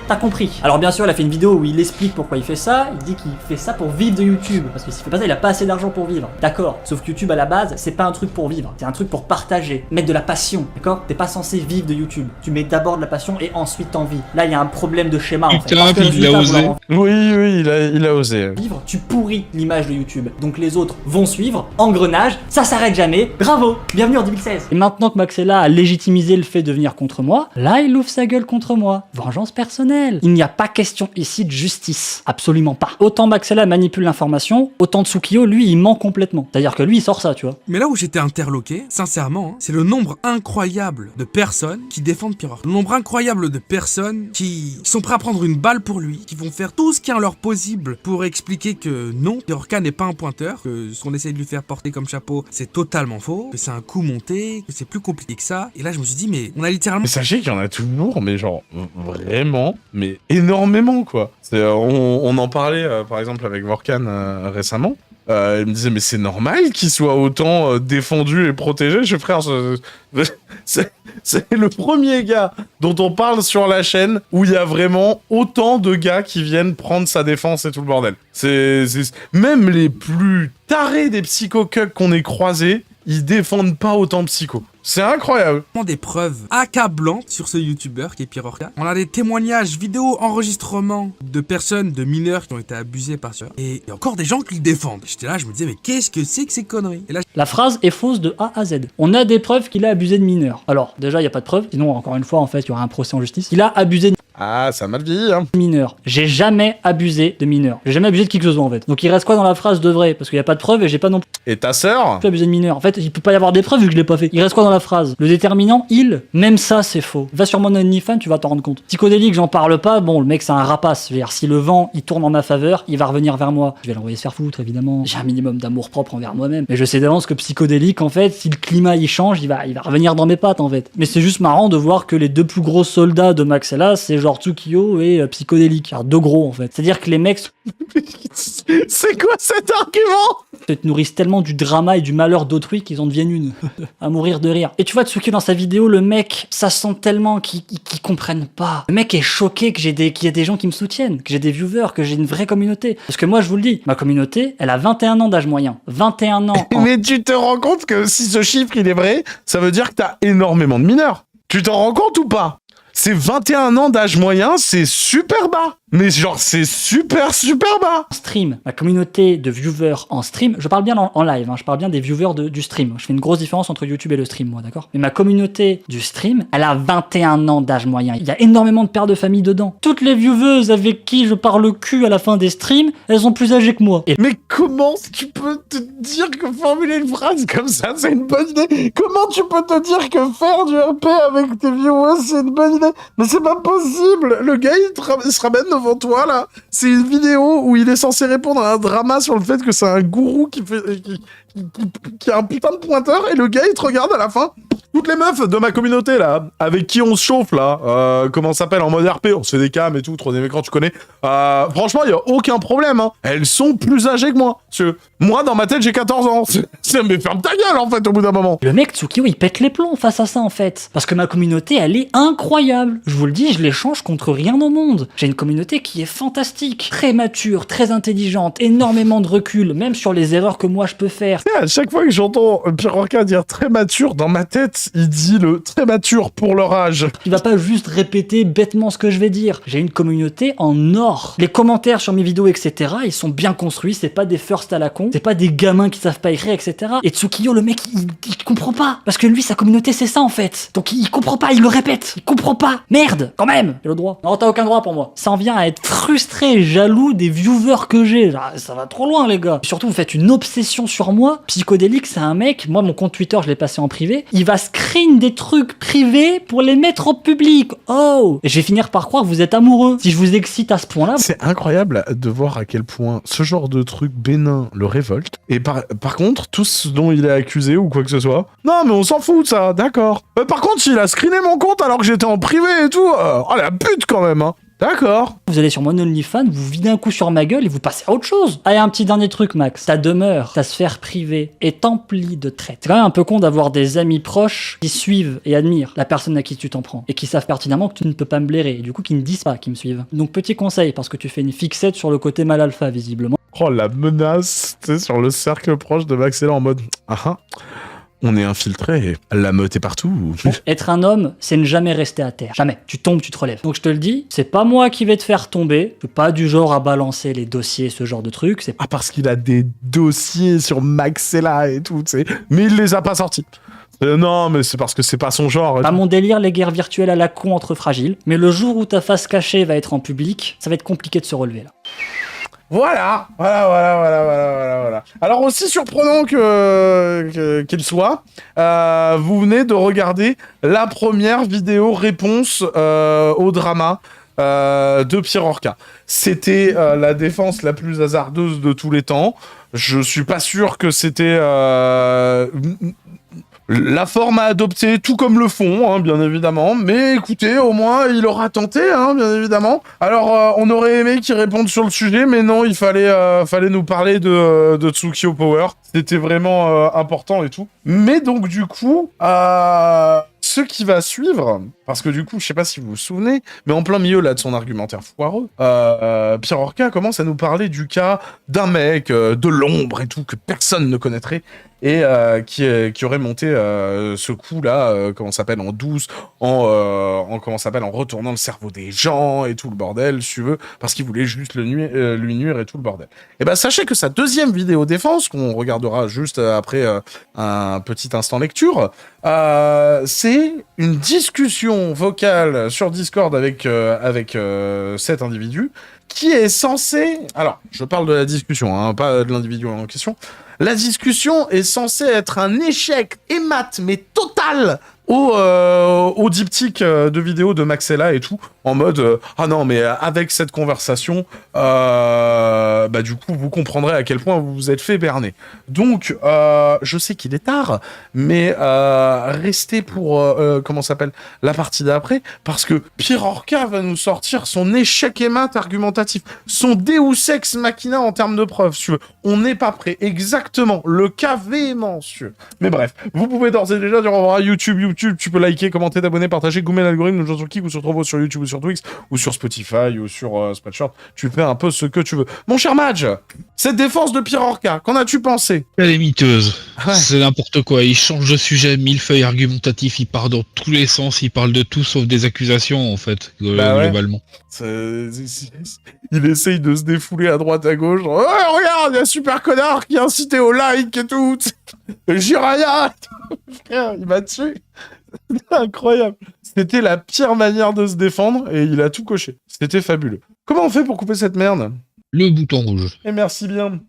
Speaker 3: t'as compris. Alors bien sûr, il a fait une vidéo où il explique pourquoi il fait ça. Il dit qu'il fait ça pour vivre de YouTube. Parce que s'il fait pas ça, il a pas assez d'argent pour vivre. D'accord. Sauf que YouTube à la base, c'est pas un truc pour vivre. C'est un truc pour partager, mettre de la passion. D'accord. T'es pas censé vivre de YouTube. Tu mets d'abord de la passion et ensuite t'en vis. Là, il y a un problème de schéma en fait.
Speaker 2: Putain, il a osé.
Speaker 1: Oui, il a osé.
Speaker 3: Vivre, tu pourris l'image de YouTube. Donc les autres vont suivre. Engrenage, ça s'arrête jamais. Bravo. Bienvenue en 2016. Et maintenant que Maxella a légitimé le fait de venir contre moi, là il ouvre sa gueule contre moi. Vengeance personnelle. Il n'y a pas question ici de justice. Absolument pas. Autant Maxella manipule l'information, autant Tsukio, lui, il ment complètement. C'est-à-dire que lui, il sort ça, tu vois.
Speaker 13: Mais là où j'étais interloqué, sincèrement, c'est le nombre incroyable de personnes qui défendent Pirorca. Le nombre incroyable de personnes qui sont prêts à prendre une balle pour lui, qui vont faire tout ce qui est en leur possible pour expliquer que non, Pirorca n'est pas un pointeur, que ce qu'on essaie de lui faire porter comme chapeau, c'est totalement faux, que c'est un coup monté, que c'est plus compliqué que ça. Et là, je me suis dit, mais on a littéralement...
Speaker 1: Mais sachez qu'il y en a toujours, mais genre, vraiment, mais énormément, quoi. On en parlait, par exemple, avec Vorkan récemment. Il me disait, mais c'est normal qu'il soit autant défendu et protégé. Je fais, frère, c'est le premier gars dont on parle sur la chaîne où il y a vraiment autant de gars qui viennent prendre sa défense et tout le bordel. Même les plus tarés des psycho-cucks qu'on ait croisés, ils défendent pas autant Psycho. C'est incroyable.
Speaker 13: Des preuves accablantes sur ce youtubeur qui est Pirorca. On a des témoignages, vidéos, enregistrements de personnes, de mineurs qui ont été abusés par ça. Et il y a encore des gens qui le défendent. J'étais là, je me disais, mais qu'est-ce que c'est que ces conneries? Et là,
Speaker 3: la phrase est fausse de A à Z. On a des preuves qu'il a abusé de mineurs. Alors, déjà, il n'y a pas de preuves. Sinon, encore une fois, en fait, il y aura un procès en justice. Il a abusé de
Speaker 1: Ah, ça m'a vieilli, hein.
Speaker 3: mineurs. J'ai jamais abusé de mineurs. J'ai jamais abusé de qui que ce soit, en fait. Donc, il reste quoi dans la phrase de vrai? Parce qu'il n'y a pas de preuves et j'ai pas non plus
Speaker 1: Et ta sœur
Speaker 3: abusé de mineurs. En fait, il peut pas y avoir des preuves vu que je l'ai pas fait. Il reste quoi dans la phrase? Le déterminant, il. Même ça, c'est faux. Va sur mon OnlyFans, tu vas t'en rendre compte. Psychodélique, j'en parle pas. Bon, le mec, c'est un rapace. Je veux dire, si le vent, il tourne en ma faveur, il va revenir vers moi. Je vais l'envoyer se faire foutre, évidemment. J'ai un minimum d'amour propre envers moi-même. Mais je sais d'avance que psychodélique, en fait, si le climat il change, il va revenir dans mes pattes, en fait. Mais c'est juste marrant de voir que les deux plus gros soldats de Maxella, c'est genre Tsukio et psychodélique. Alors, deux gros, en fait. C'est-à-dire que les mecs
Speaker 1: c'est quoi cet argument?
Speaker 3: Te nourrissent tellement du drama et du malheur d'autrui qu'ils en deviennent une. À mourir de rire. Et tu vois, Tsukio dans sa vidéo, le mec, ça sent tellement qu'ils comprennent pas. Le mec est choqué qu'il y a des gens qui me soutiennent, que j'ai des viewers, que j'ai une vraie communauté. Parce que moi, je vous le dis, ma communauté, elle a 21 ans d'âge moyen. 21 ans.
Speaker 1: Mais tu te rends compte que si ce chiffre, il est vrai, ça veut dire que t'as énormément de mineurs. Tu t'en rends compte ou pas? C'est 21 ans d'âge moyen, c'est super bas. Mais genre, c'est super bas.
Speaker 3: Stream, ma communauté de viewers en stream, je parle bien en live, hein, je parle bien des viewers du stream. Je fais une grosse différence entre YouTube et le stream, moi, d'accord? Mais ma communauté du stream, elle a 21 ans d'âge moyen. Il y a énormément de pères de famille dedans. Toutes les vieweuses avec qui je parle cul à la fin des streams, elles sont plus âgées que moi.
Speaker 1: Mais comment tu peux te dire que formuler une phrase comme ça, c'est une bonne idée? Comment tu peux te dire que faire du RP avec tes viewers, c'est une bonne idée? Mais c'est pas possible. Le gars, il se ramène devant toi, là. C'est une vidéo où il est censé répondre à un drama sur le fait que c'est un gourou qui a un putain de pointeur, et le gars, il te regarde à la fin. Toutes les meufs de ma communauté, là, avec qui on se chauffe, là, comment ça s'appelle, en mode RP, on se fait des cams et tout, troisième écran, tu connais. Franchement, il y a aucun problème, hein. Elles sont plus âgées que moi. Moi, dans ma tête, j'ai 14 ans. Mais ferme ta gueule, en fait, au bout d'un moment.
Speaker 3: Le mec, Tsukio, il pète les plombs face à ça, en fait. Parce que ma communauté, elle est incroyable. Je vous le dis, je l'échange contre rien au monde. J'ai une communauté qui est fantastique. Très mature, très intelligente, énormément de recul, même sur les erreurs que moi, je peux faire.
Speaker 1: À chaque fois que j'entends Pirorca dire très mature, dans ma tête, il dit le très mature pour leur âge.
Speaker 3: Il va pas juste répéter bêtement ce que je vais dire. J'ai une communauté en or. Les commentaires sur mes vidéos, etc., ils sont bien construits. C'est pas des first à la con. C'est pas des gamins qui savent pas écrire, etc. Et Tsukio, le mec, il comprend pas. Parce que lui, sa communauté, c'est ça, en fait. Donc il comprend pas, il le répète. Il comprend pas. Merde, quand même. J'ai le droit. Non, t'as aucun droit pour moi. Ça en vient à être frustré, jaloux des viewers que j'ai. Ça va trop loin, les gars. Et surtout, vous faites une obsession sur moi. Psychodélique, c'est un mec, moi mon compte Twitter je l'ai passé en privé, il va screen des trucs privés pour les mettre au public. Oh, et je vais finir par croire que vous êtes amoureux si je vous excite à ce point-là.
Speaker 1: C'est incroyable de voir à quel point ce genre de truc bénin le révolte. Et par contre, tout ce dont il est accusé ou quoi que ce soit, non mais on s'en fout de ça, d'accord. Par contre, s'il a screené mon compte alors que j'étais en privé et tout, oh la pute quand même, hein. D'accord.
Speaker 3: Vous allez sur mon OnlyFans, vous videz un coup sur ma gueule et vous passez à autre chose. Allez, un petit dernier truc, Max. Ta demeure, ta sphère privée est emplie de traîtres. C'est quand même un peu con d'avoir des amis proches qui suivent et admirent la personne à qui tu t'en prends et qui savent pertinemment que tu ne peux pas me blairer et du coup qui ne disent pas qu'ils me suivent. Donc petit conseil, parce que tu fais une fixette sur le côté mal alpha visiblement.
Speaker 1: Oh, la menace, tu sais, sur le cercle proche de Maxella en mode on est infiltré, la meute est partout.
Speaker 3: Être un homme, c'est ne jamais rester à terre. Jamais. Tu tombes, tu te relèves. Donc je te le dis, c'est pas moi qui vais te faire tomber. Je suis pas du genre à balancer les dossiers, ce genre de trucs. C'est
Speaker 1: parce qu'il a des dossiers sur Maxella et tout, tu sais. Mais il les a pas sortis. Non, mais c'est parce que c'est pas son genre.
Speaker 3: Pas mon délire, les guerres virtuelles à la con entre fragiles. Mais le jour où ta face cachée va être en public, ça va être compliqué de se relever là.
Speaker 1: Voilà. Alors aussi surprenant qu'il soit, vous venez de regarder la première vidéo réponse au drama de Pierre Orca. C'était la défense la plus hasardeuse de tous les temps. Je suis pas sûr que c'était la forme à adopter, tout comme le fond, hein, bien évidemment. Mais écoutez, au moins, il aura tenté, hein, bien évidemment. Alors, on aurait aimé qu'il réponde sur le sujet, mais non, il fallait nous parler de Tsukio Power. C'était vraiment important et tout. Mais donc, du coup, ce qui va suivre, parce que du coup, je sais pas si vous vous souvenez, mais en plein milieu là de son argumentaire foireux, Pierre Orca commence à nous parler du cas d'un mec de l'ombre et tout, que personne ne connaîtrait, et qui aurait monté ce coup-là, comment ça s'appelle, en douce, en retournant le cerveau des gens et tout le bordel, si tu veux, parce qu'il voulait juste lui nuire et tout le bordel. Et ben sachez que sa deuxième vidéo défense, qu'on regardera juste après un petit instant lecture, c'est une discussion vocale sur Discord avec cet individu qui est censé... Alors, je parle de la discussion, hein, pas de l'individu en question. La discussion est censée être un échec mais total au diptyque de vidéos de Maxella et tout, en mode ah non, mais avec cette conversation, du coup, vous comprendrez à quel point vous vous êtes fait berner. Donc, je sais qu'il est tard, mais restez pour, la partie d'après, parce que Pierre Orca va nous sortir son échec et mat argumentatif, son Deus Ex Machina en termes de preuves, si tu veux. On n'est pas prêt, exactement, le cas véhément, si tu veux. Mais bref, vous pouvez d'ores et déjà dire au revoir à YouTube, tu peux liker, commenter, t'abonner, partager, gommer l'algorithme, nous sur Kik ou sur Trovo, sur YouTube ou sur Twix, ou sur Spotify, ou sur Spreadshirt, tu fais un peu ce que tu veux. Mon cher Madge, cette défense de Pierre Orca, qu'en as-tu pensé?
Speaker 2: Elle est miteuse.
Speaker 1: Ouais.
Speaker 2: C'est n'importe quoi. Il change de sujet, millefeuille argumentatif, il part dans tous les sens, il parle de tout sauf des accusations, en fait, globalement.
Speaker 1: Il essaye de se défouler à droite à gauche. Ouais, regarde, il y a Super Connard qui a incité au like et tout. Jiraya, frère, il m'a tué. Incroyable. C'était la pire manière de se défendre et il a tout coché. C'était fabuleux. Comment on fait pour couper cette merde?
Speaker 2: Le bouton rouge.
Speaker 1: Et merci bien.